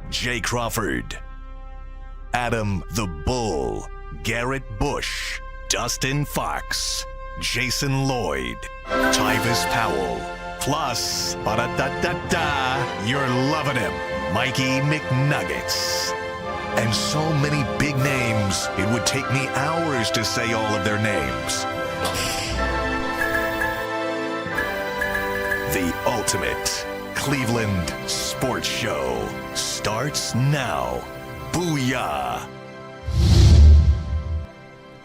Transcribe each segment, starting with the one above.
Jay Crawford, Adam the Bull, Garrett Bush, Dustin Fox, Jason Lloyd, Tyvis Powell, plus, ba-da-da-da-da, you're loving him, Mikey McNuggets. And so many big names, it would take me hours to say all of their names. The ultimate Cleveland sports show starts now. Booyah!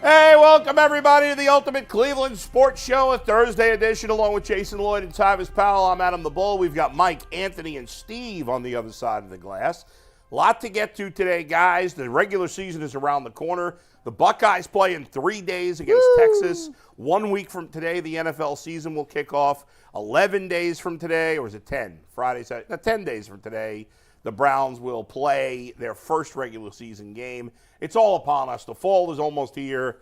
Hey, welcome everybody to the Ultimate Cleveland Sports Show, a Thursday edition, along with Jason Lloyd and Tyvis Powell. I'm Adam the Bull. We've got Mike, Anthony, and Steve on the other side of the glass. A lot to get to today, guys. The regular season is around the corner. The Buckeyes play in 3 days against Texas. 1 week from today, the NFL season will kick off. 11 days from today, or is it 10? Friday, Saturday, 10 days from today, the Browns will play their first regular season game. It's all upon us. The fall is almost here.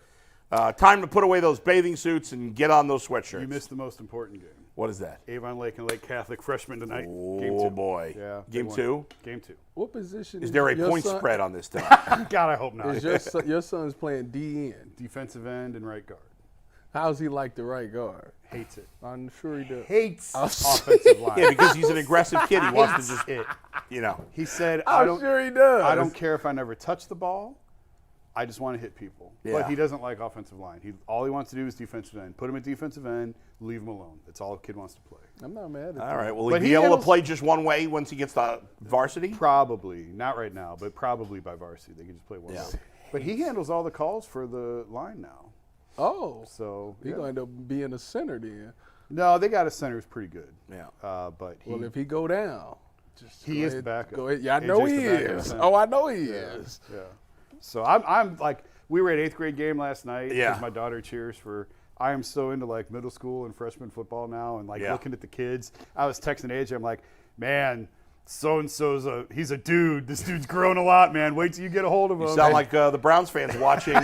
Time to put away those bathing suits and get on those sweatshirts. You missed the most important game. What is that? Avon Lake and Lake Catholic freshman tonight. Oh, Game 2. boy. Yeah, Game 2? Game 2. What position Is there a your point son, spread on this thing? God, I hope not. Is your son's playing DN? Defensive end and right guard. How's he like the right guard? Hates it. I'm sure he does. Hates offensive line. Yeah, because he's an aggressive kid. He wants to just, you know. He said, I'm sure he does. I don't care if I never touch the ball. I just want to hit people. Yeah. But he doesn't like offensive line. All he wants to do is defensive end. Put him at defensive end, leave him alone. That's all a kid wants to play. I'm not mad at All right. Will But he be he able to handles- play just one way once he gets to varsity? Probably. Not right now, but probably by varsity. They can just play one Yeah. way. But he handles all the calls for the line now. Oh, So he's yeah. going to end up being a center then. No, they got a center who's pretty good. Yeah. But Well, if he go down, just He go is ahead, the backup. Go ahead. Yeah, I AJ's know he the backup is. center. Oh, I know he is. Yeah. So I'm like, we were at 8th grade game last night. Yeah. 'Cause my daughter cheers for. I am so into like middle school and freshman football now, and like Yeah. looking at the kids. I was texting AJ. I'm like, man, so and so's he's a dude. This dude's grown a lot, man. Wait till you get a hold of him. You sound like the Browns fans watching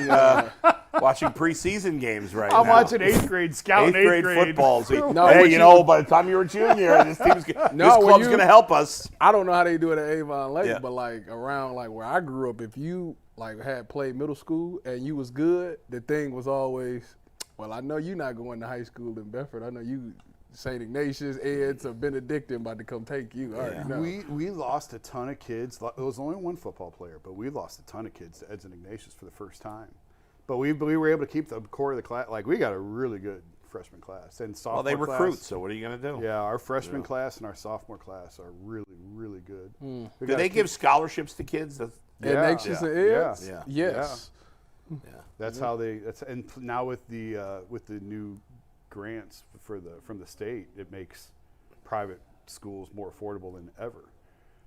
watching preseason games right I'm now. watching 8th grade, scouting 8th grade football. So, No, hey, but you know, by the time you're a junior, this when club's going to help us. I don't know how they do it at Avon Lake, Yeah. but like around like where I grew up, if you like had played middle school and you was good, the thing was always, well, I know you're not going to high school in Bedford. I know you, St. Ignatius, Ed's, or Benedictine about to come take you. I already know. We lost a ton of kids. It was only one football player, but we lost a ton of kids to Eds and Ignatius for the first time. But we were able to keep the core of the class. Like, we got a really good freshman class. And sophomore Well, they recruit, class, so what are you going to do? yeah, our freshman class and our sophomore class are really, really good. We Do got they a give scholarships to kids? Ignatius and Ed's? Yeah. Yes. That's how they. And now with the new grants from the state, it makes private schools more affordable than ever.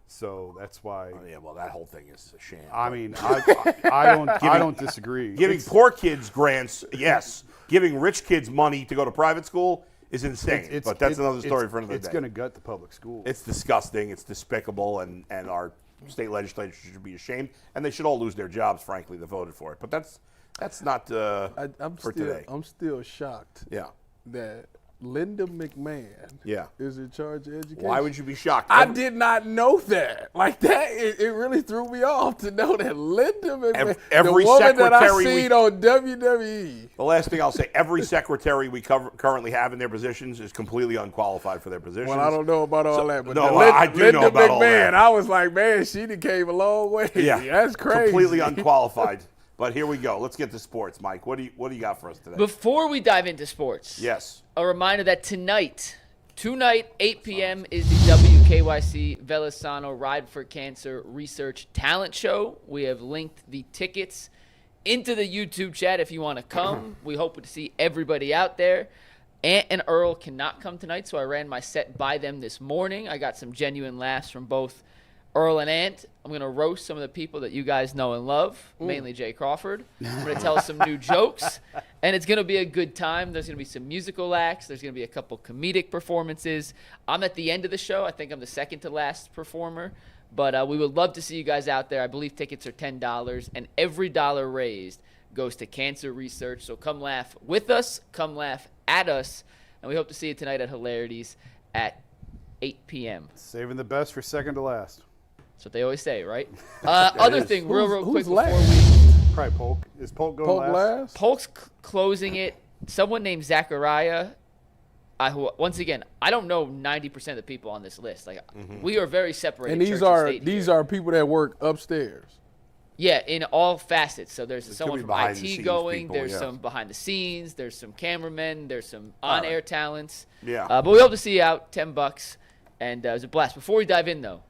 So that's why. Oh, yeah, well, that whole thing is a sham. I mean, I don't disagree. Giving poor kids grants, yes. Giving rich kids money to go to private school is insane. But that's another story for another day. It's going to gut the public schools. It's disgusting. It's despicable, and our state legislature should be ashamed, and they should all lose their jobs, frankly, that voted for it. But that's not for today. I'm still shocked Yeah. that Linda McMahon Yeah. is in charge of education. Why would you be shocked? I did not know that. Like that, it really threw me off to know that Linda McMahon, Every the woman that I secretary seen on WWE. The last thing I'll say, every secretary we currently have in their positions is completely unqualified for their positions. Well, I don't know about all that, but no, Linda, I do Linda know about McMahon, all that. I was like, man, she done came a long way. Yeah, That's crazy. Completely unqualified. But here we go. Let's get to sports, Mike. What do you got for us today? Before we dive into sports, Yes. a reminder that tonight, 8 p.m. is the WKYC Velasano Ride for Cancer Research Talent Show. We have linked the tickets into the YouTube chat if you want to come. We hope to see everybody out there. Ant and Earl cannot come tonight, so I ran my set by them this morning. I got some genuine laughs from both Earl and Ant. I'm going to roast some of the people that you guys know and love, mainly Jay Crawford. I'm going to tell some new jokes, and it's going to be a good time. There's going to be some musical acts. There's going to be a couple comedic performances. I'm at the end of the show. I think I'm the second to last performer, but we would love to see you guys out there. I believe tickets are $10, and every dollar raised goes to cancer research. So come laugh with us, come laugh at us, and we hope to see you tonight at Hilarities at 8 p.m. Saving the best for second to last. That's what they always say, right? Other is. thing, real quick who's before last? Probably Polk. Is Polk going Polk last? last? Polk's closing it. Someone named Zachariah. Who, once again, I don't know 90% of the people on this list. Like we are very separated. And these are people that work upstairs. Yeah, in all facets. So there's could someone be from behind the IT scenes going. people, There's yeah. some behind the scenes. There's some cameramen. There's some on-air talents. Yeah. But we hope to see you out. $10, and it was a blast. Before we dive in, though,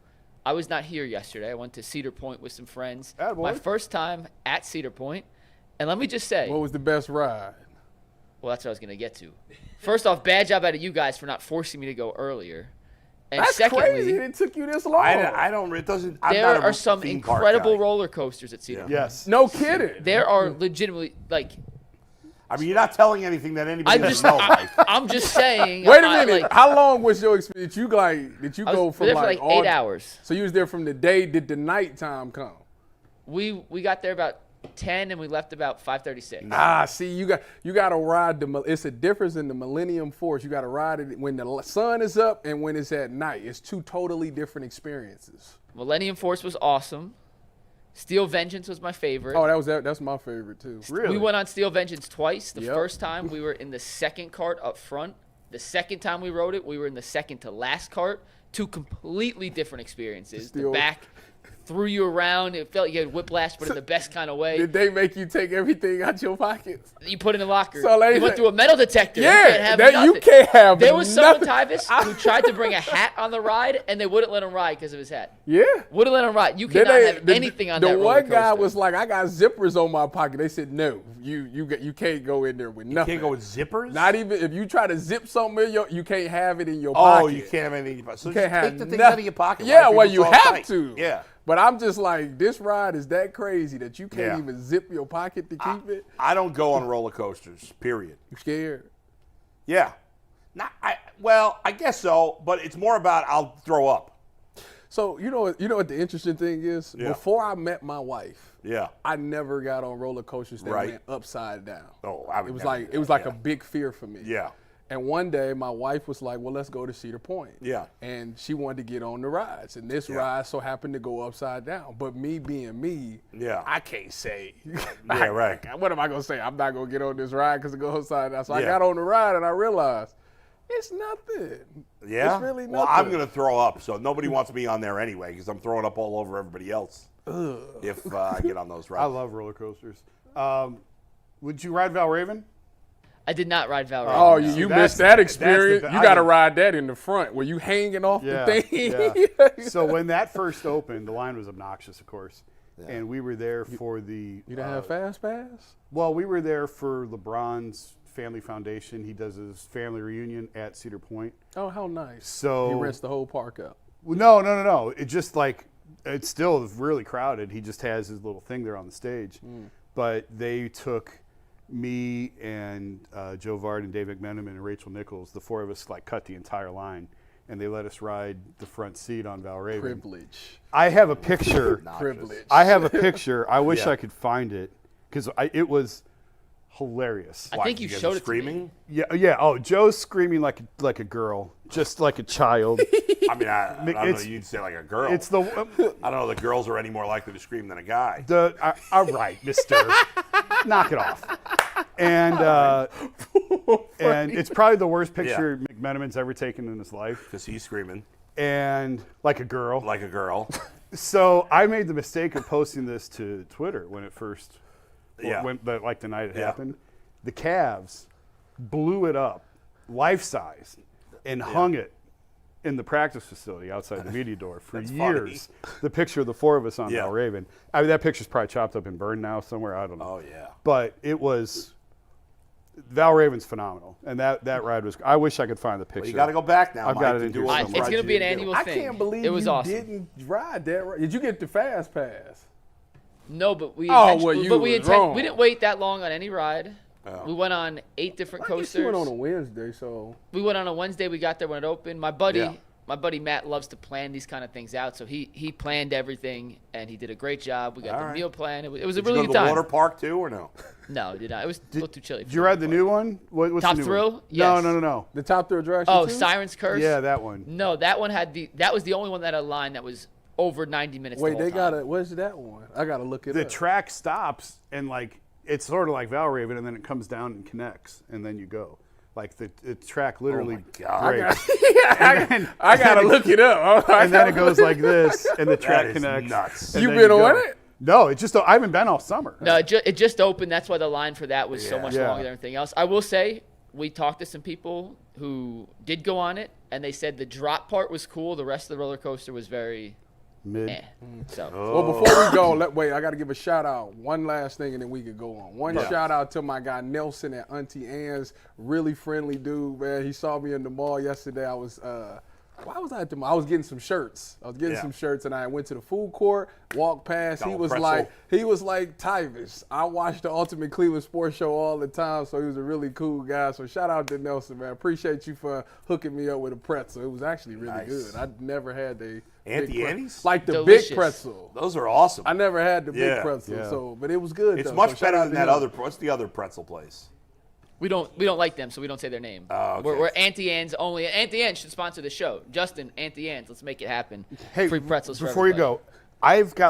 I was not here yesterday. I went to Cedar Point with some friends. Attaboy. My first time at Cedar Point, and let me just say, What was the best ride? well, that's what I was gonna get to. First off, bad job out of you guys for not forcing me to go earlier. And That's secondly, crazy. It took you this long. I don't. It doesn't. I'm there not a are some theme park incredible guy. roller coasters at Cedar Point. Yes. No kidding. There are legitimately like. I mean, you're not telling anything that anybody I'm doesn't just, know, Mike. I'm just saying. Wait a minute. Like, How long was your experience? Did you I go was from there for like like 8 hours. So you was there from the day. Did the nighttime come? We got there about 10 and we left about 5:36. See, you got to ride it's a difference in the Millennium Force. You got to ride it when the sun is up and when it's at night. It's two totally different experiences. Millennium Force was awesome. Steel Vengeance was my favorite. Oh, that's my favorite too. Really? We went on Steel Vengeance twice. The Yep. first time we were in the second cart up front. The second time we rode it, we were in the second to last cart. Two completely different experiences. Steel- The back threw you around. It felt like you had whiplash, but in the best kind of way. Did they make you take everything out your pockets? You put it in the locker. So, like, you went through a metal detector. Yeah, you can't have that- you nothing. can't have There was someone, nothing. Tyvis, who tried to bring a hat on the ride, and they wouldn't let him ride because of his hat. Yeah. Wouldn't let him ride. You Then cannot they- have anything on the that roller one guy coaster. was like, I got zippers on my pocket. They said, no, you can't go in there with nothing. Can't go with zippers. Not even if you try to zip something, you can't have it in your Oh, pocket. you can't have anything. In your pocket. So You just can't have take the things nothing. out of your pocket. Yeah, Why well, people you so have uptight? to. Yeah. But I'm just like, this ride is that crazy that you can't Yeah. even zip your pocket to keep it. I don't go on roller coasters. Period. You scared? Yeah. I guess so, but it's more about I'll throw up. So you know what the interesting thing is? Yeah. Before I met my wife, Yeah. I never got on roller coasters that Right. went upside down. Oh, I would It was never like do it was that, like yeah. a big fear for me. Yeah. And one day my wife was like, "Well, let's go to Cedar Point." Yeah. And she wanted to get on the rides, and this Yeah. ride so happened to go upside down. But me being me, Yeah. I can't say. Yeah, right. What am I gonna say? I'm not gonna get on this ride because it goes upside down. So I Yeah. got on the ride and I realized it's nothing. Yeah. It's really Well, nothing. I'm gonna throw up, so nobody wants me on there anyway because I'm throwing up all over everybody else. If I get on those rides. I love roller coasters. Would you ride Valraven? I did not ride Valorant. Oh, no. you that's- missed that that's the experience. be- You I got to didn't- ride that in the front where you hanging off Yeah, the thing. yeah. So when that first opened, the line was obnoxious, of course, and we were there for the. You don't have fast pass? Well, we were there for LeBron's Family Foundation. He does his family reunion at Cedar Point. Oh, how nice. So He rents the whole park out. Well, no. It just like it's still really crowded. He just has his little thing there on the stage. But they took me and Joe Vard and Dave McMenamin and Rachel Nichols. The four of us like cut the entire line, and they let us ride the front seat on Valraven. Privilege. I have a picture. Privilege. I have a picture. I wish Yeah. I could find it because it was hilarious. I think you guys showed were it to me. screaming. Yeah. Oh, Joe's screaming like a girl, just like a child. I mean, I don't know. It's- You'd say like a girl. It's the I don't know. The girls are any more likely to scream than a guy. all right, Mister, knock it off. And and it's probably the worst picture McMenamin's ever taken in his life. Because he's screaming And like a girl. like a girl. So I made the mistake of posting this to Twitter when it first, Yeah. like the night it Yeah. happened. The Cavs blew it up, life size, and hung it in the practice facility outside the media door for That's years. The picture of the four of us on Yeah. Valraven. I mean, that picture's probably chopped up and burned now somewhere. I don't know. Oh, yeah. But it was. Valraven's phenomenal, and that ride was. I wish I could find the picture. Well, you got to go back now. I've Mike, got it to in do here some somewhere. It's going to be an rides you annual I thing. can't believe it was you awesome. didn't ride that. Did you get the fast pass? No, but we Oh, intention- well, you but we was wrong. we didn't wait that long on any ride. Oh. We went on 8 different I guess coasters. you went on a Wednesday, so We went on a Wednesday. We got there when it opened. My buddy Yeah. Matt loves to plan these kind of things out, so he planned everything and he did a great job. We got All the right. meal plan. It was a Did you really go good to the time. water park too, or no? No, it did not. It was a little too chilly. Did you ride the new one? What's Top the new Thrill? One? Yes. No. the top thrill attraction. Oh, too? Siren's Curse. Yeah, that one. No, that one that was the only one that had a line that was over 90 minutes. Wait, the whole they time. got it. Where's that one? I gotta look it The up. track stops and like it's sort of like Valraven, and then it comes down and connects, and then you go. Like the track literally breaks. I gotta look it up. And then it goes like this, and the track is connects. nuts. and You then been go. on it? No, it just I haven't been all summer. No, it just opened. That's why the line for that was so much Yeah. longer than everything else. I will say, we talked to some people who did go on it, and they said the drop part was cool. The rest of the roller coaster was very Mid. eh. So Well, before we go, wait, I got to give a shout out. One last thing, and then we could go on. One shout out to my guy Nelson at Auntie Anne's. Really friendly dude, man. He saw me in the mall yesterday. I was, why was I at the mall? I was getting some shirts. And I went to the food court, walked past. Got He a was pretzel. like Tyvis. I watch the Ultimate Cleveland Sports Show all the time, so he was a really cool guy. So shout out to Nelson, man. Appreciate you for hooking me up with a pretzel. It was actually really Nice. good. I'd never had the Auntie big Annie's? like the Delicious. big pretzel. Those are awesome. I never had the big Yeah. pretzel, Yeah. so but it was good. It's though. much So shout better out than to that him. other. What's the other pretzel place? we don't like them, so we don't say their name. Oh, okay. We're Auntie Anne's only. Auntie Anne should sponsor the show. Justin, Auntie Anne's, let's make it happen. Hey, Free pretzels for before you everybody.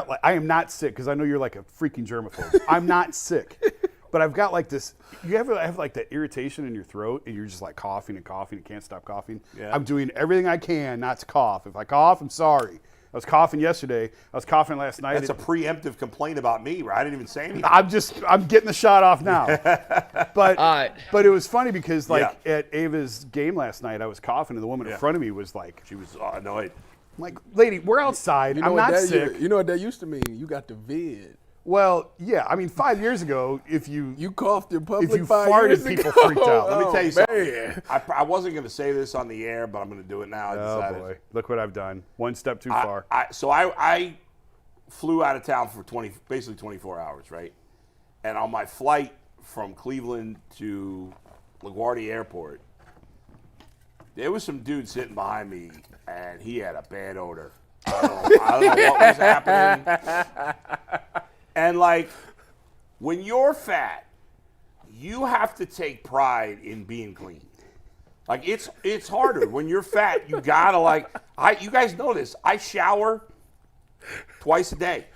go, I am not sick because I know you're like a freaking germaphobe. I'm not sick, but I've got like this. You ever have like that irritation in your throat and you're just like coughing and coughing and can't stop coughing? Yeah. I'm doing everything I can not to cough. If I cough, I'm sorry. I was coughing yesterday. I was coughing last night. That's a preemptive complaint about me, right? I didn't even say anything. I'm getting the shot off now. But right. but it was funny because like Yeah. at Ava's game last night, I was coughing and the woman in front of me was like, She was annoyed. I'm like, lady, we're outside. You know I'm what not that sick. You know what that used to mean? You got the vid. Well, yeah. I mean, 5 years ago, if you You coughed in public. If you 5 farted, years people ago. freaked out. Let me tell you something. Man. I wasn't going to say this on the air, but I'm going to do it now. I oh decided. boy, look what I've done. One step too far. I flew out of town for basically 24 hours, right? And on my flight from Cleveland to LaGuardia Airport, there was some dude sitting behind me, and he had a bad odor. I don't know what was happening. And like, when you're fat, you have to take pride in being clean. Like it's harder when you're fat. You gotta you guys know this. I shower twice a day,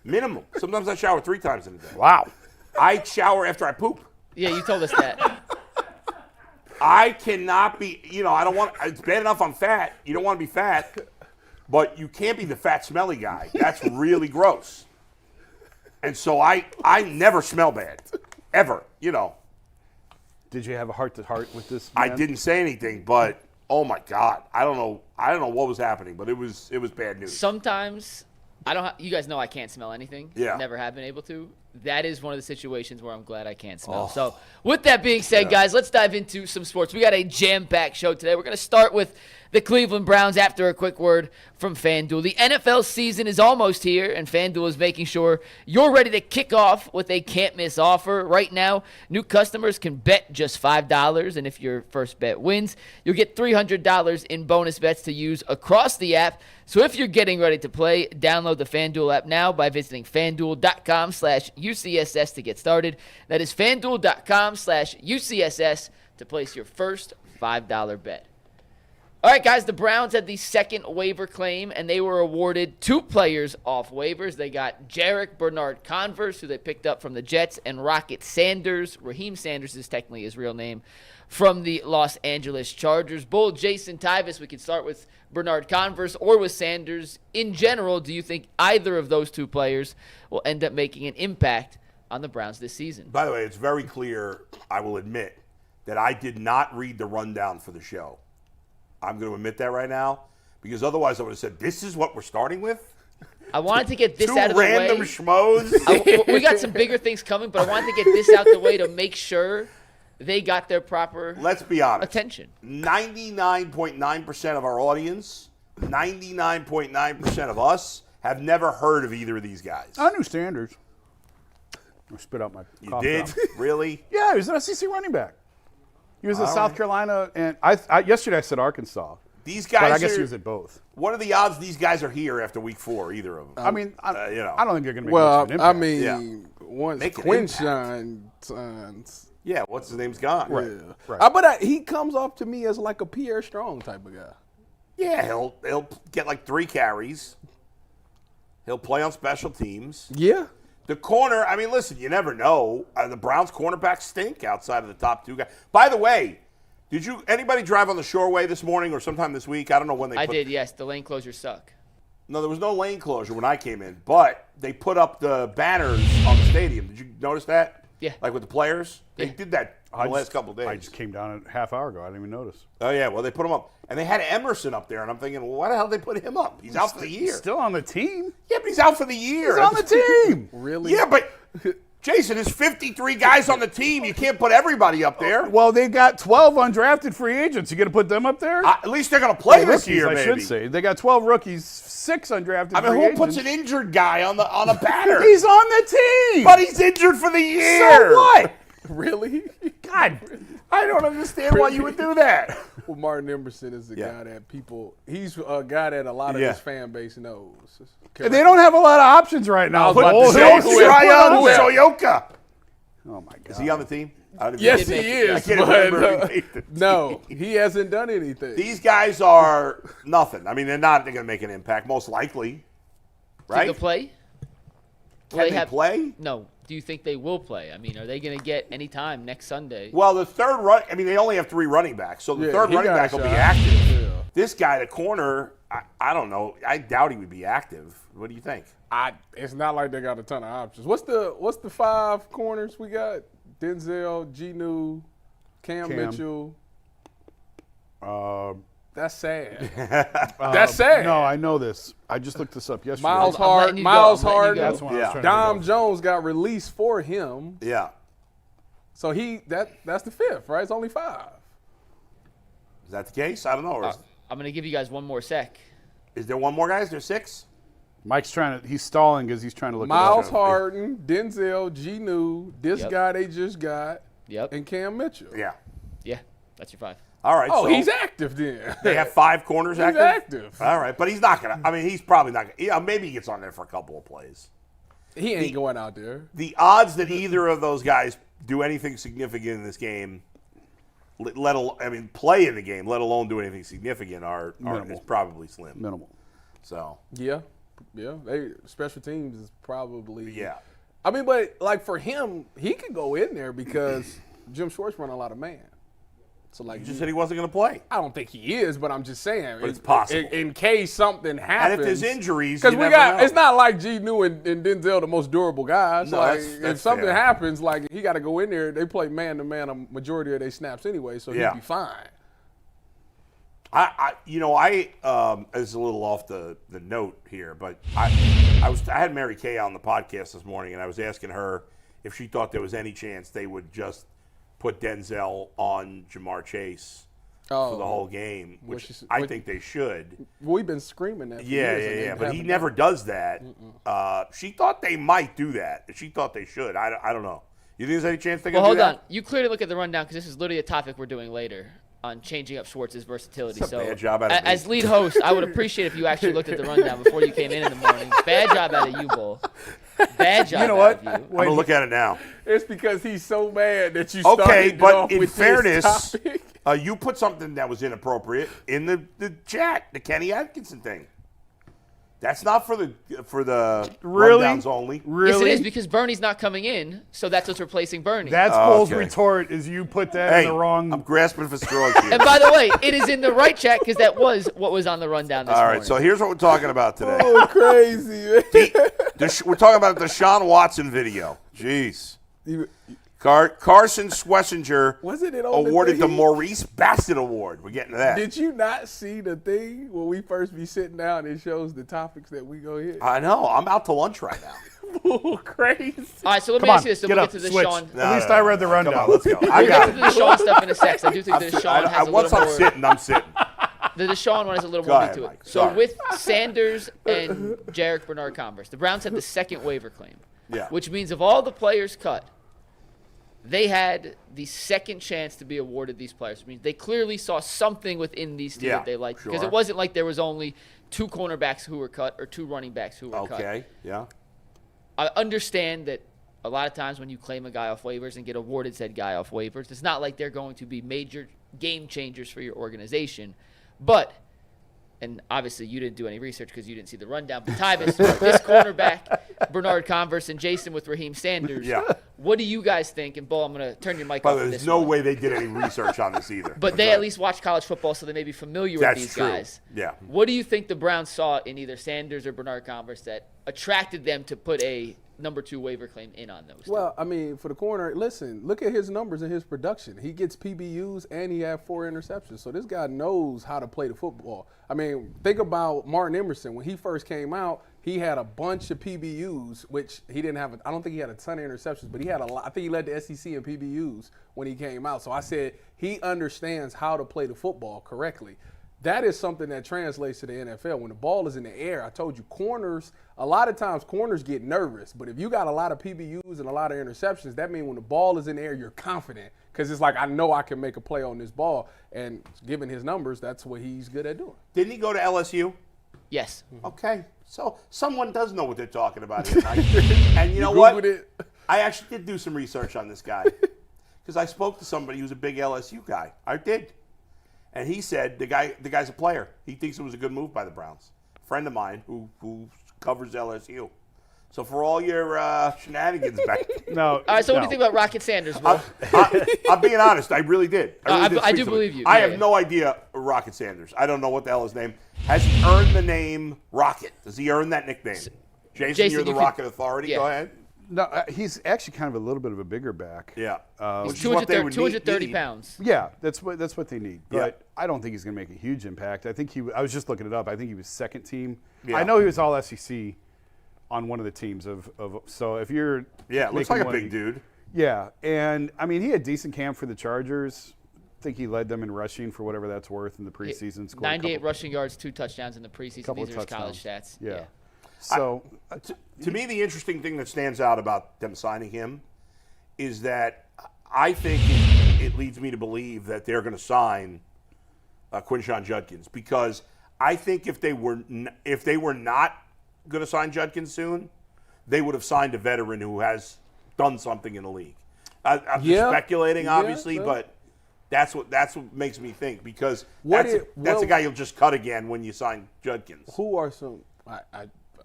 minimum. Sometimes I shower 3 times in a day. Wow. I shower after I poop. Yeah, you told us that. I cannot be. I don't want. It's bad enough I'm fat. You don't want to be fat, but you can't be the fat, smelly guy. That's really gross. And so I never smell bad, ever. Did you have a heart-to-heart with this I man? didn't say anything, but oh my God, I don't know what was happening, but it was bad news. Sometimes you guys know I can't smell anything. Yeah. Never have been able to. That is one of the situations where I'm glad I can't smell. Oh. So, with that being said, guys, let's dive into some sports. We got a jam-packed show today. We're going to start with the Cleveland Browns after a quick word from FanDuel. The NFL season is almost here, and FanDuel is making sure you're ready to kick off with a can't-miss offer. Right now, new customers can bet just $5, and if your first bet wins, you'll get $300 in bonus bets to use across the app. So if you're getting ready to play, download the FanDuel app now by visiting FanDuel.com/UCSS to get started. That is FanDuel.com/UCSS to place your first $5 bet. All right, guys, the Browns had the second waiver claim, and they were awarded 2 players off waivers. They got Jarek Bernard-Converse, who they picked up from the Jets, and Rocket Sanders. Raheem Sanders is technically his real name, from the Los Angeles Chargers. Bull, Jason Tyvis, we can start with Bernard-Converse or with Sanders. In general, do you think either of those 2 players will end up making an impact on the Browns this season? By the way, it's very clear, I will admit, that I did not read the rundown for the show. I'm going to admit that right now, because otherwise I would have said, this is what we're starting with? I wanted to get this 2 out of the way. random schmoes? We got some bigger things coming, but I wanted to get this out the way to make sure they got their proper Let's be honest. attention. 99.9% of our audience, 99.9% of us have never heard of either of these guys. I knew Sanders. I spit out my You cough did? drop. Really? Yeah, he was an SEC running back. He was at All South right. Carolina, and yesterday I said Arkansas. These But guys I guess are, he was at both. what are the odds these guys are here after week 4, either of them? I mean, I don't think they're going to make Well, much of an I impact. mean, Yeah. once Make an Quinshine signs. Yeah, what's his name's gone. Yeah. Right. But he comes off to me as like a Pierre Strong type of guy. Yeah, he'll get like 3 carries. He'll play on special teams. Yeah. The corner, I mean, listen, you never know. The Browns cornerbacks stink outside of the top two guys. By the way, did anybody drive on the Shoreway this morning or sometime this week? I don't know when they I did, yes. The lane closures suck. No, there was no lane closure when I came in, but they put up the banners on the stadium. Did you notice that? Yeah. Like with the players? They did that the last couple of days. I just came down a half hour ago. I didn't even notice. Oh, yeah. Well, they put him up. And they had Emerson up there, and I'm thinking, well, why the hell did they put him up? He's out for the year. Still on the team? Yeah, but he's out for the year. He's on the team. Really? Yeah, but, Jason, there's 53 guys on the team. You can't put everybody up there. Well, they got 12 undrafted free agents. You going to put them up there? At least they're going to play this Rookies, year, I maybe. should say. They got 12 rookies, 6 undrafted I mean, free who agents. puts an injured guy on a banner? He's on the team. But he's injured for the year. So what? Really? God, I don't understand why you would do that. Well, Martin Emerson is the guy that he's a guy that a lot of his fan base knows. They don't have a lot of options right now. Put Oh, Shoyoka. Oh, my God. Is he on the team? I don't even Yes, know. he I is. can't But, remember if he made the team. no, he hasn't done anything. These guys are nothing. I mean, they're going to make an impact, most likely. Right? Think they'll play? Can they play? No. Do you think they will play? I mean, are they going to get any time next Sunday? Well, the third they only have 3 running backs, so the third he running got a back will be shot. active. Yeah. This guy, the corner, I don't know. I doubt he would be active. What do you think? It's not like they got a ton of options. What's the 5 corners we got? Denzel, Genu, Cam Mitchell. That's sad. That's sad. No, I know this. I just looked this up yesterday. Miles I'm letting Hard. you go. That's what I was trying to Dom think of. Jones got released for him. Yeah. So that's the 5th, right? It's only 5. Is that the case? I don't know. Or I'm going to give you guys one more sec. is there one more guy? Is there 6? Mike's he's stalling because he's trying to look Miles at Harden, Denzel, Genu, this Yep. guy they just got, Yep. and Cam Mitchell. Yeah. Yeah, that's your 5. All right. Oh, so he's active then. They have 5 corners He's active? active. All right. But he's not going to. I mean, he's probably not going to. Yeah, maybe he gets on there for a couple of plays. He ain't going out there. The odds that either of those guys do anything significant in this game, play in the game, let alone do anything significant, is probably slim. Minimal. So. Yeah. Special teams is probably. Yeah. I mean, but like for him, he could go in there because Jim Schwartz run a lot of man. So like, You just said he wasn't going to play. I don't think he is, but I'm just saying. But it's possible. In case something happens. And if there's injuries, because you we never got, know. it's not like Genu and Denzel the most durable guys. No, like that's if something fair. happens, like he got to go in there. They play man to man a majority of their snaps anyway, so he'd be fine. It's a little off the note here, but I had Mary Kay on the podcast this morning, and I was asking her if she thought there was any chance they would just put Denzel on Jamar Chase for the whole game, which I think they should. We've been screaming that. For years and Yeah. But he haven't never done does that. She thought they might do that. She thought they should. I don't know. You think there's any chance they can do Well, that? hold on. You clearly look at the rundown because this is literally a topic we're doing later on changing up Schwartz's versatility. That's a bad job out of me. as lead host, I would appreciate if you actually looked at the rundown before you came in the morning. Bad job out of you, Bull. Bad job out of you. I'm going to look at it now. It's because he's so mad that you Okay, started but off in with fairness, this topic. you put something that was inappropriate in the chat, the Kenny Atkinson thing. That's not for the Really? rundowns only. Really? Yes, it is because Bernie's not coming in, so that's what's replacing Bernie. That's Bull's okay. retort is you put that Hey, in the wrong. I'm grasping for straws here. and by the way, it is in the right chat because that was what was on the rundown this All morning. right, so here's what we're talking about today. Oh, crazy, man. We're talking about the Deshaun Watson video. Jeez. Carson Schwesinger Was it on the awarded the thing? Maurice Bassett Award. We're getting to that. Did you not see the thing when we first be sitting down? It shows the topics that we go hit. I know. I'm out to lunch right now. Oh, crazy. All right, so let me Come ask on, you this, and get we'll up, get to the switch. Deshaun. At least I read the rundown. Come on, let's go. I We'll got get to it. the Deshaun stuff in a sec. 'Cause I do think the Deshaun has a Once little I'm more. sitting, I'm sitting. The Deshaun one has a little Go more ahead, meat to Mike. it. So Sorry. with Sanders and Jarek Bernard-Converse, the Browns had the second waiver claim. Yeah. Which means of all the players cut, they had the second chance to be awarded these players. Which means they clearly saw something within these two that they liked. Because sure. it wasn't like there was only 2 cornerbacks who were cut or 2 running backs who were cut. Okay, yeah. I understand that a lot of times when you claim a guy off waivers and get awarded said guy off waivers, it's not like they're going to be major game changers for your organization. But and obviously you didn't do any research because you didn't see the rundown, but Tyvis, this cornerback, Bernard Converse, and Jason with Raheem Sanders. Yeah. What do you guys think? And, Bull, I'm going to turn your mic By off the way, for there's this no one. way they did any research on this either. But they at least watch college football, so they may be familiar That's with these true. guys. Yeah. What do you think the Browns saw in either Sanders or Bernard Converse that attracted them to put a number 2 waiver claim in on those? Well, I mean, for the corner, listen, look at his numbers and his production. He gets PBUs and he had 4 interceptions. So this guy knows how to play the football. I mean, think about Martin Emerson. When he first came out, he had a bunch of PBUs, which he didn't have. I don't think he had a ton of interceptions, but he had a lot. I think he led the SEC in PBUs when he came out. So I said he understands how to play the football correctly. That is something that translates to the NFL. When the ball is in the air, I told you corners, a lot of times corners get nervous. But if you got a lot of PBUs and a lot of interceptions, that means when the ball is in the air, you're confident. Because it's like, I know I can make a play on this ball. And given his numbers, that's what he's good at doing. Didn't he go to LSU? Yes. Okay. So someone does know what they're talking about here, Mike. And you know what? Googled it. I actually did do some research on this guy. Because I spoke to somebody who's a big LSU guy. I did. And he said the guy's a player. He thinks it was a good move by the Browns. A friend of mine who covers LSU. So for all your shenanigans back. No. All right, so what do you think about Rocket Sanders, Bull? I'm being honest. I really did. I did do speak to him. believe you. I Yeah, have no idea Rocket Sanders. I don't know what the hell his name. Has he earned the name Rocket? Does he earn that nickname? Jason, you're the you Rocket Authority. yeah. Go ahead. No, he's actually kind of a little bit of a bigger back. Yeah. He's Which is what they would 230 need. pounds. Yeah, that's what they need. Yeah. But I don't think he's going to make a huge impact. I think I was just looking it up. I think he was second team. Yeah. I know he was all SEC on one of the teams of so if you're Yeah, looks making like a big money- dude. Yeah, and I mean he had decent camp for the Chargers. I think he led them in rushing for whatever that's worth in the preseason. Scored a 98 couple- rushing yards, 2 touchdowns in the preseason. Couple These of are his college touchdowns. stats. Yeah. So To me, the interesting thing that stands out about them signing him is that I think it leads me to believe that they're going to sign Quinshon Judkins, because I think if they were not going to sign Judkins soon, they would have signed a veteran who has done something in the league. I'm just speculating, obviously, but that's what makes me think, because that's a guy you'll just cut again when you sign Judkins. Who are some?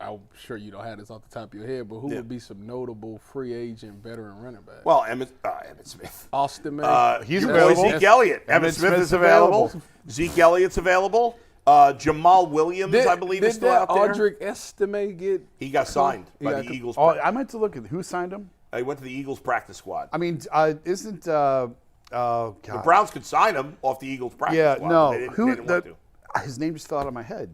I'm sure you don't have this off the top of your head, but who would be some notable free agent veteran running back? Well, Emmitt Smith. Austin May. he's Your available. boy Zeke Elliott. Emmitt Emmitt Smith Smith's is available. available. Zeke Elliott's available. Jamal Williams, I believe, is still out there. Did Audric Estime get? He got signed by Yeah, the Eagles. Oh, I meant to look at who signed him. He went to the Eagles practice squad. I mean, isn't God. The Browns could sign him off the Eagles practice Yeah, squad. no. They didn't Who? want to. His name just fell out of my head.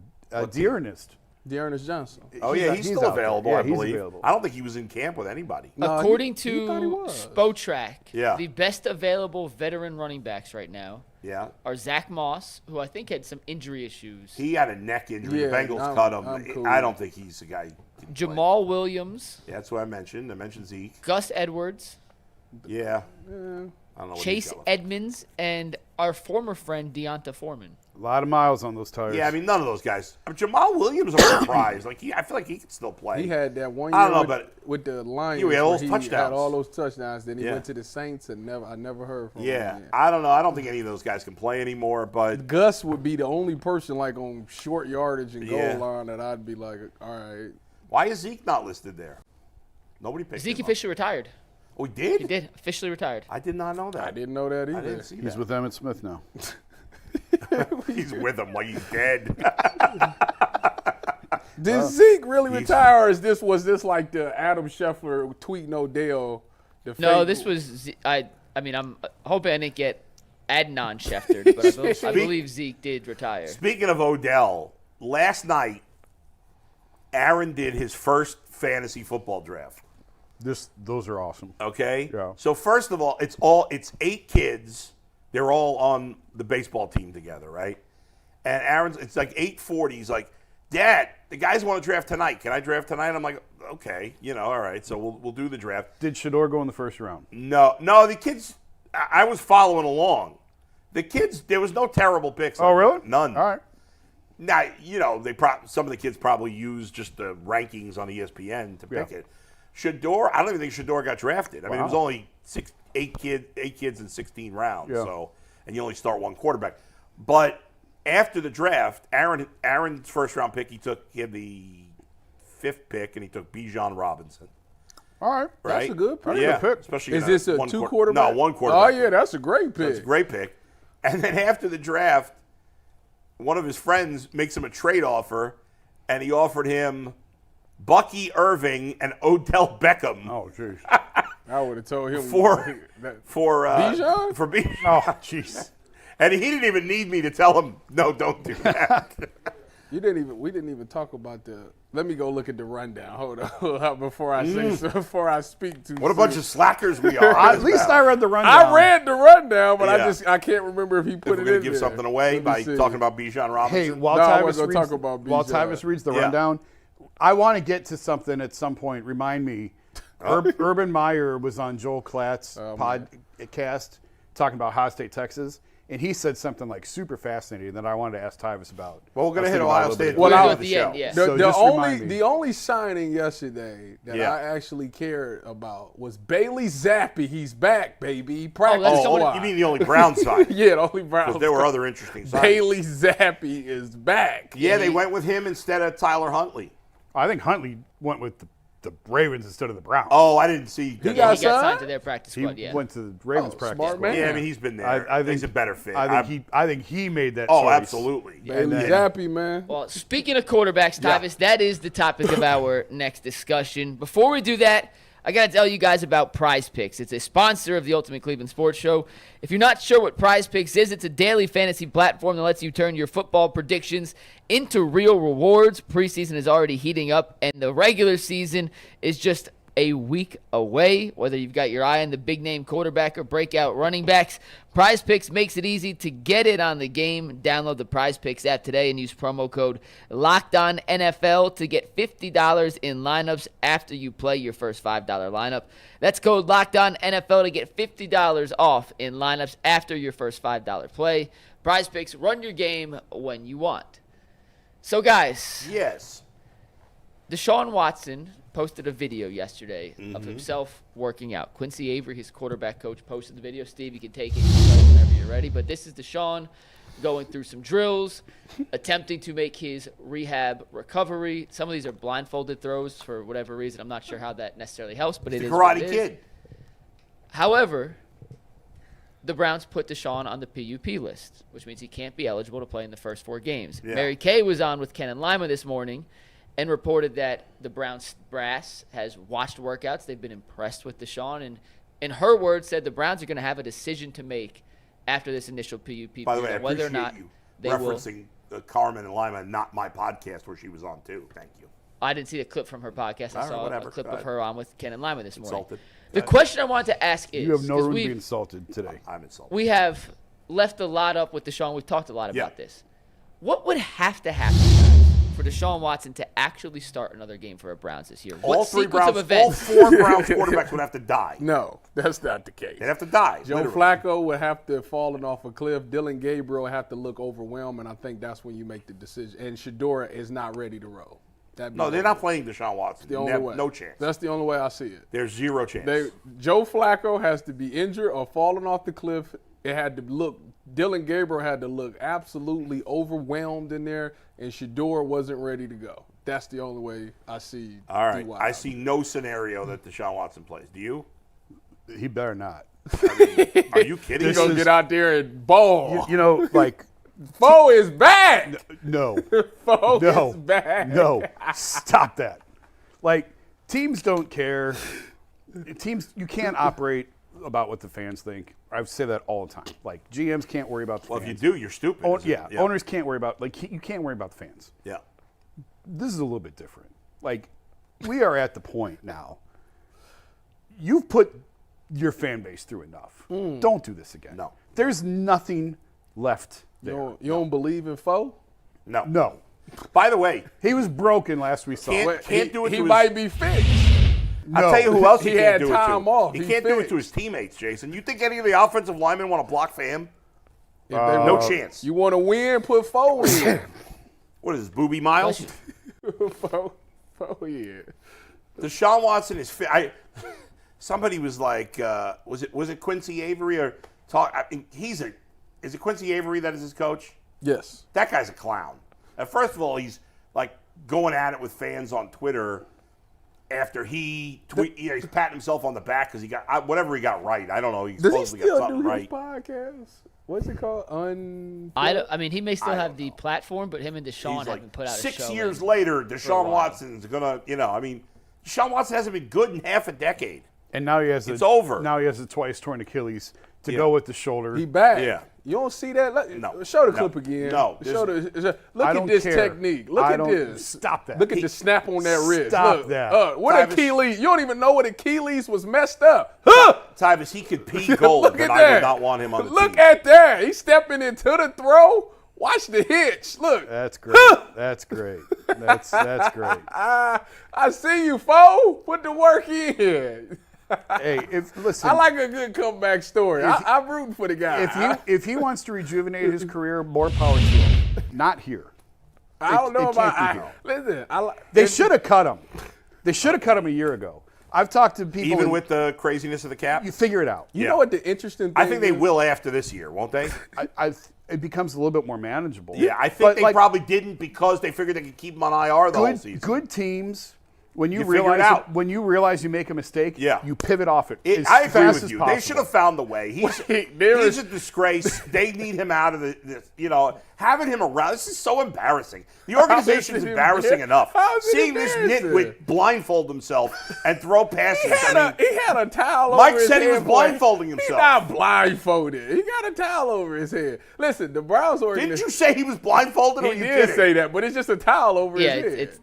Dearness. Dearness Johnson. Oh, yeah, he's still out there. available, Yeah, I he's believe. available. I don't think he was in camp with anybody. No, According he thought he to was. Spotrac, Yeah. the best available veteran running backs right now Yeah. are Zach Moss, who I think had some injury issues, He had a neck injury. Yeah, the Bengals I'm cut him. cool. I don't think he's the guy. Jamal Williams, Yeah, that's what I mentioned. I mentioned Zeke. Gus Edwards, Yeah. I don't know what Chase he's going. Edmonds, and our former friend Deonta Foreman. A lot of miles on those tires. Yeah, I mean, none of those guys. I mean, Jamal Williams, I'm surprised. I feel like he could still play. He had that one I year don't know, with the Lions. he had all where those touchdowns. Had all those touchdowns. Then he Yeah. went to the Saints and I never heard from him. Yeah, again. I don't know. I don't think any of those guys can play anymore. But Gus would be the only person like on short yardage and goal Yeah. line that I'd be like, all right. why is Zeke not listed there? Nobody picked Zeke him up. officially retired. Oh, he did? He did officially retired. I did not know that. I didn't know that either. I didn't see He's that. with Emmitt Smith now. He's with him like he's dead. Did Zeke really retire, or was this like the Adam Scheffler tweeting Odell? No, this was. I mean, I'm hoping I didn't get Adnan Schefter, but I believe Zeke did retire. Speaking of Odell, last night, Aaron did his first fantasy football draft. Those are awesome. Okay? Yeah. So first of all, it's 8 kids. They're all on the baseball team together, right? And Aaron's, it's like 8:40. He's like, Dad, the guys want to draft tonight. Can I draft tonight? I'm like, okay, all right. So we'll do the draft. Did Shador go in the first round? No, the kids. I was following along. The kids, there was no terrible picks. Oh, really? None. All right. Now, some of the kids probably used just the rankings on ESPN to pick it. Shador, I don't even think Shador got drafted. I mean, it was only 8 kids in 16 rounds. Yeah. So, and you only start one quarterback. But after the draft, Aaron's first round pick, he had the 5th pick, and he took Bijan Robinson. All right. Right? That's a good pick. Yeah, especially Is this a 2 quarterback? No, 1 quarterback. Oh, yeah, that's a great pick. That's a great pick. And then after the draft, one of his friends makes him a trade offer, and he offered him Bucky Irving and Odell Beckham. Oh, jeez. I would have told him. For Bijan? For Bijan. Oh, jeez. And he didn't even need me to tell him, no, don't do that. We didn't even talk about the. Let me go look at the rundown. Hold on, before I say so, before I speak to. What a bunch of slackers we are. At least I read the rundown. I read the rundown, but Yeah. I can't remember if he put If we're it going in to give there. something away Let me by see. talking about Bijan Robinson. Hey, while No, I Tyvis wasn't reads, talking about while Bijan. Tyvis reads the Yeah. rundown, I want to get to something at some point. Remind me. Urban Meyer was on Joel Klatt's podcast talking about Ohio State, Texas, and he said something like super fascinating that I wanted to ask Tyvis about. Well, we're going to I was hit thinking about Ohio it a little State bit. at the end at of the the show. end, yeah. So just remind me. The only signing yesterday that Yeah. I actually cared about was Bailey Zappi. He's back, baby. He practiced that's a someone- lot. You mean the only Brown side? Yeah, the only Brown. Because there were other interesting sides. Bailey Zappi is back. Yeah, they went with him instead of Tyler Huntley. I think Huntley went with the Ravens instead of the Browns. Oh, I didn't see. He He got got signed signed? to their practice he squad, yeah. went to the Ravens Oh, practice. smart squad. man. Yeah, I mean, he's been there. I think he's a better fit. I think he made that. Oh, choice. absolutely. Yeah. Bailey And- Zappi, man. Well, speaking of quarterbacks, Tyvis, that is the topic of our next discussion. Before we do that, I got to tell you guys about Prize Picks. It's a sponsor of the Ultimate Cleveland Sports Show. If you're not sure what Prize Picks is, it's a daily fantasy platform that lets you turn your football predictions into real rewards. Preseason is already heating up, and the regular season is just a week away. Whether you've got your eye on the big-name quarterback or breakout running backs, Prize Picks makes it easy to get it on the game. Download the Prize Picks app today and use promo code LOCKEDONNFL to get $50 in lineups after you play your first $5 lineup. That's code LOCKEDONNFL to get $50 off in lineups after your first $5 play. Prize Picks, run your game when you want. So, guys, Yes. Deshaun Watson posted a video yesterday of himself working out. Quincy Avery, his quarterback coach, posted the video. Steve, you can take it whenever you're ready. But this is Deshaun going through some drills, attempting to make his rehab recovery. Some of these are blindfolded throws for whatever reason. I'm not sure how that necessarily helps, but it The is what Karate it is. Kid. However, the Browns put Deshaun on the PUP list, which means he can't be eligible to play in the first 4 games. Yeah. Mary Kay was on with Ken and Lima this morning and reported that the Browns brass has watched workouts. They've been impressed with Deshaun, and in her words, said the Browns are going to have a decision to make after this initial PUP By the way, I period, whether or appreciate not you they will. referencing Carmen and Lima, not my podcast where she was on too. Thank you. I didn't see a clip from her podcast. I All right, saw whatever. a clip Go of ahead. her on with Ken and Lima this morning. Insulted. The question I wanted to ask is, You have no 'cause room to be we've- insulted today. I'm insulted. we have left a lot up with Deshaun. We've talked a lot Yeah. about this. What would have to happen, guys, for Deshaun Watson to actually start another game for the Browns this year? What all 3 sequence Browns, of all events? 4 Browns quarterbacks would have to die. No, that's not the case. They'd have to die. Joe literally. Flacco would have to have fallen off a cliff. Dylan Gabriel would have to look overwhelmed, and I think that's when you make the decision. And Shadora is not ready to roll. No, they're not playing Deshaun Watson. the only way. No chance. That's the only way I see it. There's 0 chance. Joe Flacco has to be injured or falling off the cliff. It had to look. Dylan Gabriel had to look absolutely overwhelmed in there, and Shador wasn't ready to go. That's the only way I see. All right. DY. I see no scenario that Deshaun Watson plays. Do you? He better not. Are you kidding? He's gonna get out there and ball. You know, like Foe is back. no, Foe no, is back. no. Stop that. Like teams don't care. Teams, you can't operate about what the fans think. I say that all the time. Like GMs can't worry about the Well, if fans. you do, you're stupid. isn't it? Yeah, owners can't worry about you can't worry about the fans. Yeah. This is a little bit different. Like we are at the point now. You've put your fan base through enough. Don't do this again. No. There's nothing left there. You don't believe in Foe? No. No. By the way, He was broken last we saw. Can't do it He to his- might be fixed. I'll tell you who else he, He can't had do time it to. off. He He can't do it fixed. to his teammates, Jason. You think any of the offensive linemen want to block for him? If they No want- chance. You want to win? Put Foe in. What is this, Booby Miles? Foe, yeah. Deshaun Watson is fit. Somebody was like, was it Quincy Avery or talk? Is it Quincy Avery that is his coach? Yes. That guy's a clown. And first of all, he's like going at it with fans on Twitter after he's patting himself on the back because he got whatever he got right. I don't know. He Does he supposedly got still something do right. his podcast? What's it called? I mean, he may still have the platform, but him and Deshaun He's haven't put out a show. 6 years later, Deshaun Watson's gonna, Deshaun Watson hasn't been good in half a decade. And now he has It's over. Now he has a twice torn Achilles to go with the shoulder. He back. Yeah. You don't see that? No. Show the No. clip again. No. Look I at don't this care. technique. Look I at don't- this. Stop that. Look at the snap on that wrist. Stop Look, that. What Tyvis- Achilles? You don't even know what Achilles was messed up. Tyvis, he could pee gold, Look and at I that. would not want him on the Look team. at that. He's stepping into the throw. Watch the hitch. Look. That's great. That's great. That's great. I see you, foe. Put the work in. Hey, listen. I like a good comeback story. I'm rooting for the guy. if he wants to rejuvenate his career, more power to him. Not here. I don't know it can't about. be here. Listen, They should have cut him. They should have cut him a year ago. I've talked to people. Even with the craziness of the cap? you figure it out. You know what the interesting thing I think they is? will after this year, won't they? It becomes a little bit more manageable. Yeah, I think But, they like, probably didn't because they figured they could keep him on IR the whole season. good teams. When you, You figure it realize out. when you realize you make a mistake, Yeah. you pivot off it. as I agree fast with as you. possible. They should have found the way. He's a disgrace. They need him out of this. Having him around. This is so embarrassing. The organization's embarrassing enough. How is it Seeing this embarrassing? nitwit blindfold himself and throw passes. He had a towel Mike over his said he was head, boy. blindfolding He's himself. not blindfolded. He got a towel over his head. Listen, the Browns didn't organization. you say he was blindfolded? Or He you did didn't? say that, but it's just a towel over Yeah, his head. it's.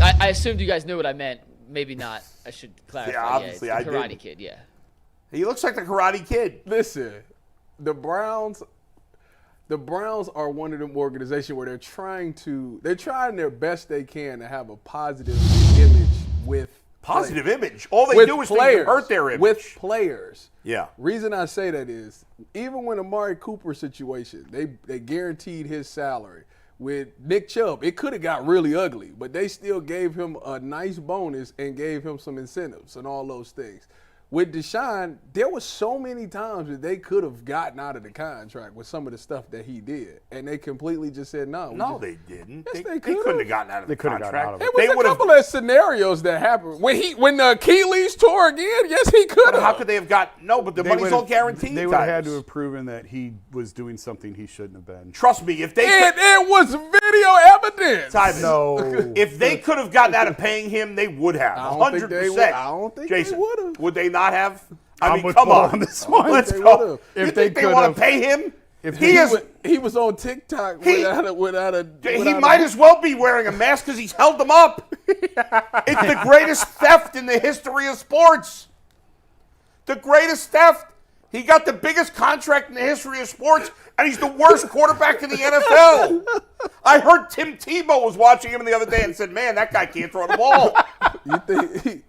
I assumed you guys knew what I meant. Maybe not. I should clarify. Yeah, obviously it's I the Karate didn't. Kid. Yeah. He looks like the Karate Kid. Listen, the Browns are one of them organizations where they're trying their best they can to have a positive image with Positive players. image. All they With do is players, hurt their image. with players. Yeah. Reason I say that is even when Amari Cooper situation, they guaranteed his salary. With Nick Chubb, it could have got really ugly, but they still gave him a nice bonus and gave him some incentives and all those things. With Deshaun, there was so many times that they could have gotten out of the contract with some of the stuff that he did, and they completely just said no. No, they didn't. Yes, they they couldn't could've. have gotten out of the couldn't have gotten contract. out of it. There was They a would've- couple of scenarios that happened when the Achilles tore again. Yes, he could But have. how could they have got no? But the They money's would've- all guaranteed. They would have had Tyvis. to have proven that he was doing something he shouldn't have been. Trust me, if they It was video evidence. Tyvis, No. if they could have gotten out of paying him, they would have. I don't think 100%. they would- I don't think they Jason, would've. Would they not have? I I'm mean, with come Paul on. on this one. Let's They go. would've. You If they think they want could've- to pay him? If He is. He was on TikTok He- without a. He might as well be wearing a mask because he's held them up. It's the greatest theft in the history of sports. The greatest theft. He got the biggest contract in the history of sports, and he's the worst quarterback in the NFL. I heard Tim Tebow was watching him the other day and said, "Man, that guy can't throw the ball."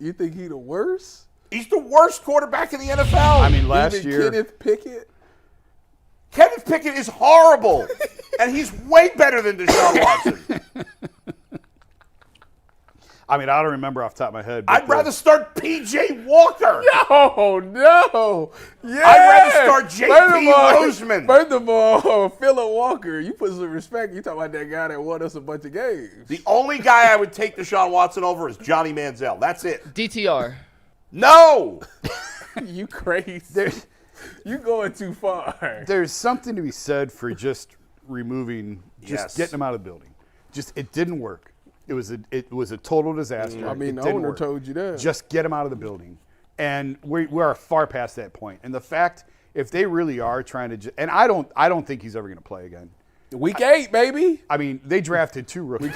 You think he the worst? He's the worst quarterback in the NFL. I mean, last Even year. Kenneth Pickett. Kenneth Pickett is horrible, and he's way better than Deshaun Watson. I mean, I don't remember off the top of my head. but I'd rather start P.J. Walker. Oh no! Yeah. I'd rather start J.P. Roseman. First of all, Phillip Walker, you put some respect. You talking about that guy that won us a bunch of games? The only guy I would take Deshaun Watson over is Johnny Manziel. That's it. DTR. No. You crazy? You going too far? There's something to be said for just removing, Yes. getting him out of the building. It didn't work. It was a total disaster. I mean, It the didn't owner work. told you that. Just get him out of the building, and we are far past that point. And the fact, if they really are trying to, and I don't think he's ever going to play again. Week 8, baby. I mean, they drafted 2 rookies.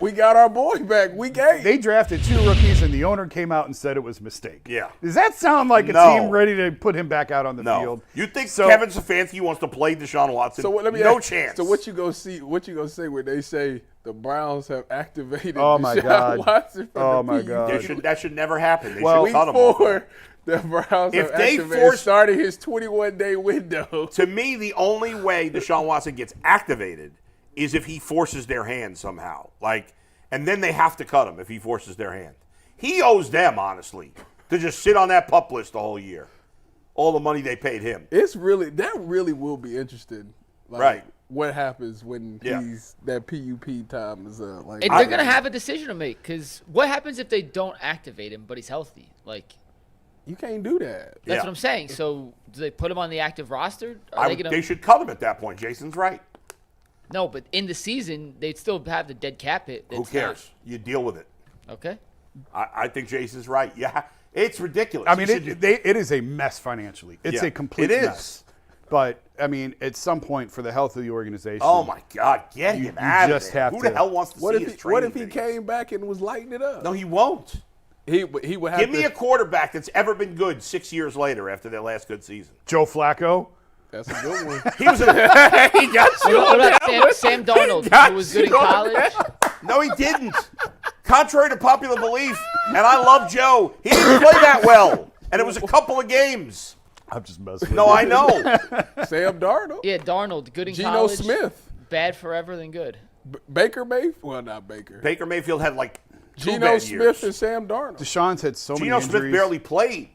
We got our boy back. Week 8. They drafted 2 rookies, and the owner came out and said it was a mistake. Yeah. Does that sound like a No. team ready to put him back out on the No. field? You think So- Kevin Stefanski wants to play Deshaun Watson? So let me no ask, chance. So what you gonna see? What you gonna say when they say the Browns have activated Oh, my Deshaun God. Watson from Oh, the my PUD? God. That should never happen. They Well, should Week cut him off. 4, the Browns If have they activated, force- started his 21-day window. To me, the only way Deshaun Watson gets activated is if he forces their hand somehow. And then they have to cut him if he forces their hand. He owes them, honestly, to just sit on that PUP list the whole year. All the money they paid him. That really will be interesting. Right. what happens when Yeah. that PUP time is up. Like, And they're going to have a decision to make because what happens if they don't activate him, but he's healthy? Like, you can't do that. that's Yeah. what I'm saying. So do they put him on the active roster? Are they gonna... They should cut him at that point. Jason's right. No, but in the season, they'd still have the dead cap hit. Who cares? You deal with it. Okay. I think Jason's right. Yeah, it's ridiculous. I mean, it is a mess financially. It's Yeah, a complete it is. mess. But, I mean, at some point, for the health of the organization. Oh, my God. Get him out of just there. have Who the to- hell wants to What see if his he, what training if he videos? came back and was lighting it up? No, he won't. He would have Give to. me a quarterback that's ever been good 6 years later after their last good season. Joe Flacco. That's a good one. He was a, he got you What on about that Sam Darnold, Got who was good in you on college? that. No, he didn't. Contrary to popular belief, and I love Joe, he didn't play that well. And it was a couple of games. I'm just messing with No, you. I know. Sam Darnold. Yeah, Darnold, good in Geno college. Smith. Bad forever than good. Baker Mayfield. Well, not Baker. Baker Mayfield had like 2 Geno bad Smith years. and Sam Darnold. Deshaun's had so many Geno injuries. Smith barely played.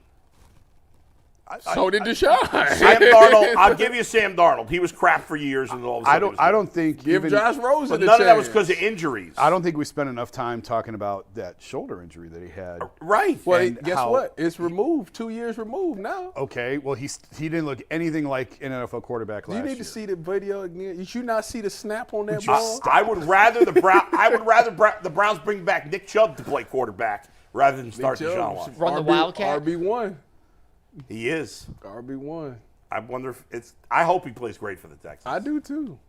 So did Deshaun. Sam Darnold, I'll give you Sam Darnold. He was crap for years, and all of a sudden he was I good. don't think Give even, Josh Rosen But a none of that was chance. because of injuries. I don't think we spent enough time talking about that shoulder injury that he had. Right. Well, and guess how- what? It's removed. 2 years removed now. Okay, well he didn't look anything like an NFL quarterback last You year. need to see the video again. You should not see the snap on that you ball. I would rather the Browns bring back Nick Chubb to play quarterback rather than start Chubb Deshaun Watson. Run the Wildcat. RB1. He is. RB1. I wonder if it's. I hope he plays great for the Texans. I do too.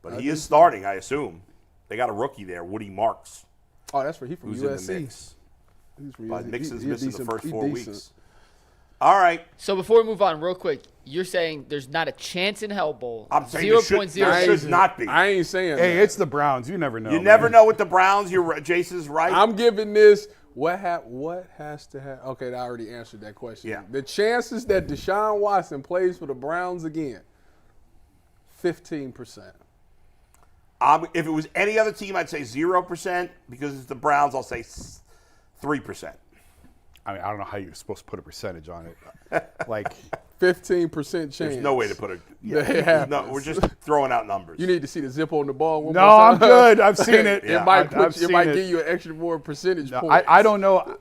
But he is starting, I assume. They got a rookie there, Woody Marks, Oh, that's he from who's USC. in the mix. He's from But USC. Mixon's He missing the decent- first he 4 decent. weeks. All right. So before we move on, real quick, you're saying there's not a chance in Hell Bowl. I'm saying there should not be. I ain't saying Hey, that. it's the Browns. You never know. You man. never know with the Browns. Jason's right. I'm giving this. What has to happen? Okay, I already answered that question. Yeah. The chances that Deshaun Watson plays for the Browns again, 15%. If it was any other team, I'd say 0%. Because it's the Browns, I'll say 3%. I mean, I don't know how you're supposed to put a percentage on it. Like, 15% chance. There's no way to put it. It happens. No, we're just throwing out numbers. You need to see the zip on the ball one no, more I'm time. good. I've seen it. Yeah, It might I've it seen might it. give you an extra more percentage No, points. I don't know.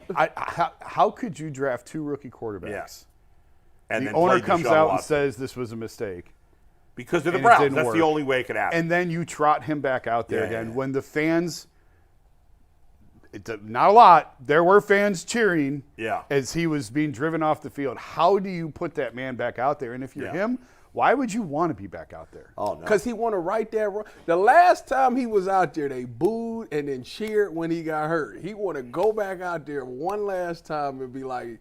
How could you draft 2 rookie quarterbacks? Yes. And The then owner play comes Deshaun out and Watson. says this was a mistake. Because of the and it Browns. didn't That's work. the only way it could happen. And then you trot him back out there Yeah, again. yeah. When the fans, not a lot, there were fans cheering Yeah. as he was being driven off the field. How do you put that man back out there? And if you're Yeah. him, why would you want to be back out there? Oh, no. Because he want to right that. The last time he was out there, they booed and then cheered when he got hurt. He want to go back out there one last time and be like,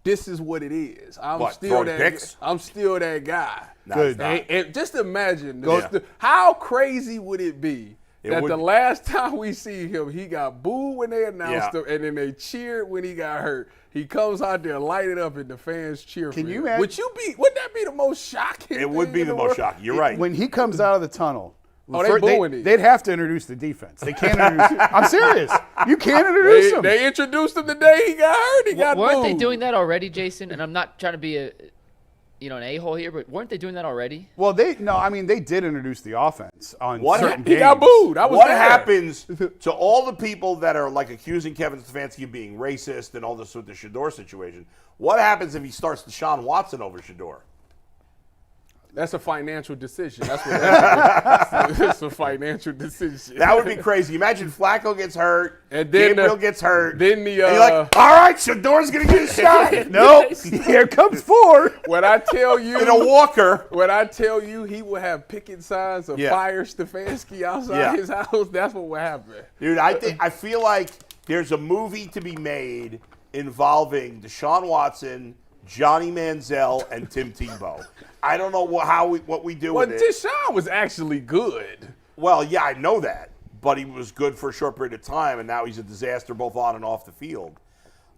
"This is what it is. I'm What, still throwing that. picks? I'm still that guy." No, Good. it's not. And just imagine, Yeah. how crazy would it be It that would the be. last time we see him, he got booed when they announced Yeah. him, and then they cheered when he got hurt. He comes out there, light it up, and the fans cheer Can for you him. imagine- Wouldn't that be the most shocking? It would thing be in the world? most shocking. You're right. When he comes out of the tunnel, Oh, they booing him. they'd have to introduce the defense. They can't introduce. I'm serious. You can't introduce him. They introduced him the day he got hurt. He got Weren't they booed. doing that already, Jason? And I'm not trying to be an a-hole here, but weren't they doing that already? Well, they did introduce the offense on What certain He games. got booed. I was What there. happens to all the people that are like accusing Kevin Stefanski of being racist and all this with the Shador situation? What happens if he starts Deshaun Watson over Shador? That's a financial decision. That's what that is. It's a financial decision. That would be crazy. Imagine Flacco gets hurt, And then Gabriel gets hurt. then the, and you're like, all right, Shador's gonna get a shot. Nope. Here comes 4. When I tell you, In a walker. when I tell you he will have picket signs of Yeah. fire Stefanski outside Yeah. his house, that's what will happen. Dude, I feel like there's a movie to be made involving Deshaun Watson, Johnny Manziel, and Tim Tebow. I don't know what we do Well, with it. Deshaun was actually good. Well, yeah, I know that, but he was good for a short period of time, and now he's a disaster both on and off the field.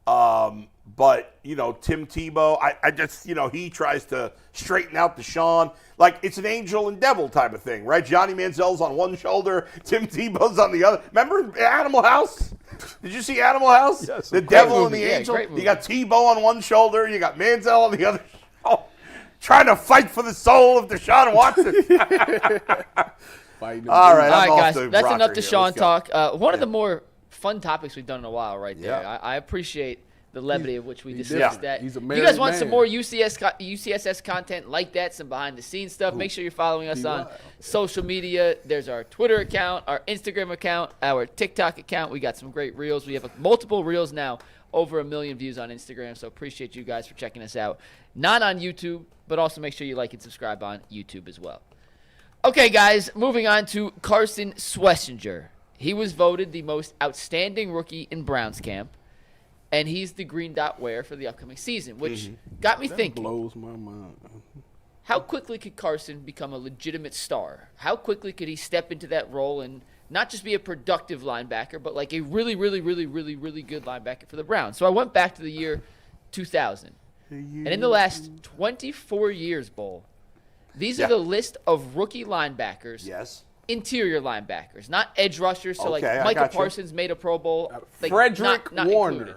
But Tim Tebow, I just he tries to straighten out Deshaun like it's an angel and devil type of thing, right? Johnny Manziel's on one shoulder, Tim Tebow's on the other. Remember Animal House? Did you see Animal House? Yes, The of devil course. and the Yeah, angel. great movie. You got Tebow on one shoulder, you got Manziel on the other. Oh, trying to fight for the soul of Deshaun Watson. Fighting All right, All I'm right, off guys, the that's rocker enough here. Deshaun Let's go. talk. One of the more fun topics we've done in a while right there. Yeah. I appreciate the levity of which we he's discussed different. that. He's a If you married guys want some man. more UCSS content like that, some behind-the-scenes stuff, make sure you're following us on social media. There's our Twitter account, our Instagram account, our TikTok account. We got some great reels. We have multiple reels now, over 1 million views on Instagram, so appreciate you guys for checking us out. Not on YouTube, but also make sure you like and subscribe on YouTube as well. Okay, guys, moving on to Carson Schwesinger. He was voted the most outstanding rookie in Browns camp, and he's the green dot wearer for the upcoming season, which got me thinking, blows my mind. how quickly could Carson become a legitimate star? How quickly could he step into that role and not just be a productive linebacker, but like a really, really, really, really, really good linebacker for the Browns? So I went back to the year 2000. And in the last 24 years, Bull, these are the list of rookie linebackers. Yes. Interior linebackers, not edge rushers. So Okay, I like Michael got you. Parsons made a Pro Bowl. Like, Frederick not Warner. included.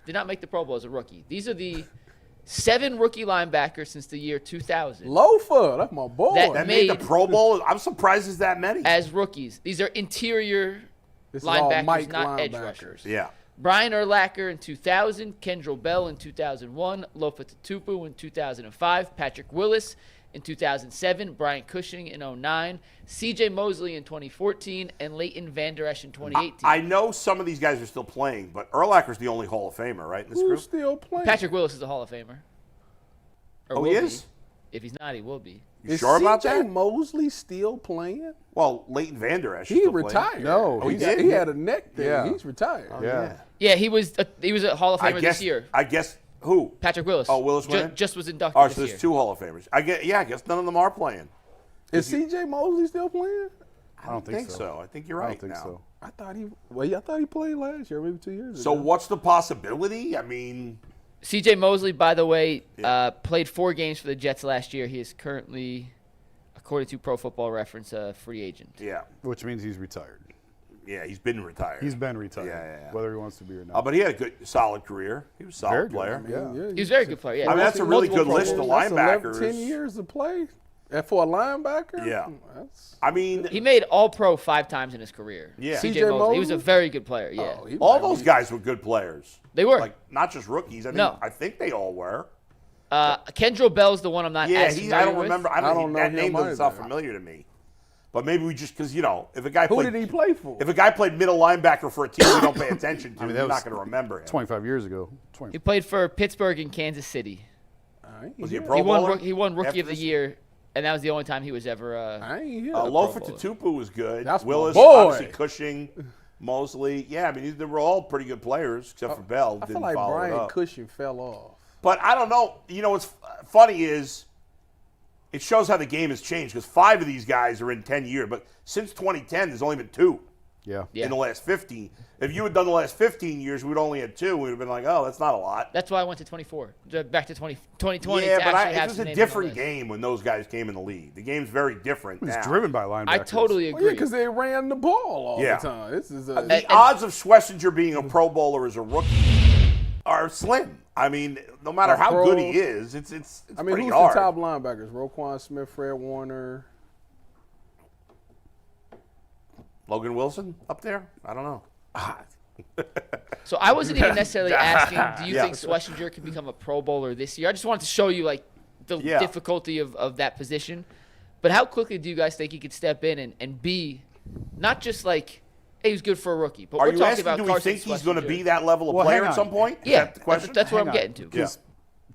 Did not make the Pro Bowl as a rookie. These are the 7 rookie linebackers since the year 2000 Loafer, that's my boy. That made the Made- Pro Bowl. I'm surprised there's that many. as rookies. These are interior This is all linebackers, Mike not edge linebackers. rushers. Yeah. Brian Urlacher in 2000, Kendrell Bell in 2001, Lofa Tatupu in 2005, Patrick Willis in 2007, Brian Cushing in 2009, C.J. Mosley in 2014, and Leighton Vander Esch in 2018. I know some of these guys are still playing, but Urlacher's the only Hall of Famer, right, in this Who's group? still playing? Patrick Willis is a Hall of Famer. Or Oh, will he be. is? If he's not, he will be. You Is sure about C.J. that? Mosley still playing? Well, Leighton Vander Esch is He still retired. playing. No, he he did? He had a neck thing. Yeah. He's retired. Yeah. Yeah, he was a Hall of I Famer guess. this year. I guess who? Patrick Willis. Oh, Willis went in? just was inducted Oh, this so year. there's 2 Hall of Famers. I guess none of them are playing. Is C.J. Mosley still playing? I don't think so. I think you're I right don't think now. so. I thought he played last year, maybe 2 years So ago. what's the possibility? I mean, C.J. Mosley, by the way, played 4 games for the Jets last year. He is currently, according to Pro Football Reference, a free agent. yeah. Which means he's retired. Yeah, he's been retired. He's been retired, Yeah. whether he wants to be or not. But he had a good, solid career. He was a solid Very good. player. Yeah. He was a very good player. Yeah, I mean, that's a really good multiple Pro list of Bowls. That's 11, linebackers. 10 years to play. And for a linebacker? Yeah. That's, I mean, He made All-Pro 5 times in his career. Yeah. C.J. C.J. Mosley. He was a Mosley? very good player. Yeah. oh, he all might those be- guys were good players. They were. Like, not just rookies. I think they all were. Kendrell Bell's the one I'm not Yeah, as familiar I don't with. remember. I don't know that him name doesn't sound either. familiar to me. But maybe we just, because, if a guy Who played. did he play for? If a guy played middle linebacker for a team we don't pay attention to, I mean, you're that not was going to remember him. 25 years ago. He played for Pittsburgh and Kansas City. I ain't Was he a hear- Pro He won, Bowler he won Rookie after of the this? Year, and that was the only time he was ever I ain't hear Lofa Bowler. Tatupu was good. That's my Willis, boy. obviously Cushing, Mosley. Yeah, I mean, they were all pretty good players, except for Bell. I Didn't feel like follow it Brian up. Cushing fell off. But I don't know. What's funny is it shows how the game has changed because 5 of these guys are in 10 years. But since 2010, there's only been 2 Yeah. Yeah. in the last 15. If you had done the last 15 years, we'd only had 2. We'd have been like, oh, that's not a lot. That's why I went to 24. Back to 2020 Yeah, to but actually it have was some a names on the different list. game when those guys came in the league. The game's very different It was now. driven by linebackers. I totally Well, yeah, agree. because they ran the ball all Yeah. the time. This is a The odds of Schwesinger being a Pro Bowler as a rookie are slim. I mean, no matter how Pro- good he is, it's I mean, pretty who's hard. the top linebackers? Roquan Smith, Fred Warner. Logan Wilson up there? I don't know. So I wasn't even necessarily asking, do you Yeah. think Schwesinger can become a Pro Bowler this year? I just wanted to show you the Yeah. difficulty of that position. But how quickly do you guys think he could step in and be not just like, hey, he's good for a rookie, but Are we're you talking asking, about do we Carson think he's going to Schwesinger. be that level of Well, player hang at some on. point? Is Yeah, that the question? that's what Hang I'm on. getting to. Because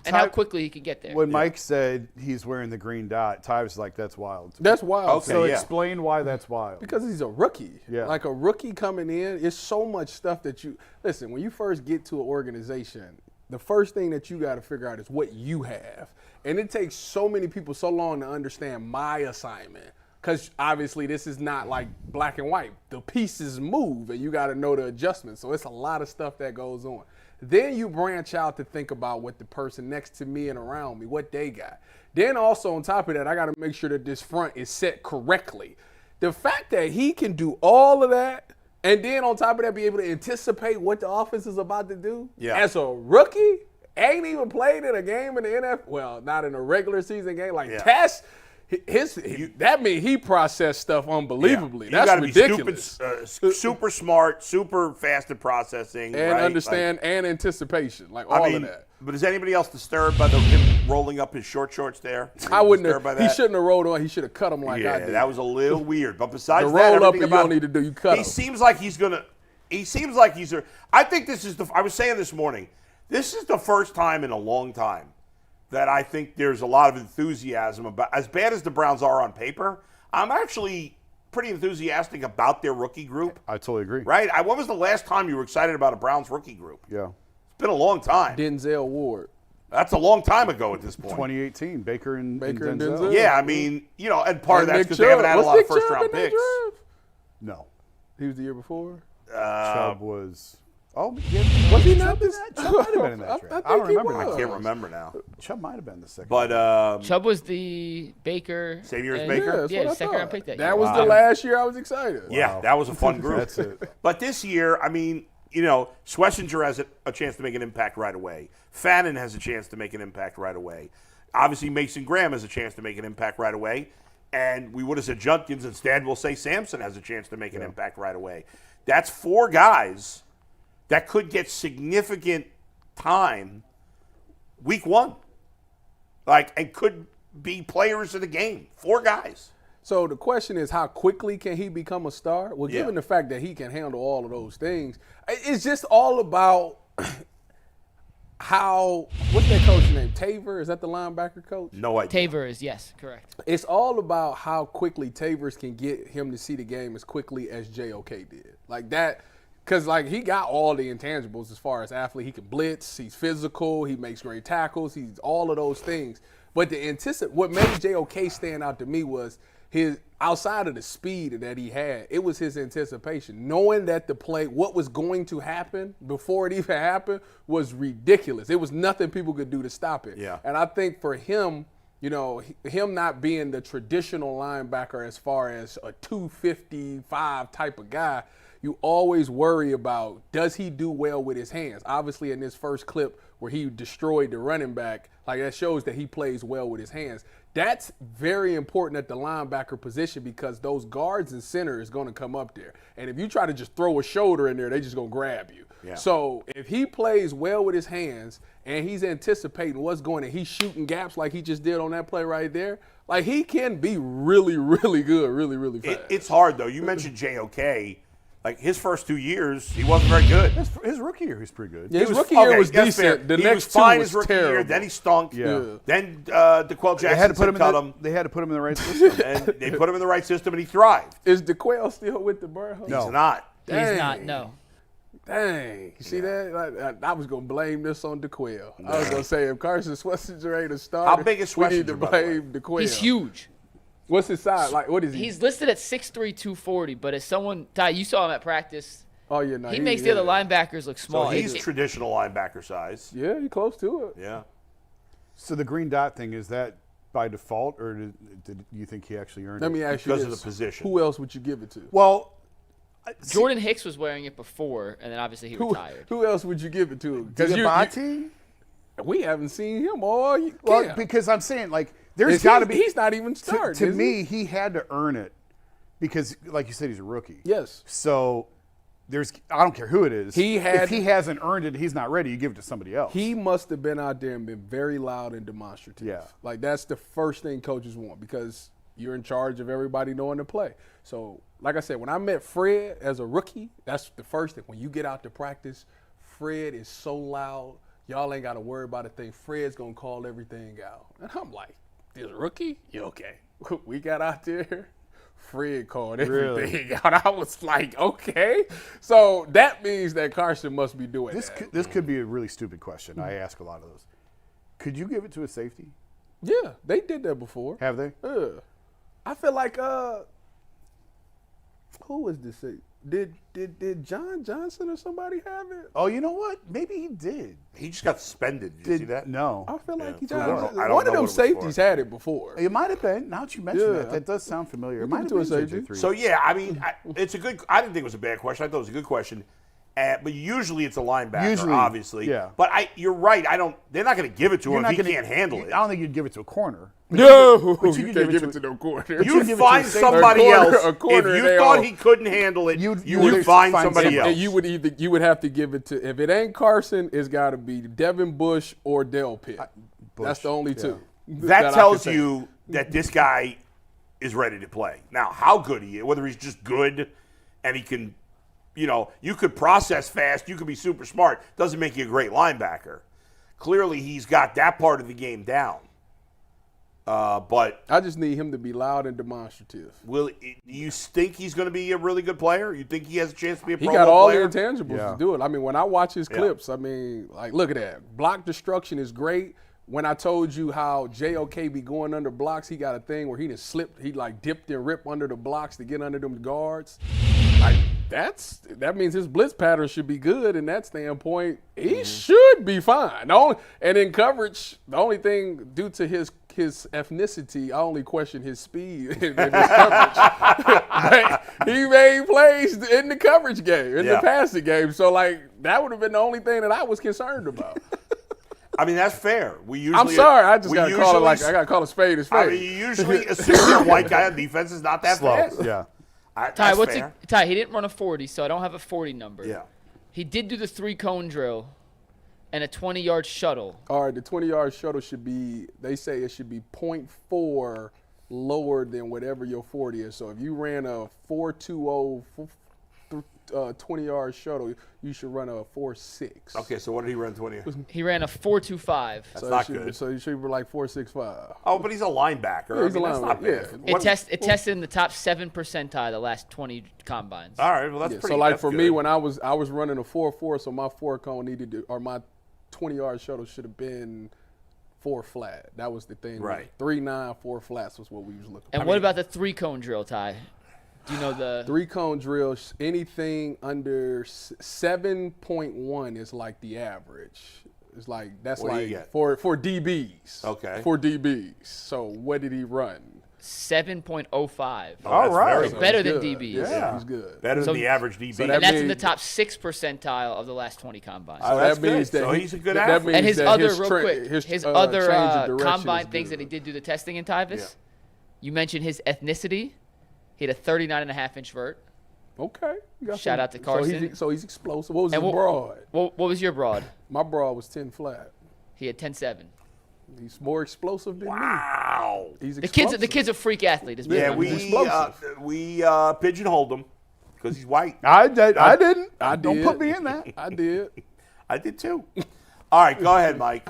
And how quickly he can get there. when Mike said he's wearing the green dot, Ty was like, that's wild. That's wild. Okay, So yeah. explain why that's wild. Because he's a rookie. Yeah. Like a rookie coming in, it's so much stuff that you listen, when you first get to an organization, the first thing that you got to figure out is what you have. And it takes so many people so long to understand my assignment. Because obviously this is not like black and white. The pieces move and you got to know the adjustments. So it's a lot of stuff that goes on. Then you branch out to think about what the person next to me and around me, what they got. Then also on top of that, I got to make sure that this front is set correctly. The fact that he can do all of that and then on top of that be able to anticipate what the offense is about to do Yeah. as a rookie, ain't even played in a game in the NFL. Well, not in a regular season game. Like, Yeah. Tess, that means he processed stuff unbelievably. Yeah. That's ridiculous. Be stupid, super smart, super fast at processing. And right? understand and anticipation. Like, all of that. But is anybody else disturbed by him rolling up his short shorts there? I wouldn't disturbed by have. He that? shouldn't have rolled on. He should have cut him like I did. That was a little weird. But besides The that, roll up everything you about don't need to do. You cut he him. seems like he's going to – he seems like he's – I think this is the – I was saying this morning, this is the first time in a long time that I think there's a lot of enthusiasm about – as bad as the Browns are on paper, I'm actually pretty enthusiastic about their rookie group. I totally agree. Right? When was the last time you were excited about a Browns rookie group? Yeah. It's been a long time. Denzel Ward. That's a long time ago at this point. 2018, Baker and and Denzel. Denzel. Yeah, I mean, and part of And that's Nick because they haven't Chubb. had a Was lot Nick of first Chubb round in that picks. draft? No. He was the year before. Chubb was. Oh, yeah. Was he Chubb not this? Chubb might have been in that I draft. think I don't he remember. was. I can't remember now. Chubb might have been the second. But Chubb was the Baker. Same year as and- Baker? Yeah, that's what I second round thought. pick that year. That was the last year I was excited. yeah, that was a fun group. That's it. But this year, I mean, Schwesinger has a chance to make an impact right away. Fannin has a chance to make an impact right away. Obviously, Mason Graham has a chance to make an impact right away. And we would have said Judkins. Instead, we'll say Sampson has a chance to make an impact right away. That's 4 guys that could get significant time week 1. And could be players of the game. 4 guys. So the question is, how quickly can he become a star? Well, given the fact that he can handle all of those things, it's just all about how. What's that coach's name? Taver? Is that the linebacker coach? No idea. Tavers, yes, correct. It's all about how quickly Tavers can get him to see the game as quickly as JOK did. Like that, because he got all the intangibles as far as athlete. He can blitz, he's physical, he makes great tackles, he's all of those things. But what made JOK stand out to me was his, outside of the speed that he had, it was his anticipation. Knowing that the play, what was going to happen before it even happened, was ridiculous. It was nothing people could do to stop it. Yeah. And I think for him, him not being the traditional linebacker as far as a 255 type of guy, you always worry about, does he do well with his hands? Obviously, in this first clip where he destroyed the running back, that shows that he plays well with his hands. That's very important at the linebacker position because those guards and center is going to come up there. And if you try to just throw a shoulder in there, they're just going to grab you. Yeah. So if he plays well with his hands and he's anticipating what's going on, he's shooting gaps like he just did on that play right there, he can be really, really good, really, really fast. It's hard, though. You mentioned JOK. His first 2 years, he wasn't very good. His rookie year, he was pretty good. Yeah, his rookie year was that's fair. decent. The he next was fine two his was rookie year. terrible. Then he stunk. Yeah. Then DeQuell Jackson cut him. They had to put him in the right system. And they put him in the right system, and he thrived. Is DeQuell still with the Bird? He's not. He's not, no. Dang. You see that? I was going to blame this on DeQuell. I was going to say, if Carson Schwesinger ain't a starter, How big is we need to Schwesinger, by the way? blame DeQuell. He's huge. What's his size? What is he? He's listed at 6'3", 240, but as someone, Ty, you saw him at practice. Oh, yeah, no. He makes the other linebackers look small. So he's traditional linebacker size. Yeah, he's close to it. Yeah. So the green dot thing, is that by default, or did you think he actually earned Let it? me ask you Because of this. the position. Who else would you give it to? Well, Jordan Hicks was wearing it before, and then obviously he retired. Who else would you give it to? Diabate? We haven't seen him all year. Well, because I'm saying, there's got to be. He's not even starting. To is me, he? he had to earn it because, like you said, he's a rookie. Yes. So I don't care who it is. If he hasn't earned it, he's not ready. You give it to somebody else. He must have been out there and been very loud and demonstrative. Yeah. That's the first thing coaches want because you're in charge of everybody knowing to play. So, like I said, when I met Fred as a rookie, that's the first thing. When you get out to practice, Fred is so loud, y'all ain't got to worry about a thing. Fred's going to call everything out. And I'm like, this rookie? You okay. We got out there. Fred called everything out. I was like, okay. So that means that Carson must be doing This that. this could be a really stupid question. I ask a lot of those. Could you give it to a safety? Yeah, they did that before. Have they? Yeah. I feel like who was this? Did John Johnson or somebody have it? Oh, you know what? Maybe he did. He just got suspended. Did you see that? No. I feel like I don't know one of what them it was safeties for. had it before. It might have been. Now that you mention Yeah. that does sound familiar. It Give might it have to a been safety. JJ3. So, yeah, I mean, it's a good – I didn't think it was a bad question. I thought it was a good question. But usually it's a linebacker, Usually, obviously. yeah. But you're right. They're not going to give it to him if he can't handle it. I don't think you'd give it to a corner. No, But you you can't give give it it to to- no corner. You'd give it to find a safety. somebody else. A corner, If you they thought all- he couldn't handle it, You'd you'd find find somebody else. And you would have to give it to, if it ain't Carson, it's got to be Devin Bush or Del Pitt. That's the only two. That I tells can think. you that this guy is ready to play. Now, how good he is, whether he's just good and he can, you could process fast, you could be super smart, doesn't make you a great linebacker. Clearly, he's got that part of the game down. But I just need him to be loud and demonstrative. do you think he's going to be a really good player? You think he has a chance to be a He Pro got Bowl all player? the intangibles Yeah. to do it. I mean, when I watch his Yeah. clips, I mean, like, look at that. Block destruction is great. When I told you how JOK be going under blocks, he got a thing where he just slipped, he like dipped and ripped under the blocks to get under them guards. Like, that means his blitz pattern should be good in that standpoint. He should be fine. And in coverage, the only thing due to his ethnicity, I only question his speed in his coverage. But he made plays in the coverage game, in the passing game. So, like, that would have been the only thing that I was concerned about. I mean, that's fair. I'm sorry, I just got to call it like I got to call a spade a spade. I mean, you usually assume a white guy on defense is not that Slow. fast. Yeah. Ty, That's fair. Ty, he didn't run a 40, so I don't have a 40 number. Yeah. He did do the 3-cone drill and a 20-yard shuttle. All right, the 20-yard shuttle should be, they say it should be 0.4 lower than whatever your 40 is. So if you ran a 4.20 20-yard shuttle, you should run a 4.6. Okay, so what did he run 20? He ran a 4.25. That's not good. So you should be like 4.65. Oh, but he's a linebacker. Yeah, he's a That's not linebacker, bad. yeah. It tested in the top 7 percentile the last 20 combines. All right, well, that's Yeah, pretty so like that's for good. me, when I was running a 4.4, so my 4-cone needed to, or my 20-yard shuttle should have been 4 flat. That was the thing. Right. 3.9, 4 flats was what we was looking for. And what about the 3-cone drill, Ty? Do you know the 3-cone drills, anything under 7.1 is like the average. It's like, that's What do you like get? for DBs. Okay. For DBs. So what did he run? 7.05? Oh, All that's right. very So good. better He's than good. DBs. Yeah, he's good. Better So- than the average DB. so And that's in means- the top 6 percentile of the last 20 combines. Oh, that's that means good. that So he- he's a good that athlete. means And his that other, his real tra- quick, his, his change other of direction combine is things good. that he did do the testing in Tyvis. Yeah. You mentioned his ethnicity. He had a 39.5-inch vert. Okay. You got Shout some- out to Carson. So he's explosive. What was And his broad? What was your broad? My broad was 10 flat. He had 10.7. He's more explosive than Wow. me. He's The explosive. kid's a freak athlete. Is Yeah, what he's we pigeonholed him because he's white. I didn't. I Don't did. put me in that. I did. I did too. All right, go ahead, Mike.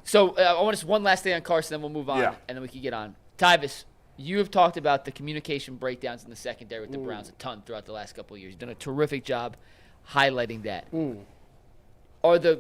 So I want to one last thing on Carson, then we'll move on, Yeah. and then we can get on. Tyvis, you have talked about the communication breakdowns in the secondary with the Browns a ton throughout the last couple of years. You've done a terrific job highlighting that. Are the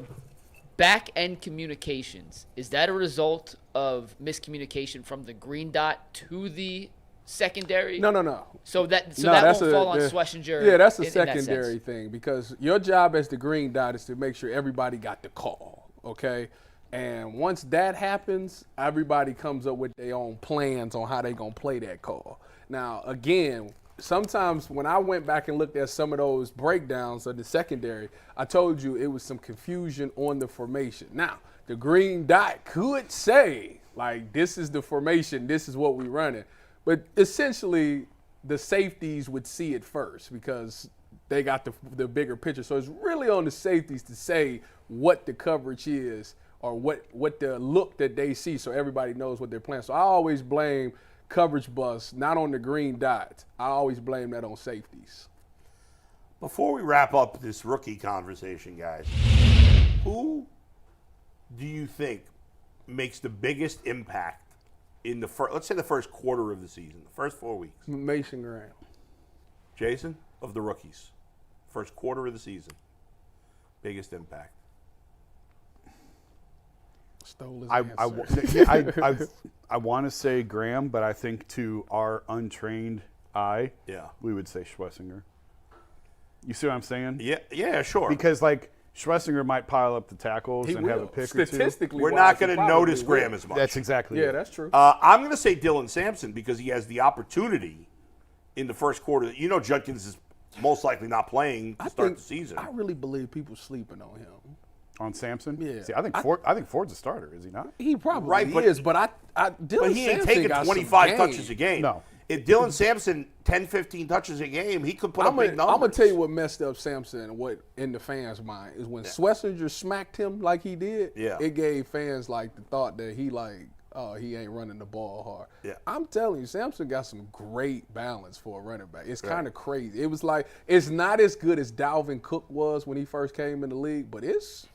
back-end communications, is that a result of miscommunication from the green dot to the secondary? No. So that No, that that's won't fall on the- Schwesinger. Yeah, that's a in that secondary sense. thing because your job as the green dot is to make sure everybody got the call, okay? And once that happens, everybody comes up with their own plans on how they going to play that call. Now, again, sometimes when I went back and looked at some of those breakdowns of the secondary, I told you it was some confusion on the formation. Now, the green dot could say, like, this is the formation, this is what we're running. But essentially, the safeties would see it first because they got the bigger picture. So it's really on the safeties to say what the coverage is or what the look that they see so everybody knows what they're playing. So I always blame coverage bust, not on the green dot. I always blame that on safeties. Before we wrap up this rookie conversation, guys, who do you think makes the biggest impact in the first, let's say the first quarter of the season, the first 4 weeks? Mason Graham. Jason, of the rookies, first quarter of the season, biggest impact. Stole his I want to say Graham, but I think to our untrained eye, Yeah. we would say Schwesinger. You see what I'm saying? Yeah, sure. Because like Schwesinger might pile up the tackles He and have will. a pick or two. Statistically, we're wise, not he going to probably notice will. Graham as much. That's exactly Yeah, it. that's true. I'm going to say Dylan Sampson because he has the opportunity in the first quarter. You know, Judkins is most likely not playing to start the season. I really believe people sleeping on him. On Sampson? Yeah. See, I think Ford's a starter, is he not? He probably Right, but- is, but Dylan He ain't Sampson taking got 25 some touches game. a game. No. If Dylan Sampson 10, 15 touches a game, he could put up big numbers. I'm gonna tell you what messed up Sampson. What in the fans' mind is when Schwesinger smacked him like he did. Yeah. It gave fans like the thought that he ain't running the ball hard. Yeah. I'm telling you, Sampson got some great balance for a running back. It's kind of crazy. It was like it's not as good as Dalvin Cook was when he first came in the league, but it's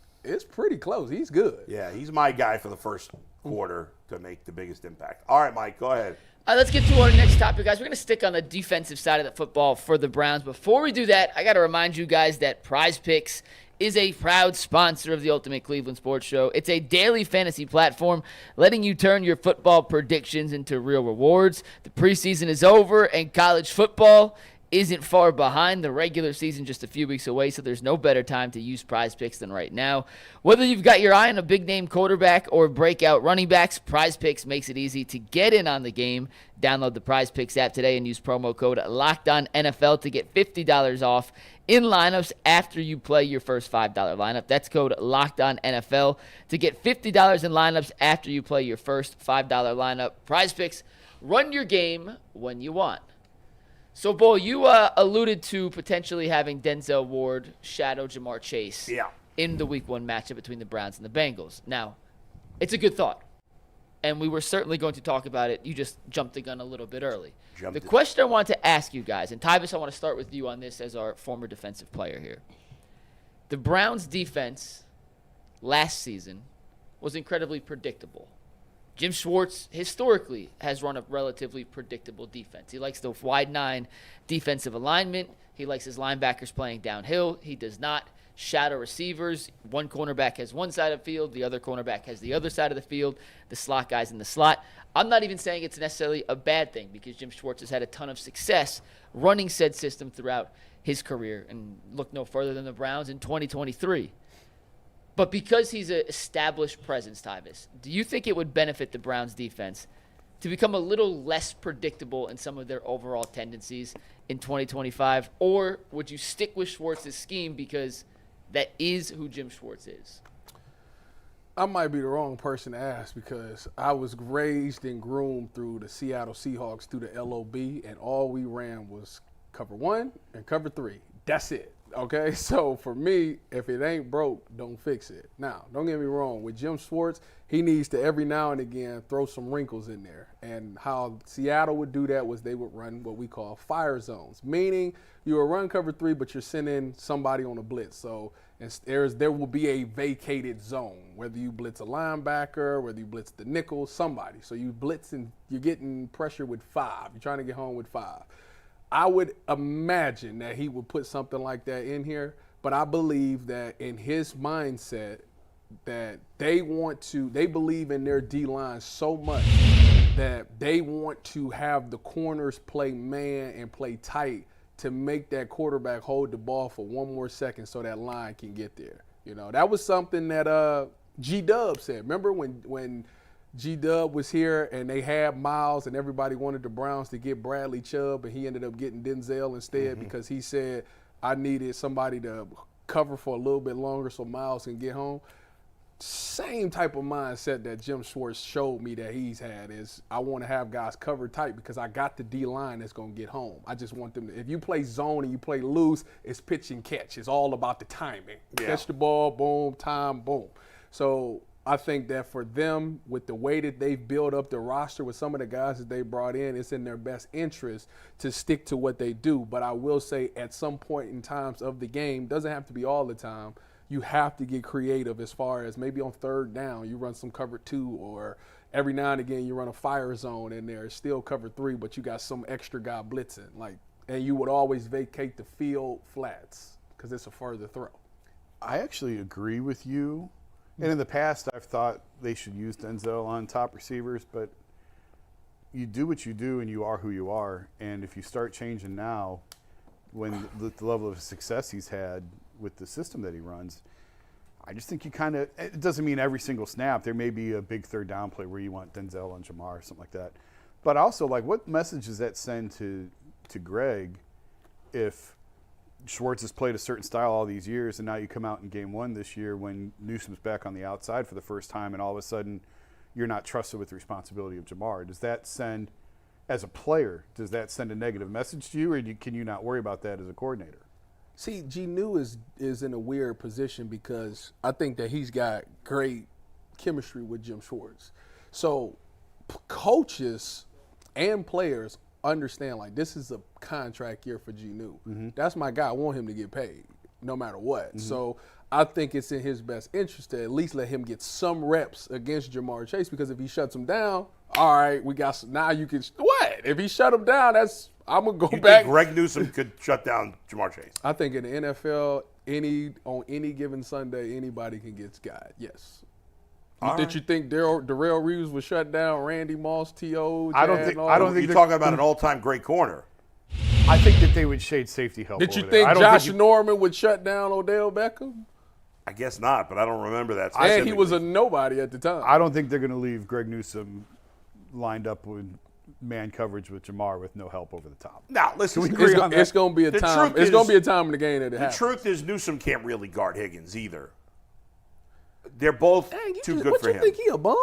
pretty close. He's good. Yeah, he's my guy for the first quarter to make the biggest impact. All right, Mike, go ahead. Let's get to our next topic, guys. We're going to stick on the defensive side of the football for the Browns. Before we do that, I got to remind you guys that Prize Picks is a proud sponsor of the Ultimate Cleveland Sports Show. It's a daily fantasy platform letting you turn your football predictions into real rewards. The preseason is over, and college football isn't far behind. The regular season just a few weeks away, so there's no better time to use Prize Picks than right now. Whether you've got your eye on a big-name quarterback or breakout running backs, Prize Picks makes it easy to get in on the game. Download the Prize Picks app today and use promo code LOCKEDONNFL to get $50 off in lineups after you play your first $5 lineup. That's code LOCKEDONNFL to get $50 in lineups after you play your first $5 lineup. Prize Picks, run your game when you want. So, Bull, you alluded to potentially having Denzel Ward shadow Jamar Chase in the Week 1 matchup between the Browns and the Bengals. Now, it's a good thought, and we were certainly going to talk about it. You just jumped the gun a little bit early. The question I wanted to ask you guys, and Tyvis, I want to start with you on this as our former defensive player here. The Browns' defense last season was incredibly predictable. Jim Schwartz historically has run a relatively predictable defense. He likes the wide 9 defensive alignment. He likes his linebackers playing downhill. He does not shadow receivers. One cornerback has one side of the field. The other cornerback has the other side of the field. The slot guy's in the slot. I'm not even saying it's necessarily a bad thing because Jim Schwartz has had a ton of success running said system throughout his career. And look no further than the Browns in 2023. But because he's an established presence, Tyvis, do you think it would benefit the Browns' defense to become a little less predictable in some of their overall tendencies in 2025? Or would you stick with Schwartz's scheme because that is who Jim Schwartz is? I might be the wrong person to ask because I was raised and groomed through the Seattle Seahawks through the LOB, and all we ran was cover 1 and cover 3. That's it. Okay, so for me, if it ain't broke, don't fix it. Now, don't get me wrong. With Jim Schwartz, he needs to every now and again throw some wrinkles in there. And how Seattle would do that was they would run what we call fire zones, meaning you will run cover 3, but you're sending somebody on a blitz. So there will be a vacated zone, whether you blitz a linebacker, whether you blitz the nickel, somebody. So you blitz and you're getting pressure with 5. You're trying to get home with 5. I would imagine that he would put something like that in here, but I believe that in his mindset that they believe in their D-line so much that they want to have the corners play man and play tight to make that quarterback hold the ball for one more second so that line can get there. You know, that was something that G-Dub said. Remember when G-Dub was here and they had Miles and everybody wanted the Browns to get Bradley Chubb and he ended up getting Denzel instead because he said, I needed somebody to cover for a little bit longer so Miles can get home. Same type of mindset that Jim Schwartz showed me that he's had is I want to have guys covered tight because I got the D-line that's going to get home. I just want them to, if you play zone and you play loose, it's pitch and catch. It's all about the timing. Yeah. Catch the ball, boom, time, boom. So I think that for them, with the way that they've built up the roster with some of the guys that they brought in, it's in their best interest to stick to what they do. But I will say at some point in times of the game, doesn't have to be all the time, you have to get creative as far as maybe on 3rd down, you run some cover 2 or every now and again you run a fire zone in there. It's still cover 3, but you got some extra guy blitzing. And you would always vacate the field flats because it's a further throw. I actually agree with you. And in the past, I've thought they should use Denzel on top receivers, but you do what you do and you are who you are. And if you start changing now, when the level of success he's had with the system that he runs, I just think you kind of – it doesn't mean every single snap. There may be a big 3rd down play where you want Denzel on Jamar or something like that. But also, what message does that send to Greg if Schwartz has played a certain style all these years, and now you come out in game one this year when Newsome's back on the outside for the first time, and all of a sudden you're not trusted with the responsibility of Jamar. Does that send, as a player, does that send a negative message to you, or can you not worry about that as a coordinator? See, Gnu is in a weird position because I think that he's got great chemistry with Jim Schwartz. So coaches and players understand, like, this is a contract year for Gnu. That's my guy. I want him to get paid no matter what. So I think it's in his best interest to at least let him get some reps against Jamar Chase, because if he shuts him down, all right, we got some, now you can what? If he shut him down, I'm gonna go back. Think Greg Newsome could shut down Jamar Chase? I think in the NFL, on any given Sunday, anybody can get skied. Yes. Did you think Darrell Reeves would shut down Randy Moss, T.O.? I don't think you're talking about an all-time great corner. I think that they would shade safety help. Did you over think there. Josh Norman would shut down Odell Beckham? I guess not, but I don't remember that. And he was a nobody at the time. I don't think they're going to leave Greg Newsome lined up with man coverage with Jamar with no help over the top. Now, listen, it's going to be a time. It's going to be a time in the game that it happens. The truth is, Newsome can't really guard Higgins either. They're both too good for him. What, you think he a bum?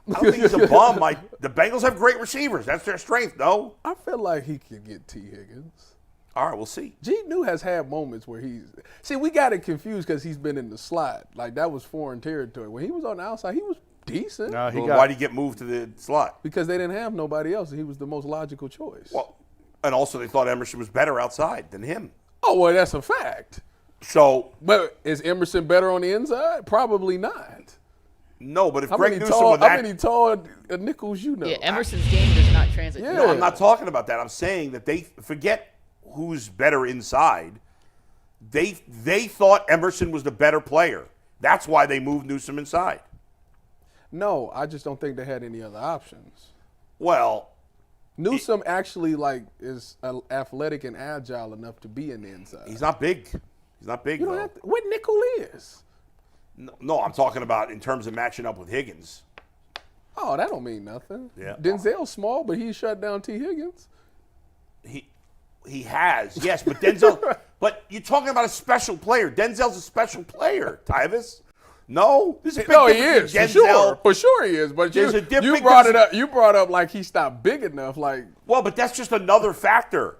I don't think he's a bum. The Bengals have great receivers. That's their strength, no? I feel like he could get T. Higgins. All right, we'll see. Gnu has had moments where we got it confused because he's been in the slot. Like, that was foreign territory. When he was on the outside, he was decent. Why did he get moved to the slot? Because they didn't have nobody else, and he was the most logical choice. Well, and also they thought Emerson was better outside than him. Oh, well, that's a fact. So, but is Emerson better on the inside? Probably not. No, but if How Greg many Newsome many tall nickels you know? Yeah, Emerson's game does not translate. Yeah. No, I'm not talking about that. I'm saying that they forget who's better inside. They thought Emerson was the better player. That's why they moved Newsome inside. No, I just don't think they had any other options. Well, Newsome actually is athletic and agile enough to be in the inside. he's not big. He's not big, You don't though. have to, what nickel is? No, I'm talking about in terms of matching up with Higgins. Oh, that don't mean nothing. Yeah. Denzel's small, but he shut down T. Higgins. He has, yes, but Denzel. But you're talking about a special player. Denzel's a special player, Tyvis. No, there's a big No, he difference is. between For sure he is. But There's a you difference- brought it up. You brought up like he stopped big enough. Like, Well, but that's just another factor.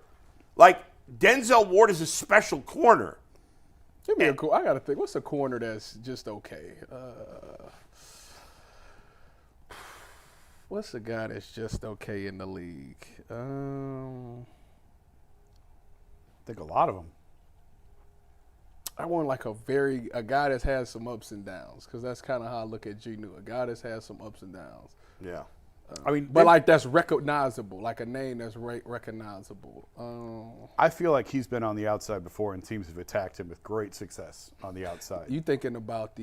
Like Denzel Ward is a special corner. give me a cool. I gotta think. What's a corner that's just okay? What's a guy that's just okay in the league? I think a lot of them. I want like a guy that's had some ups and downs, because that's kind of how I look at Gnu. A guy that's had some ups and downs. Yeah. I mean, But like that's recognizable, like a name that's recognizable. I feel like he's been on the outside before, and teams have attacked him with great success on the outside. You thinking about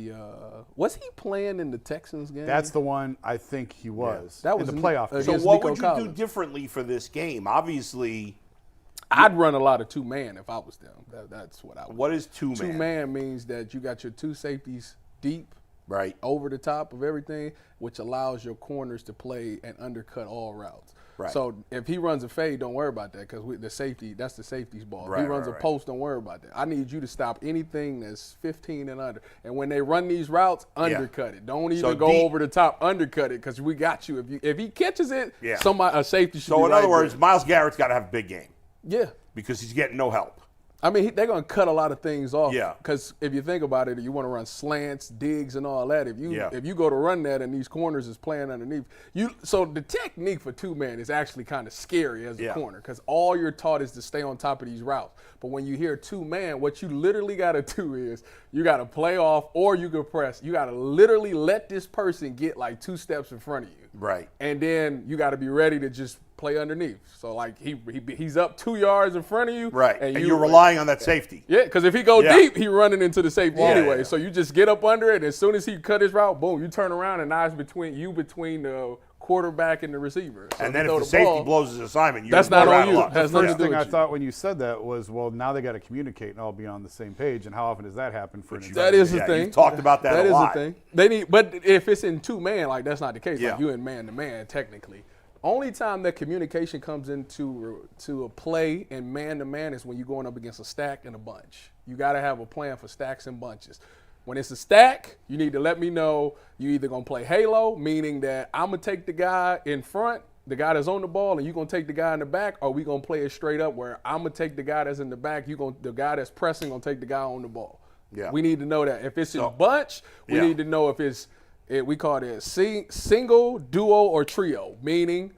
was he playing in the Texans game? That's the one I think he was. That was in the playoff. against So game. what Nico would you Collins. do differently for this game? Obviously, I'd run a lot of two-man if I was them. That's what I would. what is two-man? Two-man means that you got your two safeties deep, Right. over the top of everything, which allows your corners to play and undercut all routes. Right. So if he runs a fade, don't worry about that, because that's the safety's ball. If Right, he runs right, a right. post, don't worry about that. I need you to stop anything that's 15 and under. And when they run these routes, undercut it. Don't even go deep- over the top, undercut it, because we got you. If he catches it, Yeah. a safety should So be in right other words, there. Myles Garrett's got to have a big game Yeah. because he's getting no help. I mean, they're going to cut a lot of things off. Yeah. Because if you think about it, you want to run slants, digs, and all that. If you go to run that and these corners is playing underneath, so the technique for two-man is actually kind of scary as a corner, because all you're taught is to stay on top of these routes. But when you hear two-man, what you literally got to do is you got to play off, or you can press. You got to literally let this person get like 2 steps in front of you. Right. And then you got to be ready to just play underneath. So like he's up 2 yards in front of you. Right. And you're relying on that safety. Yeah, because if he go deep, he running into the safety anyway. yeah. So you just get up under it, and as soon as he cut his route, boom, you turn around, and now it's between the quarterback and the receiver. So And then you if throw the the safety ball, blows his assignment, that's you're not more on out of you. luck. Has The nothing first to do thing I with you. thought when you said that was, well, now they got to communicate and all be on the same page. And how often does that happen for an That is the Yeah, thing. you've talked about that a lot. That is the thing. They need, but if it's in two-man, like that's not the case. Yeah. Like you in man-to-man, technically. Only time that communication comes into a play in man-to-man is when you're going up against a stack and a bunch. You got to have a plan for stacks and bunches. When it's a stack, you need to let me know you either going to play halo, meaning that I'm going to take the guy in front, the guy that's on the ball, and you're going to take the guy in the back, or we going to play it straight up where I'm going to take the guy that's in the back, the guy that's pressing going to take the guy on the ball. Yeah. We need to know that. If it's a bunch, we need to know if we call it single, duo, or trio, meaning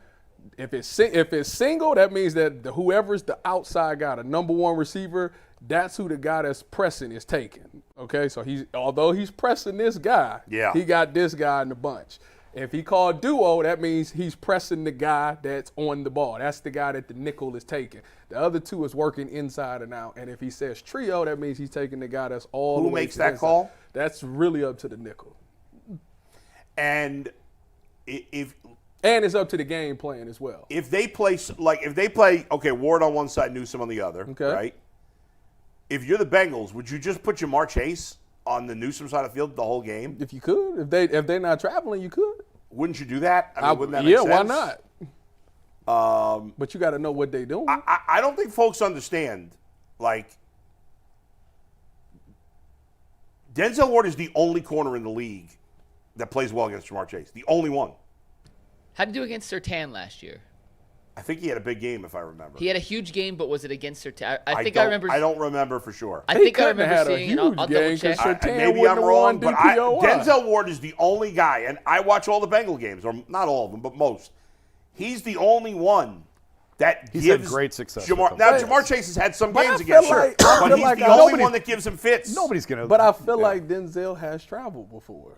if it's single, that means that whoever's the outside guy, the number one receiver, that's who the guy that's pressing is taking. Okay, so although he's pressing this guy, he got this guy in the bunch. If he called duo, that means he's pressing the guy that's on the ball. That's the guy that the nickel is taking. The other two is working inside and out. And if he says trio, that means he's taking the guy that's all the way. Who makes that inside. call? That's really up to the nickel. And it's up to the game plan as well. If they play, okay, Ward on one side, Newsome on the other, right? If you're the Bengals, would you just put Jamar Chase on the Newsome side of the field the whole game? If you could. If they're not traveling, you could. Wouldn't you do that? I mean, wouldn't that make sense? Why not? But you got to know what they're doing. I don't think folks understand, Denzel Ward is the only corner in the league that plays well against Jamar Chase. The only one. How'd he do against Surtain last year? I think he had a big game, if I remember. He had a huge game, but was it against Surtain? I don't remember for sure. I think I remember seeing it. I'll double check. Maybe I'm wrong, but Denzel Ward is the only guy, and I watch all the Bengal games, or not all of them, but most. He's the only one that gives had great success. Jamar Chase has had some games but he's the only one that gives him fits. Nobody's going to. But I feel like Denzel has traveled before.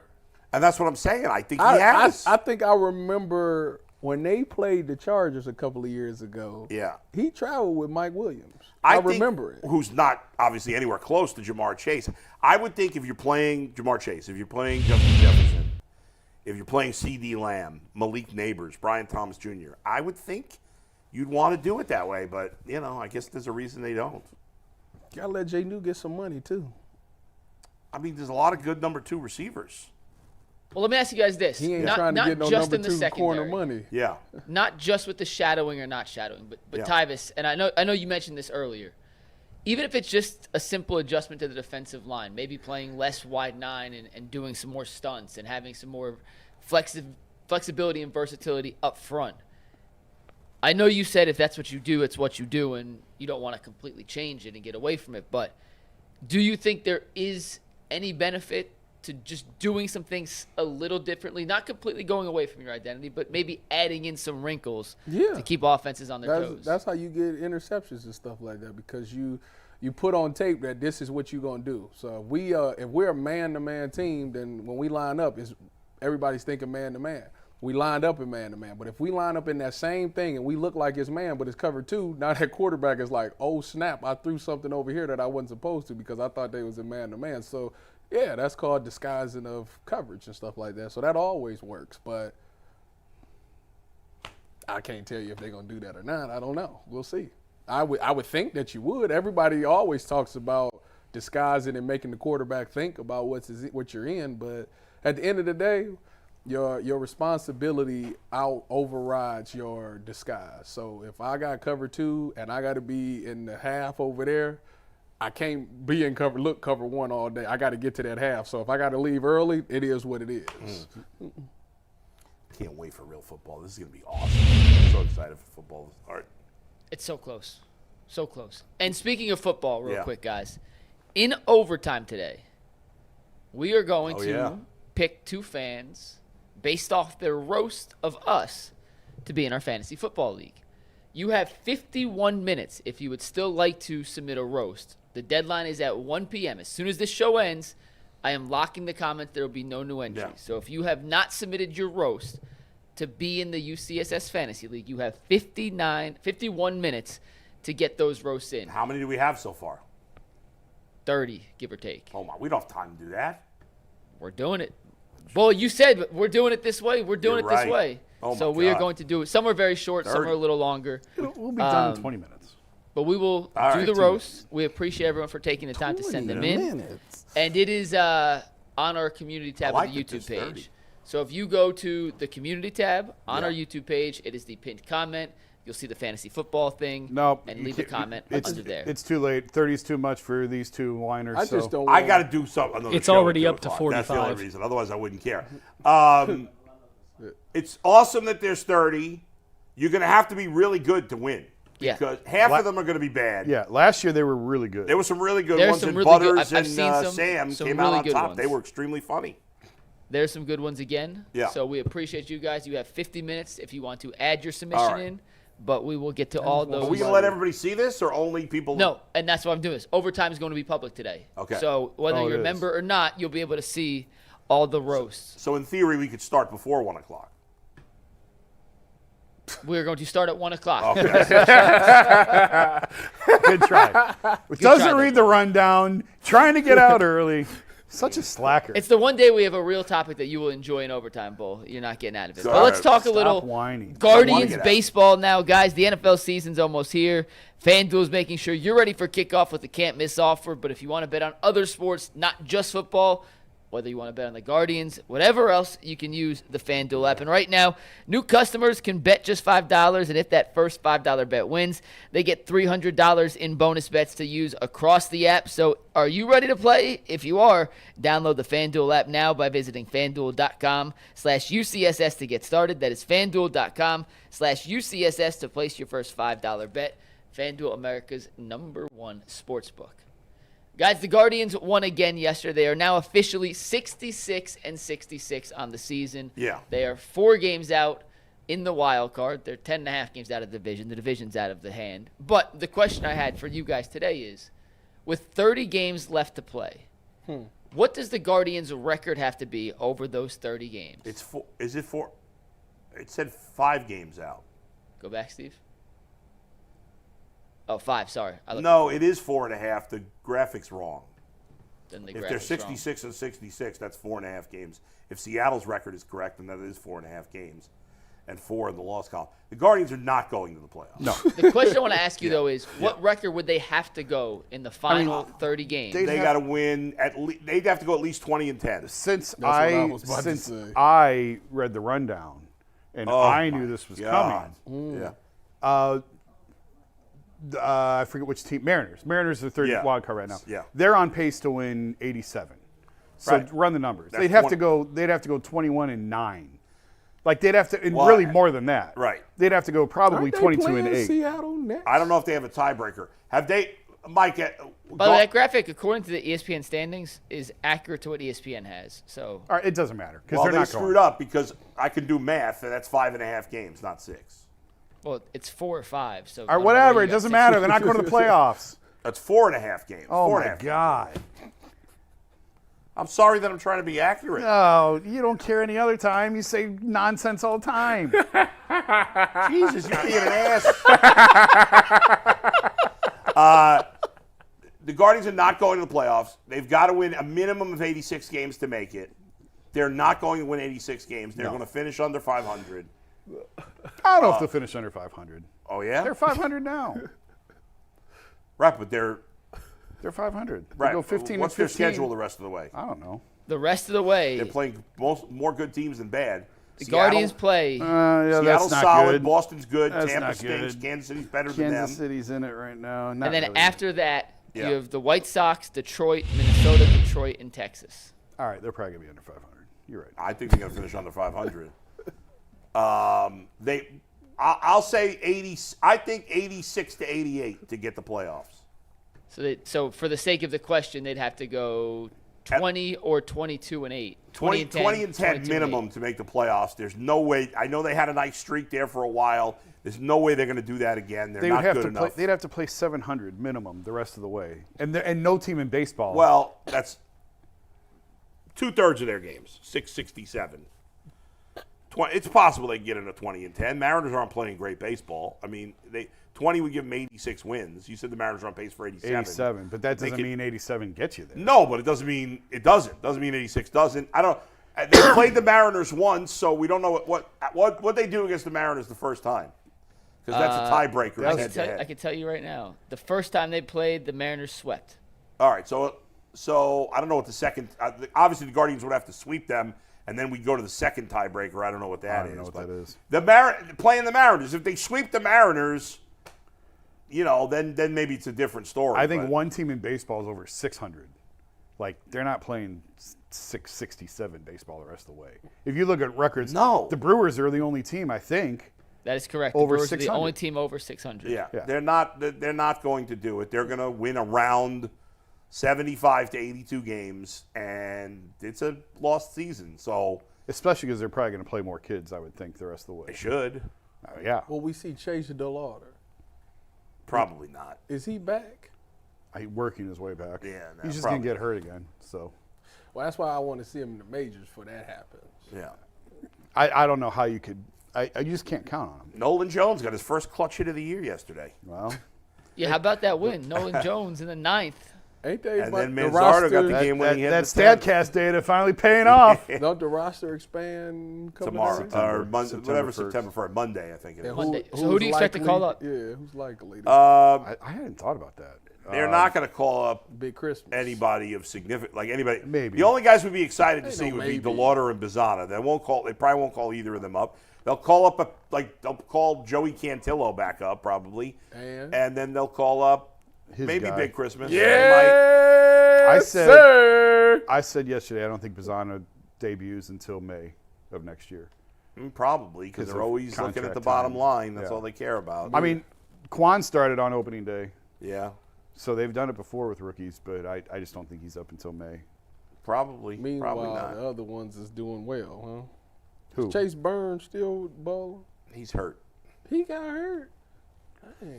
And that's what I'm saying. I think he has. I think I remember when they played the Chargers a couple of years ago. Yeah. He traveled with Mike Williams. I remember it. Who's not obviously anywhere close to Jamar Chase. I would think if you're playing Jamar Chase, if you're playing Justin Jefferson, if you're playing C.D. Lamb, Malik Neighbors, Brian Thomas Jr., I would think you'd want to do it that way. But, I guess there's a reason they don't. You got to let Jay New get some money, too. I mean, there's a lot of good number two receivers. Well, let me ask you guys this. He ain't trying to get no number two corner money. Yeah. Not just with the shadowing or not shadowing, but Tyvis, and I know you mentioned this earlier. Even if it's just a simple adjustment to the defensive line, maybe playing less wide nine and doing some more stunts and having some more flexibility and versatility up front. I know you said if that's what you do, it's what you do, and you don't want to completely change it and get away from it. But do you think there is any benefit to just doing some things a little differently, not completely going away from your identity, but maybe adding in some wrinkles to keep offenses on their toes? That's how you get interceptions and stuff like that, because you put on tape that this is what you're going to do. So if we're a man-to-man team, then when we line up, everybody's thinking man-to-man. We lined up in man-to-man. But if we line up in that same thing and we look like it's man, but it's cover two, now that quarterback is like, oh, snap, I threw something over here that I wasn't supposed to because I thought they was in man-to-man. So, yeah, that's called disguising of coverage and stuff like that. So that always works. But I can't tell you if they're going to do that or not. I don't know. We'll see. I would think that you would. Everybody always talks about disguising and making the quarterback think about what you're in. But at the end of the day, your responsibility overrides your disguise. So if I got cover two and I got to be in the half over there, I can't be in cover one all day. I got to get to that half. So if I got to leave early, it is what it is. Can't wait for real football. This is going to be awesome. I'm so excited for football to start. It's so close. So close. And speaking of football, real quick, guys, in overtime today, we are going to pick two fans based off their roast of us to be in our fantasy football league. You have 51 minutes if you would still like to submit a roast. The deadline is at 1 p.m. As soon as this show ends, I am locking the comments. There will be no new entries. Yeah. So if you have not submitted your roast to be in the UCSS Fantasy League, you have 51 minutes to get those roasts in. How many do we have so far? 30, give or take. Oh, my. We don't have time to do that. We're doing it. Well, you said we're doing it this way. We're doing You're it this way. Oh, so we are going to do it. Some are very short, 30. Some are a little longer. We'll be done in 20 minutes. But we will do the roast. We appreciate everyone for taking the time to send them in. And it is on our community tab of the YouTube page. So if you go to the community tab on Yeah. our YouTube page, it is the pinned comment. You'll see the fantasy football thing. Nope. And you leave a can't- comment it's, under there. It's too late. 30 is too much for these two whiners. I just don't. I want- got to do something. Another It's show at already 2 up to o'clock. That's the only 45. reason. Otherwise, I wouldn't care. It's awesome that there's 30. You're going to have to be really good to win. Yeah. Because half of them are going to be bad. Yeah, last year they were really good. There were some really good There's ones, some and really good- Butters I've and seen Sam some came really out on good top. ones. They were extremely funny. There's some good ones again. Yeah. So we appreciate you guys. You have 50 minutes if you want to add your submission All right. in, but we will get to all those. Are we going to let everybody see this, or only people? No, and that's why I'm doing this. Overtime is going to be public today. Okay. So whether Oh, it you're a is. member or not, you'll be able to see all the roasts. So in theory, we could start before 1 o'clock. We're going to start at 1 o'clock. Okay. Good try. Doesn't read the rundown. Trying to get out early. Such a slacker. It's the one day we have a real topic that you will enjoy in overtime, Bull. You're not getting out of it. All But let's right, talk a Stop little whining. I wanna Guardians get out. baseball now. Guys, the NFL season's almost here. FanDuel's making sure you're ready for kickoff with the can't-miss offer. But if you want to bet on other sports, not just football, whether you want to bet on the Guardians, whatever else, you can use the FanDuel app. And right now, new customers can bet just $5, and if that first $5 bet wins, they get $300 in bonus bets to use across the app. So are you ready to play? If you are, download the FanDuel app now by visiting FanDuel.com/UCSS to get started. That is FanDuel.com/UCSS to place your first $5 bet. FanDuel, America's #1 sportsbook. Guys, the Guardians won again yesterday. They are now officially 66-66 on the season. Yeah. They are 4 games out in the wild card. They're 10.5 games out of the division. The division's out of the hand. But the question I had for you guys today is, with 30 games left to play, what does the Guardians' record have to be over those 30 games? It's 4. Is it 4? It said 5 games out. Go back, Steve. Oh, 5, sorry. No, it is 4.5. The graphic's wrong. Then the If they're graphic's wrong. 66 and 66, that's 4.5 games. If Seattle's record is correct, then that is 4.5 games, and 4 in the loss column. The Guardians are not going to the playoffs. No. The question I want to ask you, though, is what record would they have to go in the final 30 games? They got to win at least. They'd have to go at least 20 and 10. Since what I was about to say. I read the rundown and I knew my this was God. coming. Yeah. I forget which team. Mariners. Mariners are 30th Yeah. wild card right now. Yeah. They're on pace to win 87. So Right. run the numbers. That's They'd have 20. to go. They'd have to go 21-9. Like they'd have to, and Well, really more than that. right. They'd have to go probably Aren't they 22 and playing 8. Seattle next? I don't know if they have a tiebreaker. Have they, Mike? By the way, that graphic, according to the ESPN standings, is accurate to what ESPN has. So All right, it doesn't matter because well, they're they not screwed going. up because I can do math, and that's 5.5 games, not 6. well, it's 4 or 5. So Or whatever, it doesn't matter. They're not going to the playoffs. That's 4.5 games. Oh Four and a my half. God! I'm sorry that I'm trying to be accurate. No, you don't care any other time. You say nonsense all the time. Jesus, you're being an ass. The Guardians are not going to the playoffs. They've got to win a minimum of 86 games to make it. They're not going to win 86 games. They're going to finish under 500. I don't know if they'll finish under 500. Oh, yeah? They're 500 now. Right, but they're 500. They right. go 15 What's and 15. their schedule the rest of the way? I don't know. The rest of the way, They're playing more good teams than bad. the Guardians play. Yeah, that's Seattle's not solid. good. Boston's good. That's Tampa not stinks. good. Kansas City's better than Kansas them. City's in it right now. Not And then really. after that, Yeah. you have the White Sox, Detroit, Minnesota, Detroit, and Texas. All right, they're probably going to be under 500. You're right. I think they're going to finish under 500. I'll say 80. I think 86 to 88 to get the playoffs. So for the sake of the question, they'd have to go 20 or 22 and 8. 20 and 10 22 minimum to make the playoffs. There's no way. I know they had a nice streak there for a while. There's no way they're going to do that again. They're They not would have good to play. enough. They'd have to play 700 minimum the rest of the way, and no team in baseball. Well, that's 2/3 of their games. 667. It's possible they can get into 20 and 10. Mariners aren't playing great baseball. I mean, 20 would give them 86 wins. You said the Mariners are on pace for 87. 87, but that They doesn't could- mean 87 gets you there. No, but it doesn't mean it doesn't. Doesn't mean 86 doesn't. I don't. They played the Mariners once, so we don't know what they do against the Mariners the first time, because that's a tiebreaker. I can tell you right now, the first time they played, the Mariners swept. All right, so I don't know what the second. Obviously, the Guardians would have to sweep them, and then we go to the second tiebreaker. I don't know what that is. I don't know what that is. Playing the Mariners. If they sweep the Mariners, then maybe it's a different story. I think one team in baseball is over 600. Like, they're not playing 667 baseball the rest of the way. If you look at records, No. the Brewers are the only team, I think. That is correct. Over The Brewers are the 600. only team over 600. Yeah, Yeah. they're not going to do it. They're going to win around 75 to 82 games, and it's a lost season. So Especially because they're probably going to play more kids, I would think, the rest of the way. they should. Yeah. Well, we see Chase DeLauder. Probably not. Is he back? He's working his way back. Yeah, no, He's just going probably. to get hurt again. So Well, that's why I want to see him in the majors before that happens. Yeah. I don't know how you could – I just can't count on him. Nolan Jones got his first clutch hit of the year yesterday. Well, Yeah, how about that win? Nolan Jones in the 9th. Ain't they? And but then the Manzardo got the roster- game winning hit. that in the 10th. StatCast data finally paying off. Don't the roster expand coming Tomorrow, days? or Monday, September whatever 1st. September 1st, Monday, I think it And is. Monday. So who's who do you expect to likely- call up? Yeah, who's likely? I hadn't thought about that. They're not going to call up Big Christmas. anybody of significant, like anybody. Maybe. The only guys we'd be excited to Ain't see no would be maybe. DeLauder and Bizzana. They probably won't call either of them up. They'll call up they'll call Joey Cantillo back up probably, and then they'll call up His maybe guy. Big Christmas. I said- sir. I said yesterday I don't think Bizzana debuts until May of next year. Probably because 'Cause they're of always looking at contract the bottom time. line. That's Yeah. all they care about. I mean, Quan started on opening day, yeah, so they've done it before with rookies, but I just don't think he's up until May. probably Meanwhile, not. the other ones is doing well, huh? Who? Chase Burns still balling? He's hurt. He got hurt.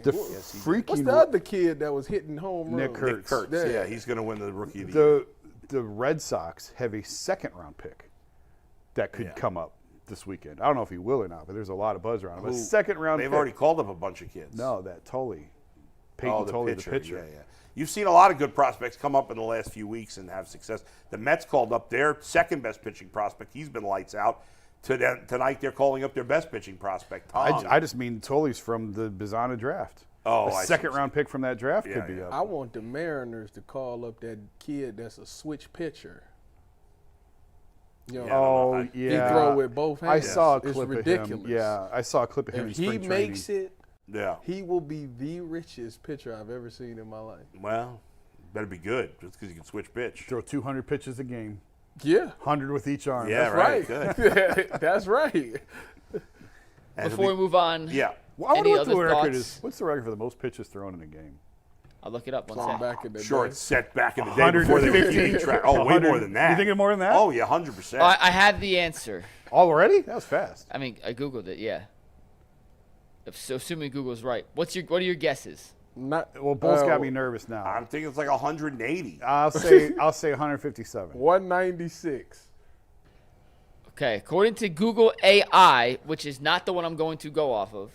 The Yes, he did. freaky What's the other kid that was hitting home runs? Nick Kurtz. Nick Kurtz. Yeah. Yeah, he's going to win the Rookie of the Year. the Red Sox have a second-round pick that could Yeah. come up this weekend. I don't know if he will or not, but there's a lot of buzz around him. A Who? second-round They've pick. already called up a bunch of kids. No, that Tully. Peyton Tully, the pitcher. Yeah, yeah. You've seen a lot of good prospects come up in the last few weeks and have success. The Mets called up their second-best pitching prospect. He's been lights out. Tonight they're calling up their best pitching prospect, Tom. I just mean Tully's from the Bizzana draft. Oh, a I see. second-round pick from that draft Yeah, could be yeah. up. I want the Mariners to call up that kid that's a switch pitcher. You know, Yeah, I don't know. Oh, yeah. He throw with both I hands. saw a It's clip ridiculous. of him. Yeah, I saw a clip of him in If he spring makes training. it, Yeah. he will be the richest pitcher I've ever seen in my life. Well, better be good just because you can switch pitch. Throw 200 pitches a game, Yeah, 100 with each arm. Yeah, that's right. right. Good. That's right. And Before we move on, yeah. Well, I wonder Any what the other record thoughts? is. What's the record for the most pitches thrown in a game? I'll look it up one Long second. back in the Sure, day. it's set back in the day before they were 150. keeping track. Oh, way more than that. You think it's more than that? Oh, yeah, 100%. I have the answer. Already? That was fast. I mean, I googled it. Yeah. So assuming Google's right, what are your guesses? Not, Well, Bulls got me nervous now. I'm thinking it's like 180. I'll say 157. 196. Okay, according to Google AI, which is not the one I'm going to go off of,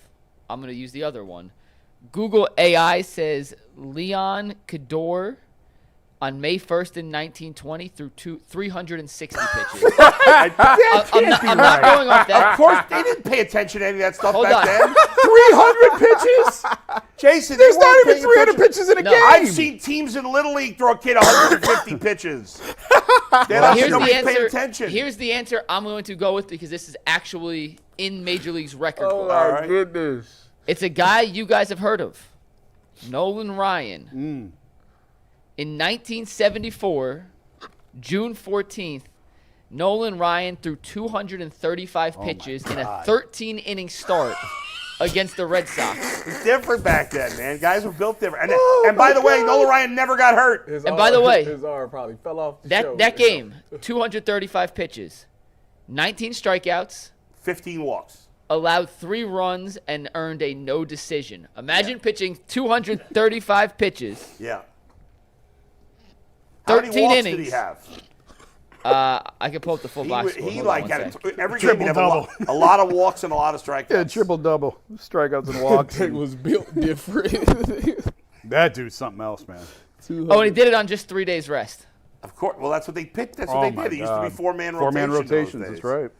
I'm going to use the other one. Google AI says Leon Cador on May 1st in 1920 threw 360 pitches. I'm not going off that. Of course, they didn't pay attention to any of that stuff Hold back on. then. 300 pitches? Jason, There's they not weren't even paying 300 attention. pitches in a No. game. I've seen teams in Little League throw a kid 150 pitches. They're not Here's the nobody's paying answer. attention. Here's the answer I'm going to go with because this is actually in Major League's record Oh, book. my All right. goodness. It's a guy you guys have heard of, Nolan Ryan. In 1974, June 14th, Nolan Ryan threw 235 pitches in a 13-inning start against the Red Sox. It's different back then, man. Guys were built different. And by the way, Nolan Ryan never got hurt. His And by the arm- way, his arm probably fell off the show. That game, 235 pitches, 19 strikeouts, 15 walks. allowed 3 runs, and earned a no decision. Imagine pitching 235 pitches. Yeah. How many 13 walks innings. did he have? I can pull up the full box score. He Hold like on had one sec. every game he'd have Triple-double. a lot of walks and a lot of strikeouts. Yeah, triple-double. Strikeouts and walks. It was built different. That dude's something else, man. Oh, and he did it on just 3 days rest. Of course. Well, that's what they picked. That's what Oh, they my did. It used to be God. four-man Four-man rotations. rotations, those days. that's right.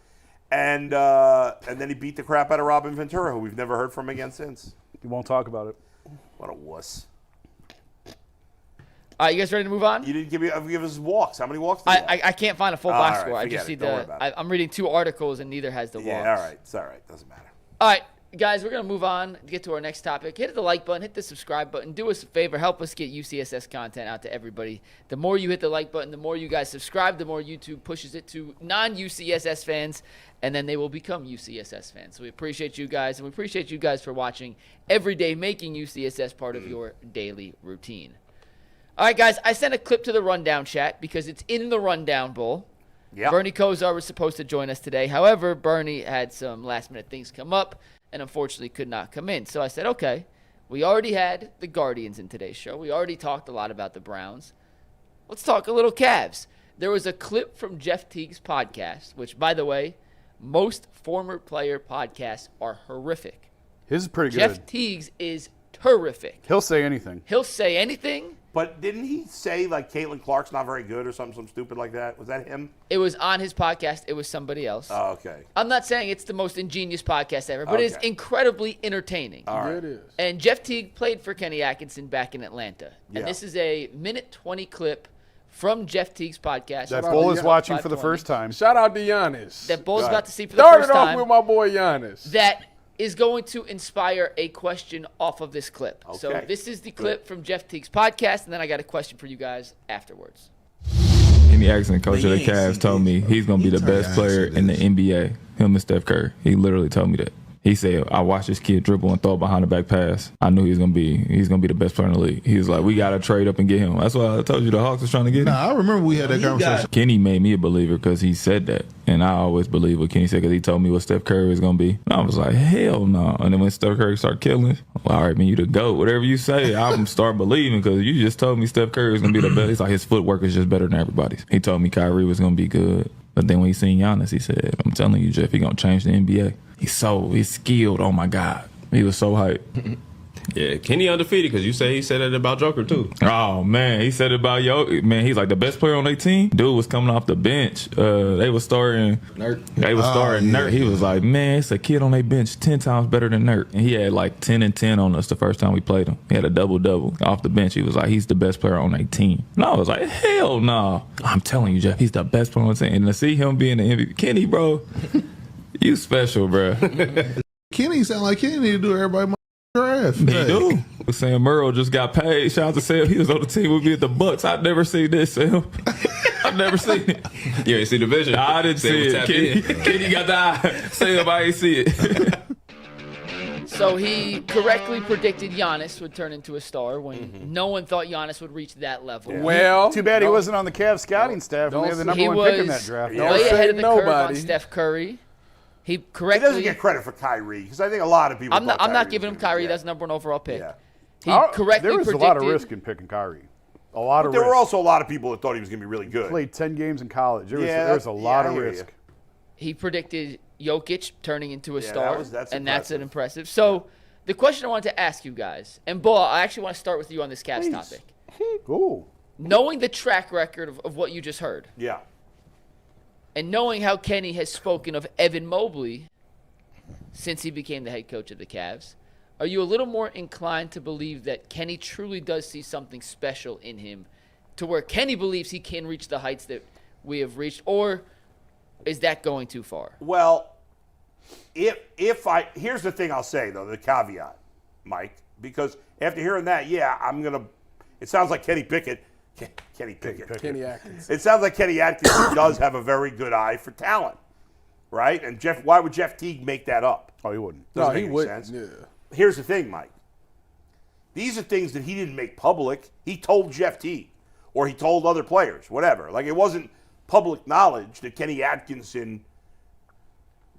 And then he beat the crap out of Robin Ventura, who we've never heard from again since. You won't talk about it. What a wuss. All right, you guys ready to move on? You didn't give us walks. How many walks did you have? I can't find a full Oh, box all right, score. I forget just it. see Don't worry about it. I'm reading 2 articles and neither has the walks. Yeah, all right. It's all right. Doesn't matter. All right, guys, we're going to move on and get to our next topic. Hit the like button, hit the subscribe button. Do us a favor, help us get UCSS content out to everybody. The more you hit the like button, the more you guys subscribe, the more YouTube pushes it to non-UCSS fans, and then they will become UCSS fans. So we appreciate you guys, and we appreciate you guys for watching every day, making UCSS part of your daily routine. All right, guys, I sent a clip to the Rundown chat because it's in the Rundown Bowl. Yep. Bernie Kosar was supposed to join us today. However, Bernie had some last-minute things come up and unfortunately could not come in. So I said, okay, we already had the Guardians in today's show. We already talked a lot about the Browns. Let's talk a little Cavs. There was a clip from Jeff Teague's podcast, which, by the way, most former player podcasts are horrific. His is pretty Jeff good. Teague's is terrific. He'll say anything. He'll say anything. But didn't he say, like, Caitlin Clark's not very good or something stupid like that? Was that him? It was on his podcast. It was somebody else. Oh, okay. I'm not saying it's the most ingenious podcast ever, but it's Okay. incredibly entertaining. All right. It is. And Jeff Teague played for Kenny Atkinson back in Atlanta. Yeah. And this is a minute 20 clip from Jeff Teague's podcast. That Shout out bull to is Giannis. watching for the 520. first time. Shout out to Giannis. That Bull's Right. about to see for the Started first off time. with my boy Giannis. That is going to inspire a question off of this clip. So Okay. this is the clip from Jeff Teague's podcast, and then I got a question for you guys afterwards. Kenny Atkinson, coach of the Cavs, told me he's going to be the best player in the NBA, him and Steph Curry. He literally told me that. He said, I watched this kid dribble and throw it behind the back pass. I knew he's gonna be the best player in the league. He was like, we got to trade up and get him. That's why I told you the Hawks was trying to get him. Nah, I remember we had that conversation. Kenny made me a believer because he said that. And I always believe what Kenny said because he told me what Steph Curry was going to be. And I was like, hell no. And then when Steph Curry started killing, well, all right, man, you the GOAT. Whatever you say, I'm start believing because you just told me Steph Curry was going to be the best. He's like, his footwork is just better than everybody's. He told me Kyrie was going to be good. But then when he seen Giannis, he said, I'm telling you, Jeff, he going to change the NBA. He's skilled. Oh, my God. He was so hyped. Yeah, Kenny undefeated because you say he said that about Joker too. Oh, man. He said it about man, he's like the best player on their team. Dude was coming off the bench. They was starting Nerd. Nerd. He was like, man, it's a kid on their bench 10 times better than Nerd. And he had like 10 and 10 on us the first time we played him. He had a double-double off the bench. He was like, he's the best player on their team. And I was like, hell no. I'm telling you, Jeff, he's the best player on the team. And to see him being the MVP, Kenny, bro, you special, bro. Kenny sound like Kenny need to do everybody draft. He do. Sam Merrill just got paid. Shout out to Sam. He was on the team with me at the Bucks. I've never seen this, Sam. I've never seen it. You ain't see the vision. I didn't see it. Kenny got the eye. Sam, I ain't see it. So he correctly predicted Giannis would turn into a star when no one thought Giannis would reach that level. Well, Too bad he wasn't on the Cavs scouting staff when they had the He number one pick in was that draft. Yeah. way Don't ahead say of the curve on nobody. Steph Curry. He He correctly. doesn't get credit for Kyrie because I think a lot of people. I'm not Kyrie giving him was gonna Kyrie. be- That's number 1 overall pick. Yeah. He Oh, correctly there was predicted. a lot of risk in picking Kyrie. A lot of There risk. were also a lot of people that thought he was going to be really good. Played 10 games in college. There Yeah, was a lot I of hear you. risk. He predicted Jokic turning into a Yeah, star, that's and that's an impressive. impressive. So the question I wanted to ask you guys, and Bull, I actually want to start with you on this Cavs Please. topic. Ooh. Knowing the track record of what you just heard, Yeah. and knowing how Kenny has spoken of Evan Mobley since he became the head coach of the Cavs, are you a little more inclined to believe that Kenny truly does see something special in him to where Kenny believes he can reach the heights that we have reached, or is that going too far? Well, here's the thing I'll say though, the caveat, Mike, because after hearing that, it sounds like Kenny Pickett. Kenny Pickett. Kenny Atkins. It sounds like Kenny Atkinson does have a very good eye for talent, right? And why would Jeff Teague make that up? Oh, he wouldn't. Doesn't No, he make any wouldn't. sense. Yeah. Here's the thing, Mike. These are things that he didn't make public. He told Jeff Teague, or he told other players, whatever. Like, it wasn't public knowledge that Kenny Atkinson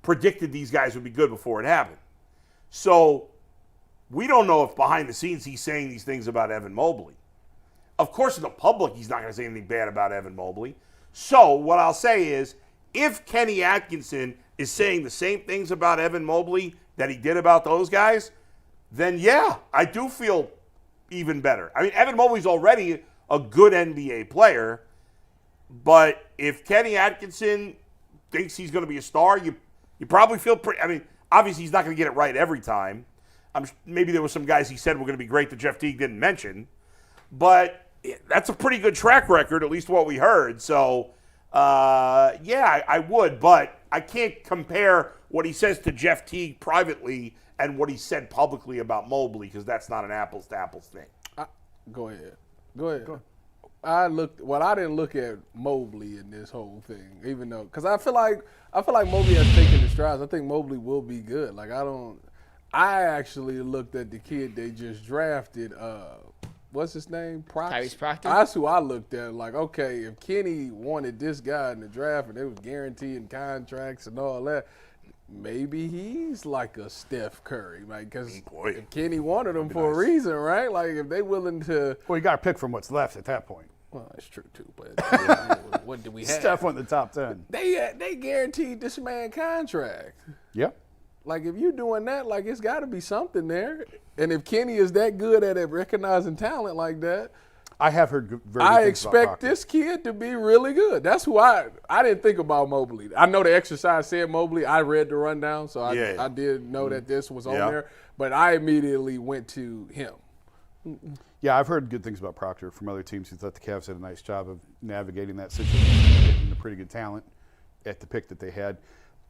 predicted these guys would be good before it happened. So we don't know if behind the scenes he's saying these things about Evan Mobley. Of course, in the public, he's not going to say anything bad about Evan Mobley. So what I'll say is, if Kenny Atkinson is saying the same things about Evan Mobley that he did about those guys, then yeah, I do feel even better. I mean, Evan Mobley's already a good NBA player, but if Kenny Atkinson thinks he's going to be a star, you probably feel pretty. I mean, obviously he's not going to get it right every time. Maybe there were some guys he said were going to be great that Jeff Teague didn't mention, but that's a pretty good track record, at least what we heard. So, yeah, I would, but I can't compare what he says to Jeff Teague privately and what he said publicly about Mobley, because that's not an apples-to-apples thing. Go ahead. I didn't look at Mobley in this whole thing, even though, because I feel like Mobley has taken the strides. I think Mobley will be good. I actually looked at the kid they just drafted. What's his name? Tyrese Proctor? That's who I looked at. Like, okay, if Kenny wanted this guy in the draft and they was guaranteeing contracts and all that, maybe he's like a Steph Curry, like, because if Kenny wanted him for a reason, right? Like, if they willing to. Well, you got to pick from what's left at that point. Well, that's true too. But what do we have? Steph went in the top 10. They guaranteed this man contract. Yep. Like, if you're doing that, like, it's got to be something there. And if Kenny is that good at recognizing talent like that, I have heard very good I things about expect Proctor. this kid to be really good. That's who I didn't think about Mobley. I know the exercise said Mobley. I read the rundown, so I did know that this was on there. But I immediately went to him. Yeah, I've heard good things about Proctor from other teams who thought the Cavs did a nice job of navigating that situation, getting the pretty good talent at the pick that they had.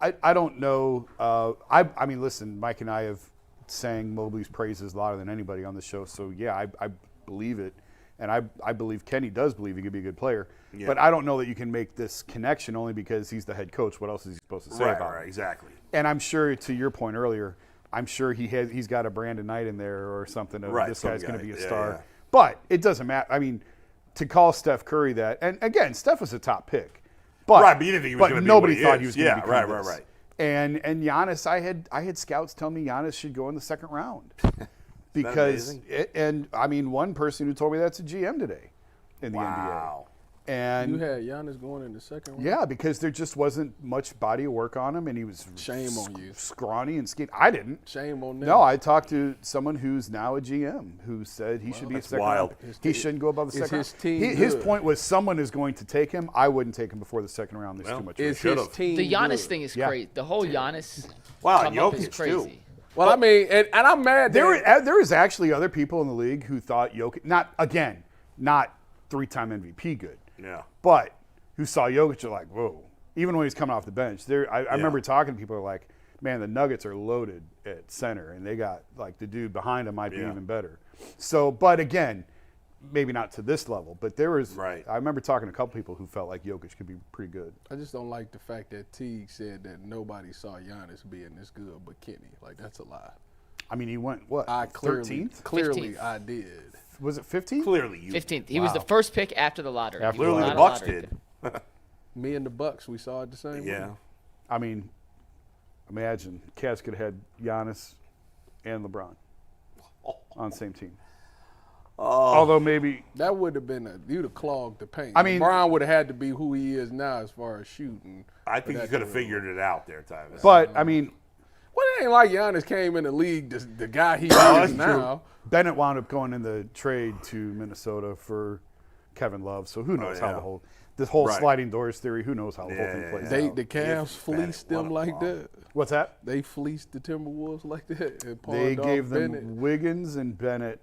I don't know. I mean, listen, Mike and I have sang Mobley's praises louder than anybody on the show. So, yeah, I believe it. And I believe Kenny does believe he could be a good player. Yeah. But I don't know that you can make this connection only because he's the head coach. What else is he supposed to say about it? Right, exactly. And I'm sure, to your point earlier, I'm sure he's got a Brandon Knight in there or something. This guy's going to be a star. Yeah. But it doesn't matter. I mean, to call Steph Curry that, and again, Steph was a top pick. But you didn't think he was going to be nobody what he thought is. he was going to be. Right. And Giannis, I had scouts tell me Giannis should go in the second round. Because one person who told me that's a GM today in the NBA. And you had Giannis going in the second round? Yeah, because there just wasn't much body of work on him, and he was on you. Scrawny and skinny. I didn't. Shame on them. No, I talked to someone who's now a GM who said he should be a second round. He shouldn't go above the second round. His point was someone is going to take him. I wouldn't take him before the second round. There's too much risk. The Giannis thing is crazy. The whole Giannis and come up is Jokic crazy. too. Well, I mean, and I'm mad. There is actually other people in the league who thought Jokic, not 3-time MVP good, but who saw Jokic are like, whoa. Even when he's coming off the bench, I remember talking to people who are like, man, the Nuggets are loaded at center, and they got like the dude behind him might be even better. So, but again, maybe not to this level, but there was. I remember talking to a couple people who felt like Jokic could be pretty good. I just don't like the fact that Teague said that nobody saw Giannis being this good but Kenny. Like, that's a lie. I mean, he went, what, 13th? Clearly, 15th. I did. Was it 15th? Clearly, 15th. He was the first pick after the lottery. Clearly, the Bucks did. Me and the Bucks, we saw it the same way. I mean, imagine Cavs could have had Giannis and LeBron on the same team. Although maybe that would have been you'd have clogged the paint. I mean, LeBron would have had to be who he is now as far as shooting. I think he could have figured it out there, Tyvis. But I mean, well, it ain't like Giannis came in the league the guy he is now. True. Bennett wound up going in the trade to Minnesota for Kevin Love, so who knows how this whole sliding doors theory. Who knows how the whole thing plays out? The Cavs fleeced them like that. What's that? They fleeced the Timberwolves like that. And they gave them Bennett. Wiggins and Bennett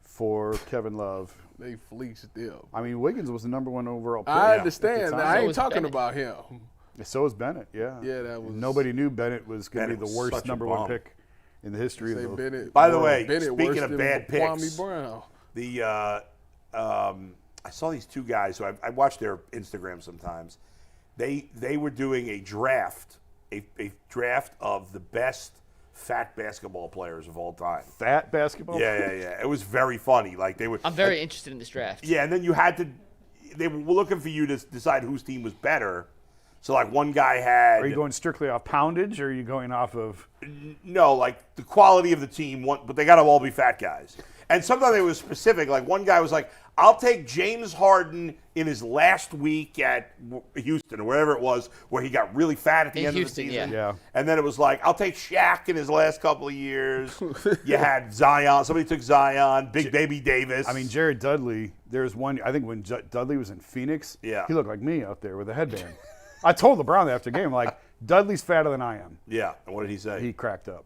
for Kevin Love. They fleeced them. I mean, Wiggins was the #1 overall pick. I understand. I ain't talking about him. So was Bennett, yeah. Yeah, that was. Nobody knew Bennett was going to be the worst #1 pick in the history of the Bennett. By the way, Bennett speaking of bad picks, Kwame Brown. I saw these two guys who I watch their Instagram sometimes. They were doing a draft of the best fat basketball players of all time. Fat basketball? Yeah. It was very funny. Like they were. I'm very interested in this draft. Yeah, and then they were looking for you to decide whose team was better. So like one guy had. Are you going strictly off poundage, or are you going off of? No, like the quality of the team. But they got to all be fat guys. And sometimes it was specific. Like one guy was like, I'll take James Harden in his last week at Houston or wherever it was, where he got really fat at the end of the season. Yeah. And then it was like, I'll take Shaq in his last couple of years. You had Zion. Somebody took Zion. Big Baby Davis. I mean, Jared Dudley. There's one. I think when Dudley was in Phoenix, he looked like me out there with a headband. I told LeBron after the game, like, Dudley's fatter than I am. Yeah. And what did he say? He cracked up.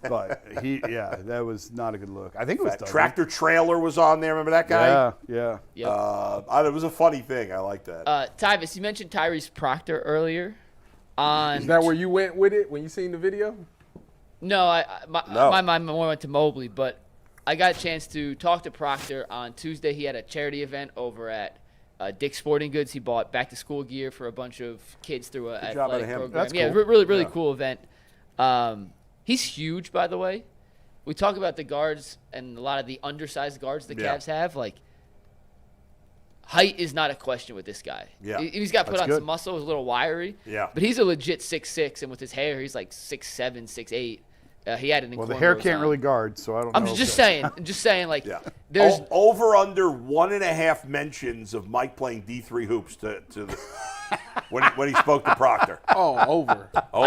But that was not a good look. I think it was Dudley. Tractor Trailer was on there. Remember that guy? Yeah. Yep. It was a funny thing. I like that. Tyvis, you mentioned Tyrese Proctor earlier. Is that where you went with it when you seen the video? No, No. my mind more went to Mobley, but I got a chance to talk to Proctor on Tuesday. He had a charity event over at Dick's Sporting Goods. He bought back-to-school gear for a bunch of kids through an job out of athletic him. program. That's Yeah, cool. really cool event. He's huge, by the way. We talk about the guards and a lot of the undersized guards the Cavs have. Like, height is not a question with this guy. Yeah. He's got put That's on good. some muscle. He's a little wiry. Yeah. But he's a legit 6'6", and with his hair, he's like 6'7", 6'8". He had an Well, the hair can't really guard, so I don't know. I'm just saying, like, Yeah. there's over under 1.5 mentions of Mike playing D3 hoops to when he spoke to Proctor. Oh, over. Over?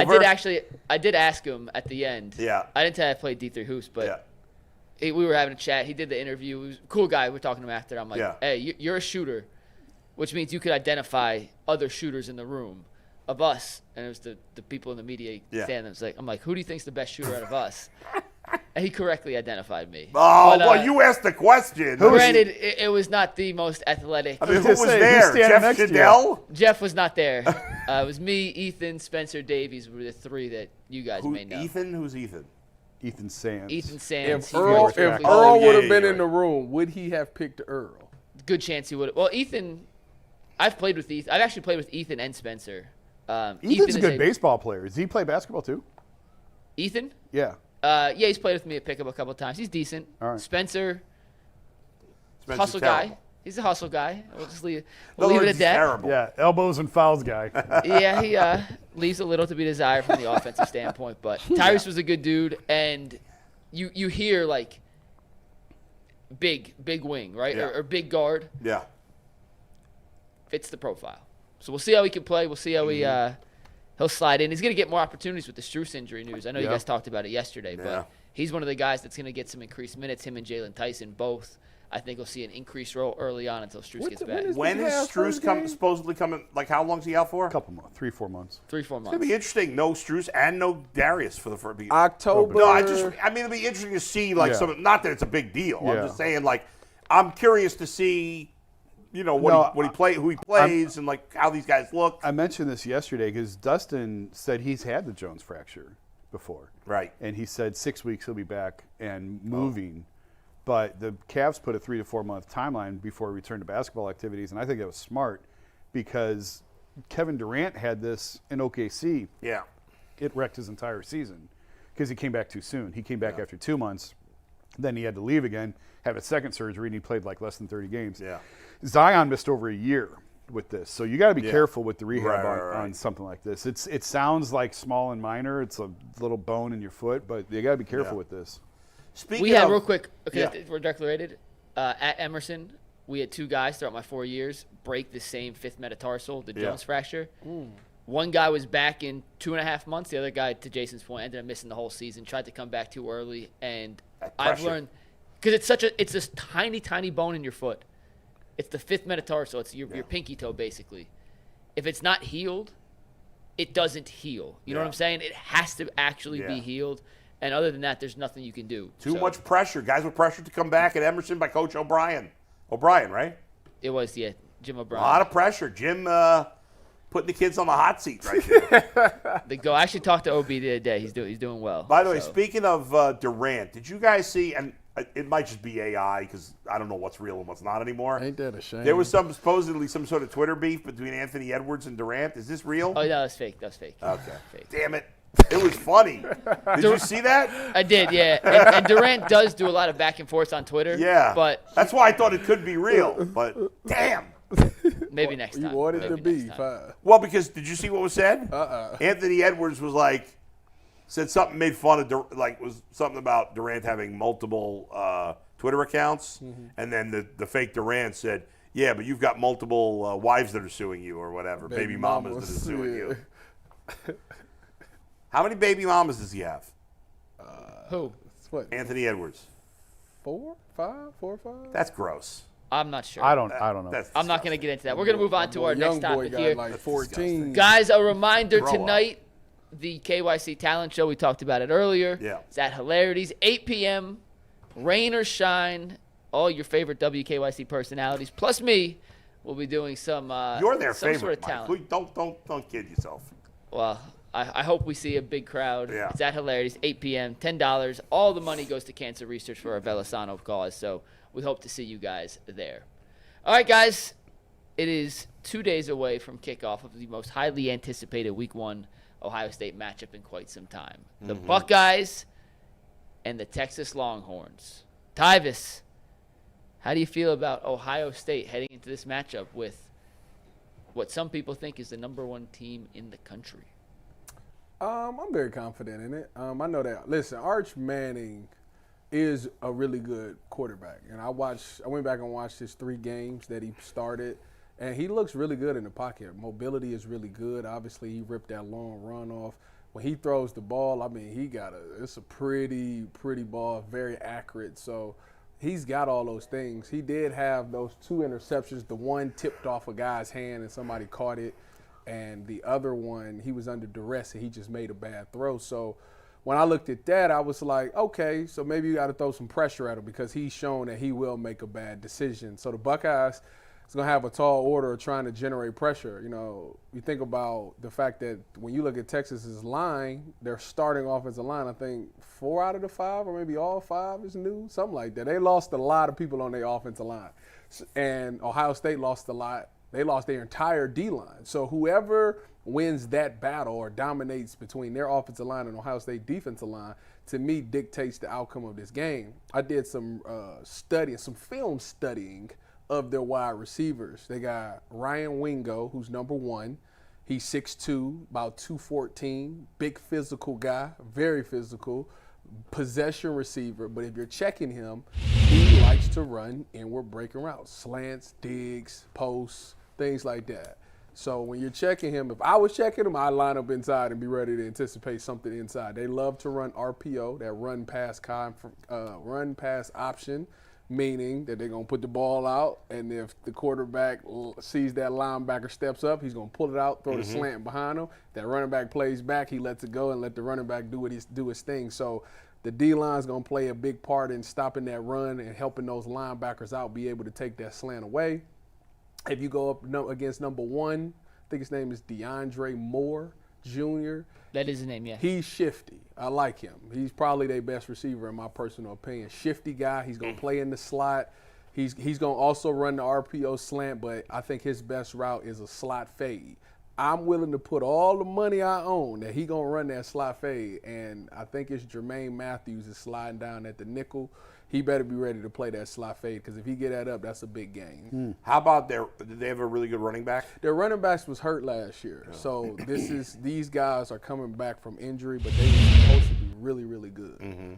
I did ask him at the end. Yeah. I didn't tell you I played D3 hoops, but Yeah. we were having a chat. He did the interview. He was a cool guy. We were talking to him after. I'm like, Yeah. hey, you're a shooter, which means you could identify other shooters in the room of us. And it was the people in the media stand there. I'm like, who do you think's the best shooter out of us? And he correctly identified me. Oh, But, well, you asked the question. Granted, it was not the most athletic. I mean, who just was saying, there? who's standing Jeff next to you? Shadell? Jeff was not there. It was me, Ethan, Spencer, Davies were the three that you guys may know. Ethan? Who's Ethan? Ethan Sands. Ethan Sands. If he Earl, works if perfectly. Earl yeah, would have yeah, been yeah, in the room, would he have picked Earl? Good chance he would have. Well, Ethan, I've played with Ethan. I've actually played with Ethan and Spencer. Ethan's a good baseball player. Does he play basketball too? Ethan? Yeah. Yeah, he's played with me at pickup a couple of times. He's decent. All right. Spencer, Spencer's hustle terrible. guy. He's a hustle guy. We'll just leave, In we'll other leave it words, at he's that. terrible. Yeah, elbows and fouls guy. Yeah, he leaves a little to be desired from the offensive standpoint. But Tyrese was a good dude, and you hear like big wing, right, Yeah. or big guard Yeah. fits the profile. So we'll see how he can play. We'll see how he'll slide in. He's going to get more opportunities with the Strus injury news. I know you guys talked about it yesterday, Yeah. but he's one of the guys that's going to get some increased minutes. Him and Jalen Tyson both. I think we'll see an increased role early on until Strus gets back. When is Strus supposedly coming? Like, how long's he out for? A couple months, 3-4 months. 3-4 It's going to months. be interesting. No Strus and no Darius for the first. October. No, I mean, it'll be interesting to see, like, Yeah. not that it's a big deal. I'm Yeah. just saying, like, I'm curious to see, what he play, who he plays, and like how these guys look. I mentioned this yesterday because Dustin said he's had the Jones fracture before. Right. And he said 6 weeks he'll be back and moving. But the Cavs put a 3 to 4 month timeline before he returned to basketball activities, and I think that was smart because Kevin Durant had this in OKC. Yeah. It wrecked his entire season because he came back too soon. He came back after 2 months. Then he had to leave again, have a second surgery, and he played like less than 30 games. Yeah. Zion missed over a year with this. So you got to be careful with the rehab Right. on something like this. It sounds like small and minor. It's a little bone in your foot, but you got to be careful with this. Speaking We had, of, real quick, okay, Yeah. we're declarated. At Emerson, we had two guys throughout my 4 years break the same fifth metatarsal, the Jones fracture. One guy was back in 2.5 months. The other guy, to Jason's point, ended up missing the whole season, tried to come back too early. And I've pressure. learned, because it's this tiny bone in your foot. It's the fifth metatarsal. It's your pinky toe, basically. If it's not healed, it doesn't heal. You know what I'm saying? It has to actually be healed. And other than that, there's nothing you can do. Too much pressure. Guys were pressured to come back at Emerson by Coach O'Brien. O'Brien, right? It was, Jim A O'Brien. lot of pressure. Jim putting the kids on the hot seat right there. I actually talked to OB the other day. He's doing well. By the way, speaking of Durant, did you guys see, and it might just be AI because I don't know what's real and what's not anymore. Ain't that a shame? There was supposedly some sort of Twitter beef between Anthony Edwards and Durant. Is this real? Oh, that was fake. Okay. Fake. Damn it. It was funny. Did you see that? I did, yeah. And Durant does do a lot of back and forth on Twitter. Yeah. But that's why I thought it could be real. But damn. maybe next You time. wanted to Maybe be next time. fine. Well, because did you see what was said? Anthony Edwards was said something, made fun of, was something about Durant having multiple Twitter accounts. And then the fake Durant said, yeah, but you've got multiple wives that are suing you or whatever, baby mamas that are suing you. How many baby mamas does he have? Who? It's what? Anthony Edwards. 4, 5, 4, 5? That's gross. I'm not sure. I don't know. That's I'm not going to get into that. We're going to move on to our Young next boy topic got here. like 14. Guys, a reminder Grow up. tonight, the KYC Talent Show. We talked about it earlier. Yeah. It's at Hilarities, 8 p.m., rain or shine, all your favorite WKYC personalities, plus me, will be doing some You're their some favorite, sort of Mike. talent. Don't kid yourself. Well, I hope we see a big crowd. Yeah. It's at Hilarities, 8 p.m., $10. All the money goes to cancer research for our Velasano cause, so we hope to see you guys there. All right, guys, it is 2 days away from kickoff of the most highly anticipated Week 1 Ohio State matchup in quite some time. The Buckeyes and the Texas Longhorns. Tyvis, how do you feel about Ohio State heading into this matchup with what some people think is the number 1 team in the country? I'm very confident in it. I know that. Listen, Arch Manning is a really good quarterback, and I went back and watched his 3 games that he started, and he looks really good in the pocket. Mobility is really good. Obviously, he ripped that long run off. When he throws the ball, I mean, it's a pretty ball, very accurate. So he's got all those things. He did have those 2 interceptions. The one tipped off a guy's hand and somebody caught it. And the other one, he was under duress and he just made a bad throw. So when I looked at that, I was like, okay, so maybe you got to throw some pressure at him because he's shown that he will make a bad decision. So the Buckeyes is going to have a tall order of trying to generate pressure. You know, you think about the fact that when you look at Texas's line, their starting offensive line, I think 4 out of the 5 or maybe all 5 is new, something like that. They lost a lot of people on their offensive line. And Ohio State lost a lot. They lost their entire D-line. So whoever wins that battle or dominates between their offensive line and Ohio State defensive line, to me, dictates the outcome of this game. I did some some film studying of their wide receivers. They got Ryan Wingo, who's number 1. He's 6'2", about 214, big physical guy, very physical, possession receiver. But if you're checking him, he likes to run inward breaking routes, slants, digs, posts, things like that. So when you're checking him, if I was checking him, I'd line up inside and be ready to anticipate something inside. They love to run RPO, that run pass option, meaning that they're going to put the ball out, and if the quarterback sees that linebacker steps up, he's going to pull it out, throw the slant behind him. That running back plays back, he lets it go and let the running back do his thing. So the D-line is going to play a big part in stopping that run and helping those linebackers out be able to take that slant away. If you go up against number 1, I think his name is DeAndre Moore Jr. That is his name, yeah. He's shifty. I like him. He's probably their best receiver in my personal opinion. Shifty guy. He's going to play in the slot. He's going to also run the RPO slant, but I think his best route is a slot fade. I'm willing to put all the money I own that he's going to run that slot fade, and I think it's Jermaine Matthews is sliding down at the nickel. He better be ready to play that slot fade because if he get that up, that's a big game. How about did they have a really good running back? Their running backs was hurt last year. So these guys are coming back from injury, but they were supposed to be really, really good. Mm-hmm.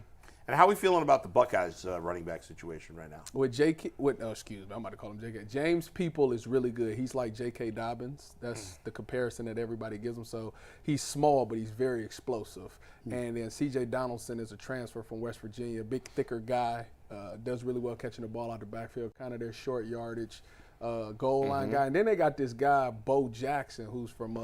And how are we feeling about the Buckeyes running back situation right now? I'm about to call him JK. James People is really good. He's like J.K. Dobbins. That's the comparison that everybody gives him. So he's small, but he's very explosive. And then C.J. Donaldson is a transfer from West Virginia, big, thicker guy, does really well catching the ball out the backfield, kind of their short yardage goal line guy. And then they got this guy, Bo Jackson, who's from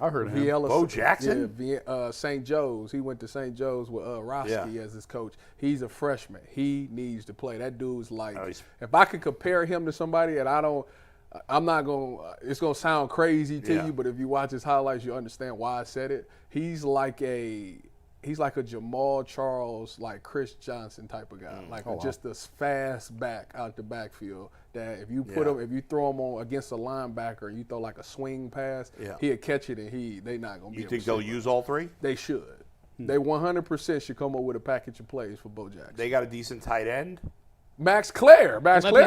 I heard of him. Bo Jackson? Yeah, St. Joe's. He went to St. Joe's with Roski as his coach. He's a freshman. He needs to play. That dude's like, if I could compare him to somebody, and I'm not going to, it's going to sound crazy to you, but if you watch his highlights, you understand why I said it. He's like a Jamal Charles, like Chris Johnson type of guy, just a fast back out the backfield. That if you put him, if you throw him on against a linebacker, and you throw like a swing pass, he'll catch it, and they not gonna be. You think they'll use all 3? They should. They 100% should come up with a package of plays for Bo Jackson. They got a decent tight end. Max Clare. Max Clare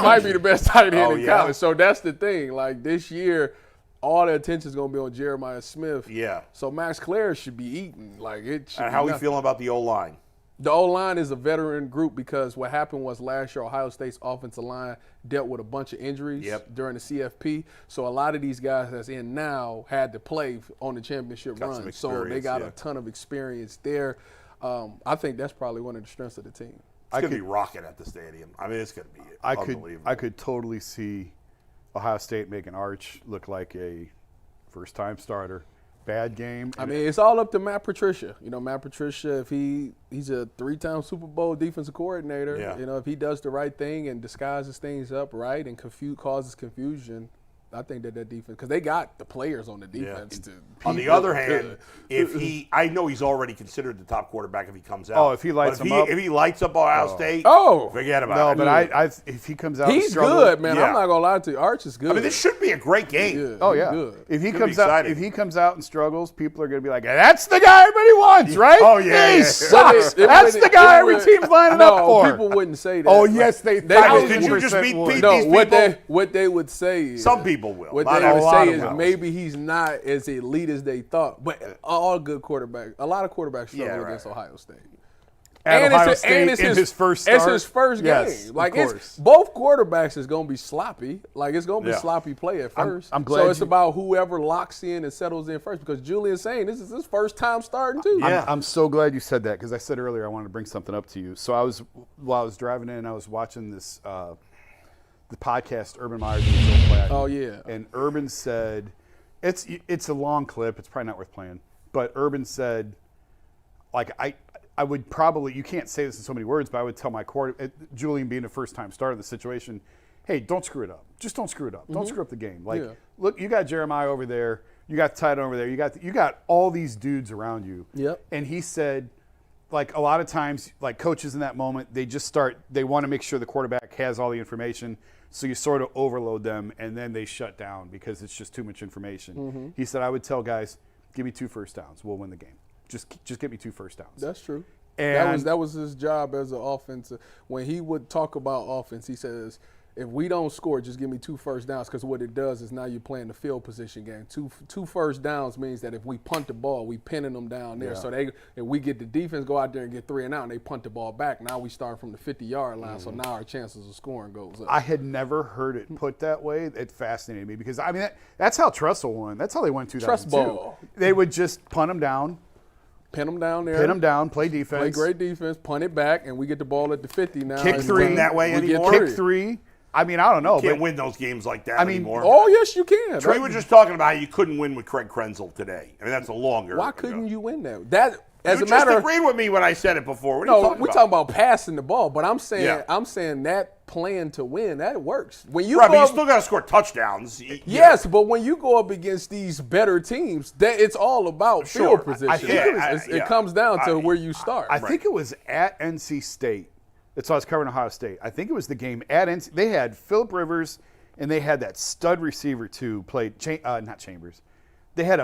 might be the best tight end in college. So that's the thing. Like this year, all the attention is going to be on Jeremiah Smith. Yeah. So Max Clare should be eaten. Like it should. And how are we feeling about the O-line? The O-line is a veteran group because what happened was last year Ohio State's offensive line dealt with a bunch of injuries during the CFP. So a lot of these guys that's in now had to play on the championship run. So they got a ton of experience there. I think that's probably one of the strengths of the team. It's going to be rocking at the stadium. I mean, it's going to be unbelievable. I could totally see Ohio State making Arch look like a first-time starter, bad game. I mean, it's all up to Matt Patricia. You know, Matt Patricia, if he's a 3-time Super Bowl defensive coordinator, Yeah. you know, if he does the right thing and disguises things up right and causes confusion, I think that defense, because they got the players on the defense to. On the other hand, I know he's already considered the top quarterback if he comes out. Oh, if he lights But him up. If he lights up Ohio State, forget about No, it. but if he comes out, He's and struggles, good, man. Yeah. I'm not gonna lie to you. Arch is good. I mean, this should be a great game. Yeah, Oh he's yeah. good. If he It's gonna comes be out, exciting. if he comes out and struggles, people are going to be like, "That's the guy everybody wants, right? Oh, yeah, he yeah. sucks. It That's wouldn't- the guy it every would- team's lining no, up for." people wouldn't say that. Oh yes, they. They thousand Did you just percent beat would. No, these what people? they would say is Some people will. What Not they would a lot say of is them. maybe he's not as elite as they thought. But all good quarterbacks, a lot of quarterbacks struggle Yeah, right. against Ohio State. At Ohio it's State it's in his first It's start? his first Yes, game. of Like course. both quarterbacks is gonna be sloppy. Like it's gonna be Yeah. sloppy play at first. I'm glad So it's you- about whoever locks in and settles in first. Because Julian's saying this is his first time starting too. Yeah. I'm so glad you said that because I said earlier I wanted to bring something up to you. So while I was driving in, I was watching this the podcast Urban Meyer did with Joe Flacco. Oh, yeah. And Urban said it's a long clip. It's probably not worth playing. But Urban said, like I would probably, you can't say this in so many words, but I would tell my Julian being a first time starter in the situation, hey, don't screw it up. Just don't screw it up. Don't screw up the game. Like, Yeah. look, you got Jeremiah over there. You got the tight end over there. You got all these dudes around you. Yep. And he said, like a lot of times, like coaches in that moment, they want to make sure the quarterback has all the information. So you sort of overload them and then they shut down because it's just too much information. He said, I would tell guys, give me 2 first downs. We'll win the game. Just get me 2 first downs. That's true. And that was his job as an offensive. When he would talk about offense, he says, if we don't score, just give me 2 first downs, because what it does is now you're playing the field position game. Two first downs means that if we punt the ball, we pinning them down there. Yeah. So if we get the defense go out there and get 3 and out, and they punt the ball back, now we start from the 50-yard line. So now our chances of scoring goes up. I had never heard it put that way. It fascinated me because, I mean, that's how Tressel won. That's how they won in 2002. Trust ball. They would just punt them down, Pin them down there. pin them down, play defense. Play great defense, punt it back, and we get the ball at the 50 now. Kick and three. we- That way we get anymore? Kick 3. I mean, I don't know. Can't but win those games like that I mean, anymore. Oh, yes, you can. We were just talking about how you couldn't win with Craig Krenzel today. I mean, that's a longer. Why couldn't you win that? As You a just matter of agreed with me when I said it before. What are you no, talking we're about? talking about passing the ball, but I'm saying Yeah. that plan to win that works. When you Right, go but you up- still got to score touchdowns. yes, but when you go up against these better teams, that it's all about Sure. field position. I think- It comes down to where you start. I think it was at NC State. That's why I was covering Ohio State. I think it was the game at NC. They had Phillip Rivers, and they had that stud receiver too. Played not Chambers. They had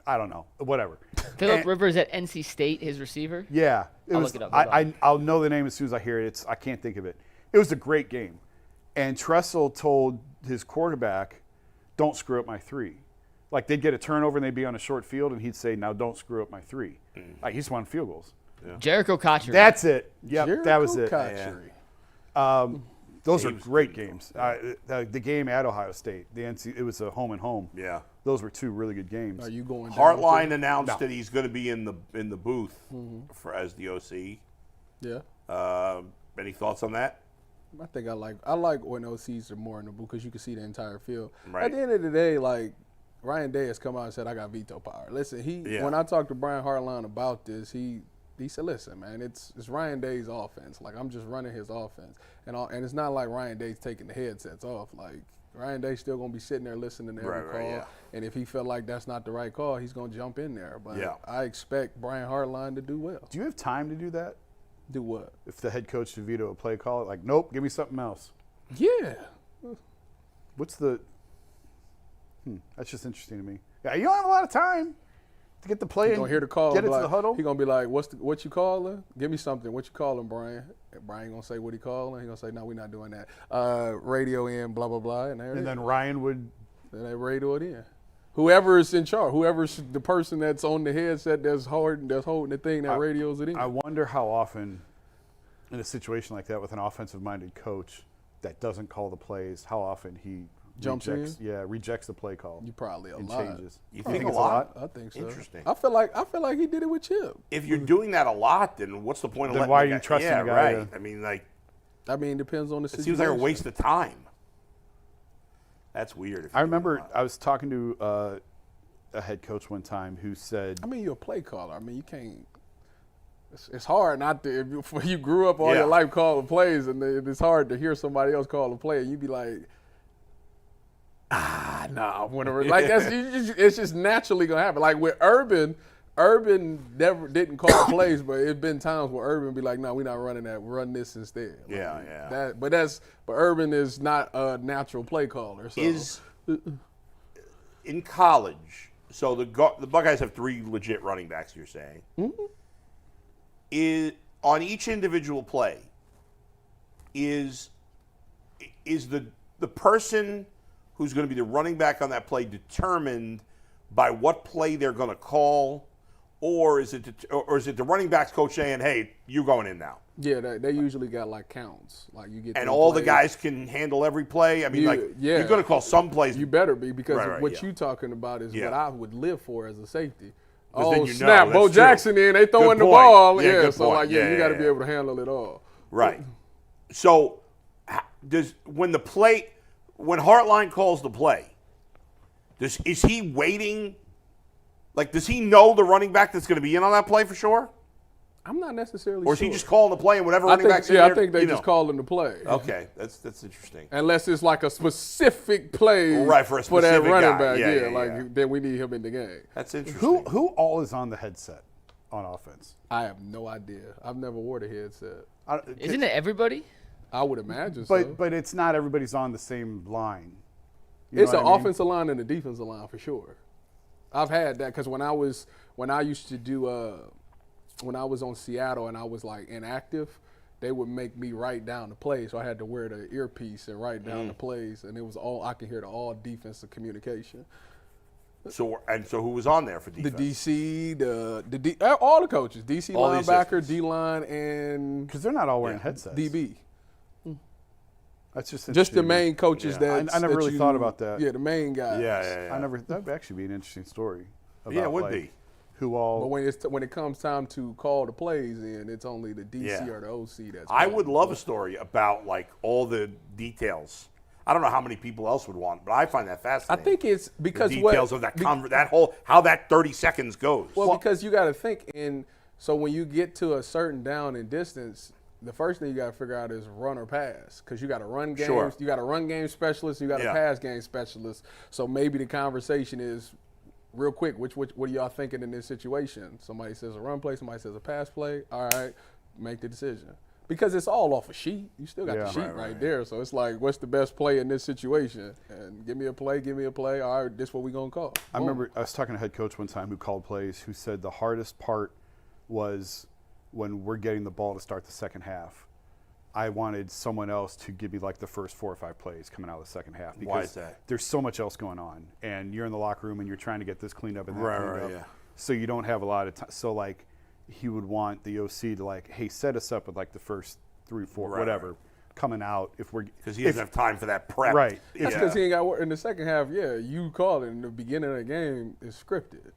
I don't know, whatever. Phillip Rivers at NC State, his receiver. Yeah, I'll look it up. Hold on. I'll know the name as soon as I hear it. I can't think of it. It was a great game, and Tressel told his quarterback, "Don't screw up my 3." Like they'd get a turnover and they'd be on a short field, and he'd say, "Now don't screw up my 3." Like he just wanted field goals. Jericho Cotchery. That's it. Yep, that Jericho was it. Cotchery. Those are great games. The game at Ohio State, it was a home and home. Yeah. Those were 2 really good games. Are you going down Hartline to- announced that he's going to be in the booth as the OC. Yeah. Any thoughts on that? I think I like when OCs are more in the booth because you can see the entire field. Right. At the end of the day, like Ryan Day has come out and said, I got veto power. Listen, when I talked to Brian Hartline about this, he said, listen, man, it's Ryan Day's offense. Like I'm just running his offense. And it's not like Ryan Day's taking the headsets off. Like Ryan Day's still gonna be sitting there listening to every call. yeah. And if he felt like that's not the right call, he's gonna jump in there. But Yeah. I expect Brian Hartline to do well. Do you have time to do that? Do what? If the head coach to veto a play call, like, nope, give me something else. Yeah. What's the? That's just interesting to me. Yeah, you don't have a lot of time to get the play. He's and gonna hear the call. Get it be to like, the huddle. He gonna be like, "What you calling? Give me something. What you calling, Brian?" And Brian gonna say what he calling. He gonna say, "No, we're not doing that. Radio in, blah blah blah." And there it And is. then Ryan would. Then they radio it in. Whoever is in charge, whoever's the person that's on the headset that's holding the thing that radios it in. I wonder how often, in a situation like that with an offensive-minded coach that doesn't call the plays, how often he Jumps rejects, in? Yeah, rejects the play call. You probably a and lot. changes. You think think it's a lot? I think so. Interesting. I feel like he did it with Chip. If you're doing that a lot, then what's the point of Then letting why the are you guy- trusting yeah, a guy right. to- I mean, like, I mean, depends on the it situation. seems like a waste of time. That's weird. If I you're doing remember that. I was talking to a head coach one time who said, I mean, you're a play caller. I mean, you can't. It's hard not to. If you grew up all your life calling plays, and it's hard to hear somebody else call a play, and you be like, nah, whatever. Like it's just naturally gonna happen. Like with Urban never didn't call plays, but it's been times where Urban be like, no, we're not running that. Run this instead. Like, But Urban is not a natural play caller. So. In college, so the Buckeyes have 3 legit running backs, you're saying. Mm-hmm. On each individual play, is the person who's going to be the running back on that play determined by what play they're going to call, or is it the running backs coach saying, "Hey, you going in now"? Yeah, they usually got like counts, like you get. And all the guys can handle every play. I mean, you're going to call some plays. You better be because what you're talking about is what I would live for as a safety. Oh, snap! Bo Jackson in, they throwing the ball. Yeah, so like, you got to be able to handle it all. Right. So, when Hartline calls the play, is he waiting? Like, does he know the running back that's going to be in on that play for sure? I'm not necessarily sure. Or is he just calling the play and whatever running back's in there? there? I think they just calling the play. Okay, that's interesting. Unless it's like a specific play for that running back. Then we need him in the game. That's interesting. Who all is on the headset on offense? I have no idea. I've never wore the headset. Isn't it everybody? I would imagine so. But it's not everybody's on the same line. It's an offensive line and a defensive line for sure. I've had that because when I used to do when I was on Seattle and I was like inactive, they would make me write down the plays. So I had to wear the earpiece and write down the plays, and it was all I could hear all defensive communication. So who was on there for defense? The DC, all the coaches, DC all linebacker, D line, and because they're not all wearing headsets. DB. That's just the main coaches that I never really thought about that. Yeah, the main guys. Yeah. That would actually be an interesting story. About, it would be. Who all? But when it comes time to call the plays in, it's only the DC or the OC that's. I would love a story about like all the details. I don't know how many people else would want, but I find that fascinating. I think it's because the details of how that 30 seconds goes. Well, because you got to think so when you get to a certain down in distance, the first thing you got to figure out is run or pass, because you got a run game. Sure. You got a run game specialist. You got a pass game specialist. So maybe the conversation is real quick. What are y'all thinking in this situation? Somebody says a run play. Somebody says a pass play. All right, make the decision. Because it's all off a sheet. You still got the sheet right there. So it's like, what's the best play in this situation? And give me a play. All right, this is what we're going to call. I remember I was talking to a head coach one time who called plays, who said the hardest part was when we're getting the ball to start the second half. I wanted someone else to give me like the first 4 or 5 plays coming out of the second half. Because why is that? There's so much else going on. And you're in the locker room and you're trying to get this cleaned up and that cleaned up. Yeah. So you don't have a lot of time. So like he would want the OC to like, hey, set us up with like the first 3, 4, whatever, coming out because he doesn't have time for that prep. Right. That's because he ain't got work in the second half. Yeah, you call it in the beginning of the game is scripted.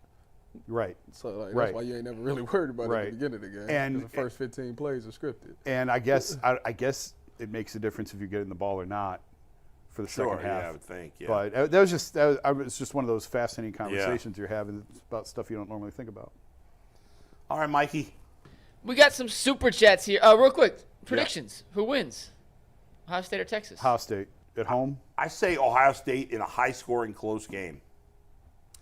Right. So that's why you ain't never really worried about it at the beginning of the game. And the first 15 plays are scripted. And I guess I guess it makes a difference if you're getting the ball or not for the second half. Yeah, I would think. Yeah. But that was just one of those fascinating conversations you're having about stuff you don't normally think about. All right, Mikey. We got some super chats here. Real quick, predictions. Who wins? Ohio State or Texas? Ohio State at home. I say Ohio State in a high-scoring, close game.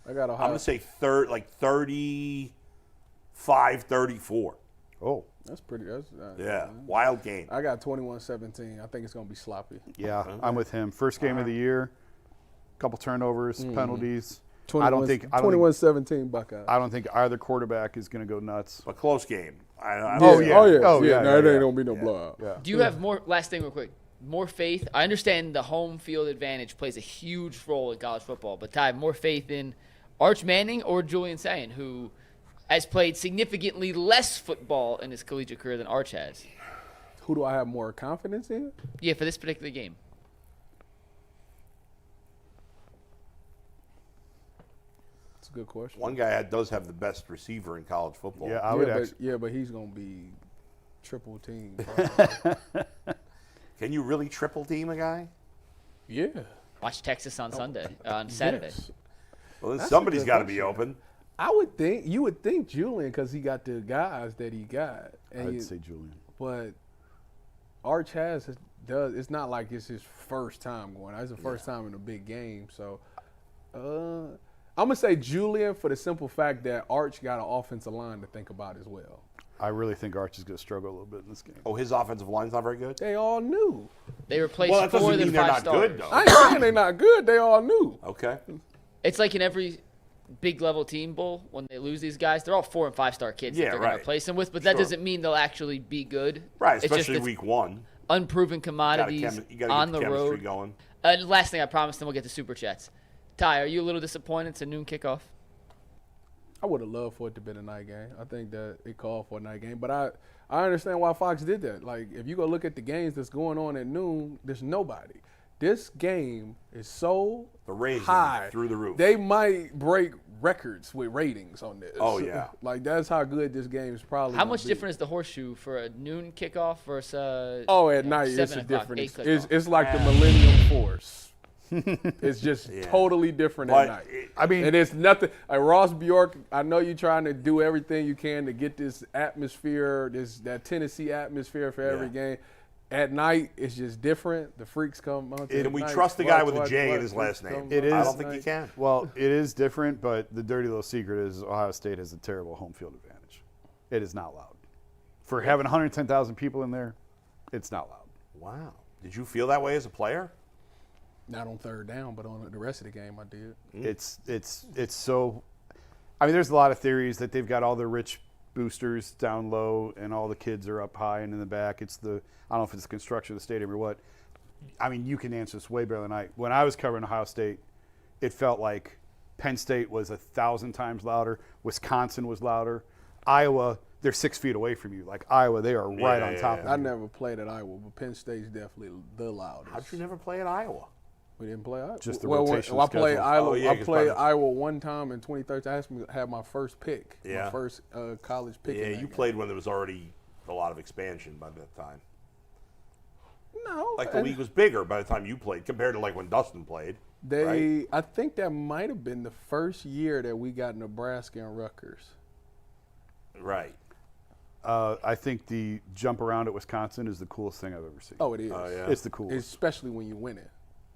I got Ohio. I'm going to say 35-34. Oh, that's pretty. Wild game. I got 21-17. I think it's going to be sloppy. Yeah, I'm with him. First game of the year, couple turnovers, penalties. 21-17 Buckeyes. I don't think either quarterback is going to go nuts. A close game. Yeah. No, it ain't going to be no blowout. Yeah. Do you have more? Last thing, real quick. More faith. I understand the home field advantage plays a huge role in college football, but Ty, more faith in Arch Manning or Julian Sayin, who has played significantly less football in his collegiate career than Arch has? Who do I have more confidence in? Yeah, for this particular game. That's a good question. One guy does have the best receiver in college football. Yeah, I would but he's going to be triple team. Can you really triple team a guy? Yeah. Watch Texas on Sunday, on Saturday. Yes. Well, then That's a somebody's good got to be question. open. You would think Julian because he got the guys that he got. I'd say Julian. But Arch it's not like it's his first time going. It's the first time in a big game. So I'm gonna say Julian for the simple fact that Arch got an offensive line to think about as well. I really think Arch is going to struggle a little bit in this game. Oh, his offensive line's not very good? They all knew. They replaced Well, that 4 doesn't of their mean they're 5 not stars. good, though. I ain't saying they not good. They all knew. Okay. It's like in every big level team bowl when they lose these guys, they're all 4 and 5 star kids Yeah, that they're going right. to replace them with, but that Sure. doesn't mean they'll actually be good. Right, It's just especially it's week 1. unproven commodities You got to on get the the chemistry road. going. And last thing I promised, then we'll get to super chats. Ty, are you a little disappointed it's a noon kickoff? I would have loved for it to be a night game. I think that it called for a night game, but I understand why Fox did that. Like, if you go look at the games that's going on at noon, there's nobody. This game is so The ratings high through the roof. They might break records with ratings on this. Oh, yeah. Like, that's how good this game is probably. How gonna much be. different is the horseshoe for a noon kickoff versus At night, it's 7 a o'clock, different. 8 It's like the Millennium Force. It's just totally different But, at night. And it's nothing. Like Ross Bjork, I know you're trying to do everything you can to get this atmosphere, that Tennessee atmosphere for every game. At night, it's just different. The freaks come out. Can we trust the guy with a J in his last name? It is. I don't think you can. Well, it is different, but the dirty little secret is Ohio State has a terrible home field advantage. It is not loud. For having 110,000 people in there, it's not loud. Wow. Did you feel that way as a player? Not on third down, but on the rest of the game, I did. It's so. I mean, there's a lot of theories that they've got all the rich boosters down low and all the kids are up high and in the back. It's the, I don't know if it's the construction of the stadium or what. I mean, you can answer this way better than I. When I was covering Ohio State, it felt like Penn State was 1,000 times louder. Wisconsin was louder. Iowa, they're 6 feet away from you. Like Iowa, they are right on top of you. I never played at Iowa, but Penn State's definitely the loudest. How'd you never play at Iowa? We didn't play Iowa. Just the well, rotation I played schedule. Iowa. Oh, yeah, I 'cause played probably- Iowa one time in 2013. I actually had my first pick. Yeah. My first college pick. in Yeah, that you game. played when there was already a lot of expansion by that time. No. Like the league was bigger by the time you played compared to like when Dustin played. right? I think that might have been the first year that we got Nebraska and Rutgers. Right. I think the jump around at Wisconsin is the coolest thing I've ever seen. Oh, it is. Oh, yeah. It's the coolest. Especially when you win it.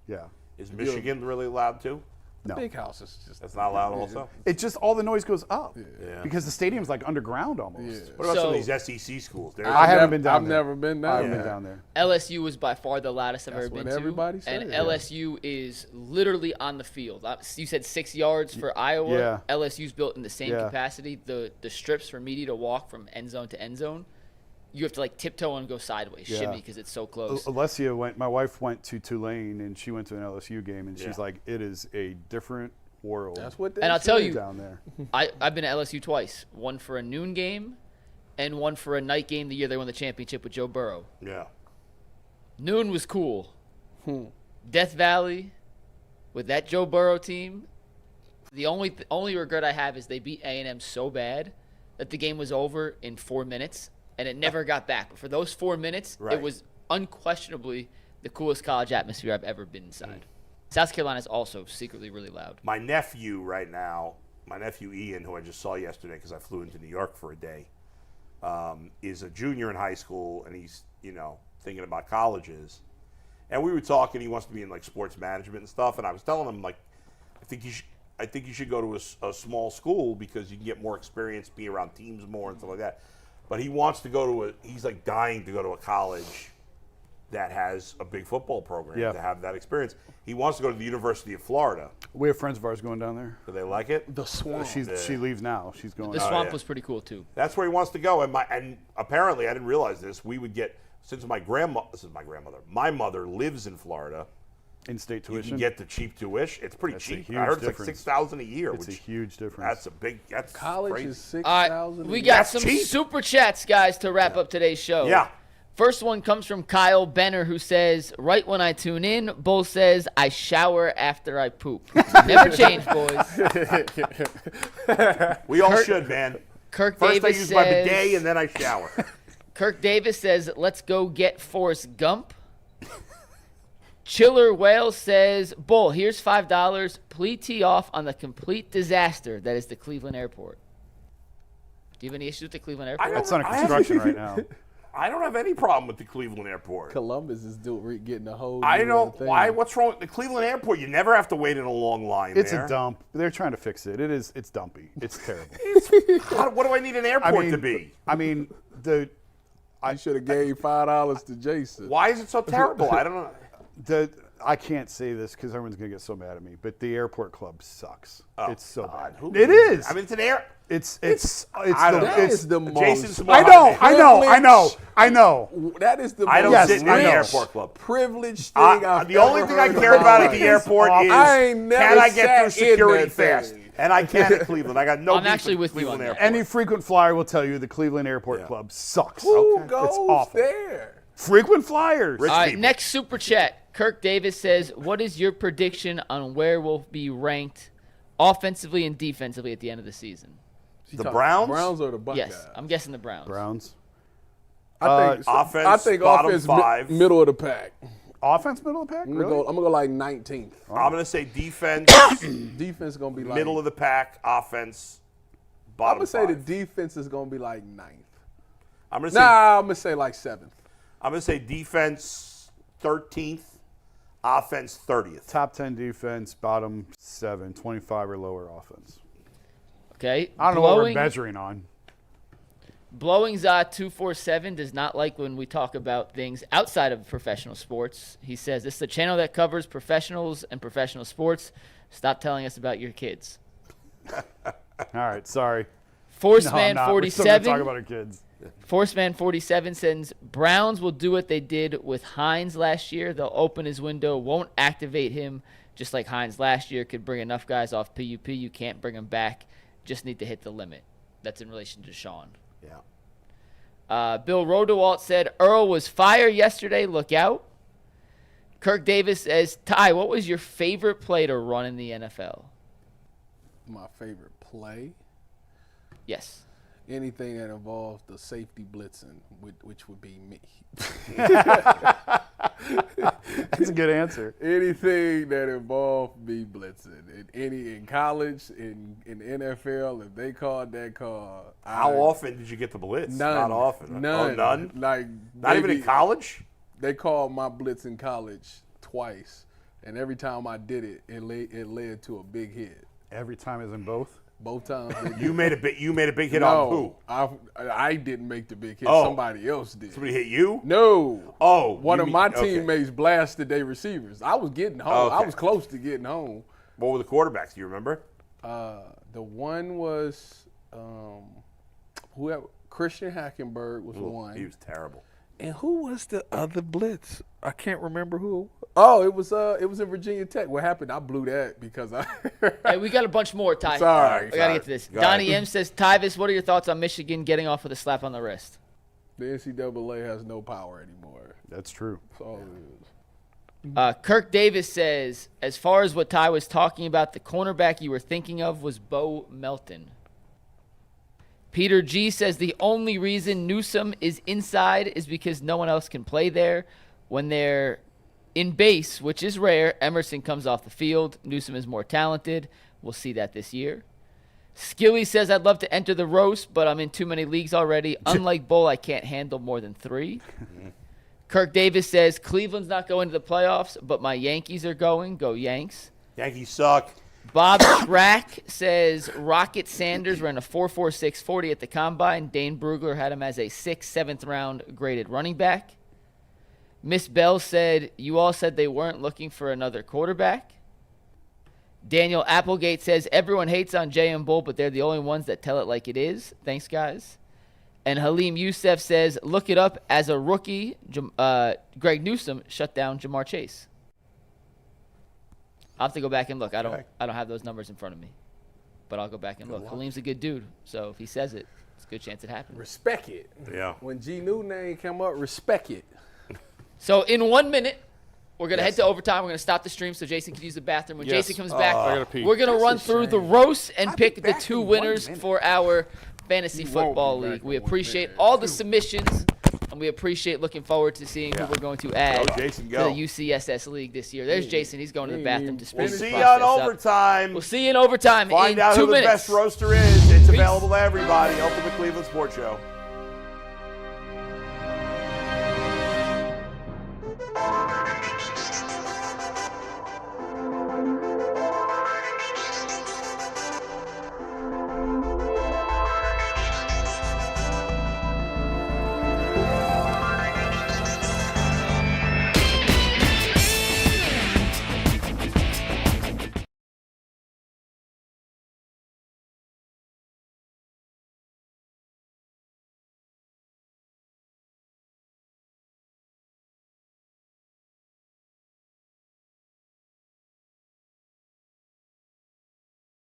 Yeah. Is Michigan really loud too? The No. big house is just. That's not loud also? It's just all the noise goes up. Yeah. Because the stadium's like underground almost. Yeah. What about some of So- these SEC schools? I haven't been down I've there. never been I down haven't there. been down there. LSU was by far the loudest I've That's ever what been to. everybody said, And yeah. LSU is literally on the field. You said 6 yards for Iowa. Yeah. LSU's built in the same Yeah. capacity. The strips for media to walk from end zone to end zone, you have to like tiptoe and go sideways, Yeah. shimmy, because it's so close. Alessia my wife went to Tulane and she went to an LSU game and she's Yeah. like, it is a different world. That's what they And I'll tell say. you, down there. I've been to LSU twice. One for a noon game and one for a night game the year they won the championship with Joe Burrow. Yeah. Noon was cool. Death Valley with that Joe Burrow team. The only regret I have is they beat A&M so bad that the game was over in 4 minutes and it never got back. But for those 4 minutes, Right. it was unquestionably the coolest college atmosphere I've ever been inside. South Carolina is also secretly really loud. My nephew right now, my nephew Ian, who I just saw yesterday because I flew into New York for a day, is a junior in high school, and he's, thinking about colleges. And we were talking, he wants to be in, like, sports management and stuff, and I was telling him, like, I think you should go to a small school because you can get more experience, be around teams more and stuff like that. But he wants to go to he's, like, dying to go to a college that has a big football program Yeah. to have that experience. He wants to go to the University of Florida. We have friends of ours going down there. Do they like it? The Swamp. She leaves now. She's going. The Oh, Swamp yeah. was pretty cool, too. That's where he wants to go. And apparently, I didn't realize this. We would get, since my mother lives in Florida. In-state You tuition. can get the cheap tuition. It's pretty That's a cheap. huge I heard it's difference. like $6,000 a year. It's a which huge difference. That's a big. That's College crazy. is All right, 6,000. we got That's some cheap. super chats, guys, to wrap up today's show. Yeah. First one comes from Kyle Benner, who says, right when I tune in, Bull says, I shower after I poop. Never change, boys. We all should, man. Kirk First, I Davis use says, my bidet and then I shower. Kirk Davis says, let's go get Forrest Gump. Chiller Whale says, Bull, here's $5. Please tee off on the complete disaster that is the Cleveland airport. Do you have any issues with the Cleveland airport? That's under construction right now. I don't have any problem with the Cleveland airport. Columbus is getting a whole. I don't. Why? What's wrong with the Cleveland airport? You never have to wait in a long line. It's there. a dump. They're trying to fix it. It's dumpy. It's terrible. What do I need an airport to be? I mean, I should have gave $5 to Jason. Why is it so terrible? I don't know. I can't say this because everyone's gonna get so mad at me, but the airport club sucks. It's so bad. It is. I mean, it's an air. It's That is the most. Jason's I know. That is the I don't most sit in the airport club. privileged thing I've The only ever thing I heard care in my about at life. the airport is I ain't never can I get through sat in security that fast? thing. And I can at Cleveland. I got no. I'm beef actually with you Cleveland on that. Airport. Any frequent flyer will tell you the Cleveland Airport Club sucks. Who It's goes awful. there? Frequent flyers. Rich All right, people. next super chat. Kirk Davis says, what is your prediction on where we'll be ranked offensively and defensively at the end of the season? The Browns? Browns or the Buckeyes? Yes, I'm guessing the Browns. Browns. I think offense, I think bottom offense five. middle of the pack. Offense, middle of the pack. I'm Really? gonna go like 19th. I'm going to say defense, Defense is gonna be like middle of the pack, offense, I'm bottom gonna say the five. defense is gonna be like 9th. I'm going to say Nah, I'm gonna say like 7th. I'm going to say defense 13th, offense 30th. Top 10 defense, bottom 7, 25 or lower offense. Okay. I don't know what we're measuring on. Blowing Za 247 does not like when we talk about things outside of professional sports. He says, this is a channel that covers professionals and professional sports. Stop telling us about your kids. All right, sorry. Forceman No, we're still gonna 47. talk about our kids. Forceman 47 says, Browns will do what they did with Hines last year. They'll open his window, won't activate him, just like Hines last year could bring enough guys off PUP. You can't bring them back. Just need to hit the limit. That's in relation to Deshaun. Yeah. Bill Rodewalt said, Earl was fire yesterday. Look out. Kirk Davis says, Ty, what was your favorite play to run in the NFL? My favorite play. Yes. Anything that involves the safety blitzing, which would be me. That's a good answer. Anything that involved me blitzing. In college, in NFL, if they called that call. How often did you get the blitz? None. Not often. None. Oh, none? Like Not even in college? They called my blitz in college twice, and every time I did it, it led to a big hit. Every time is in both. Both times. You made a big hit on who? I didn't make the big hit. Oh. Somebody else did. Somebody hit you? No. Oh. One of my okay. teammates blasted their receivers. I was getting home. I Okay. was close to getting home. What were the quarterbacks? Do you remember? The one was whoever. Christian Hackenberg was one. He was terrible. And who was the other blitz? I can't remember who. Oh, it was in Virginia Tech. What happened? I blew that because I. Hey, we got a bunch more, Ty. Sorry. We got to get to this. Go Donnie ahead. M says, Tyvis, what are your thoughts on Michigan getting off with a slap on the wrist? The NCAA has no power anymore. That's true. That's all it is. Kirk Davis says, as far as what Ty was talking about, the cornerback you were thinking of was Bo Melton. Peter G says the only reason Newsome is inside is because no one else can play there. When they're in base, which is rare, Emerson comes off the field. Newsome is more talented. We'll see that this year. Skilly says, I'd love to enter the roast, but I'm in too many leagues already. Unlike Bull, I can't handle more than 3. Kirk Davis says, Cleveland's not going to the playoffs, but my Yankees are going. Go Yanks. Yankees suck. Bob Schrack says Rocket Sanders ran a 4.46 40 at the combine. Dane Brugler had him as a 6th, 7th round graded running back. Miss Bell said, you all said they weren't looking for another quarterback. Daniel Applegate says, everyone hates on Jay and Bull, but they're the only ones that tell it like it is. Thanks, guys. And Halim Youssef says, look it up. As a rookie, Greg Newsome shut down Jamar Chase. I'll have to go back and look. I don't have those numbers in front of me. But I'll go back and look. Halim's a good dude, so if he says it, it's a good chance it happens. Respect it. Yeah. When G New name come up, respect it. So in 1 minute, we're going to head to overtime. We're going to stop the stream so Jason can use the bathroom. When Jason comes back, we're going to run through the roast and pick the 2 winners for our fantasy football league. We appreciate all the submissions, and and we appreciate looking forward to seeing who we're going to add Jason, to go. the UCSS League this year. There's Jason. He's going to the bathroom to speed We'll this see you process on up. overtime. We'll see you in overtime Find in out 2 who the minutes. best roaster is. It's available to everybody. Ultimate Cleveland Sports Show.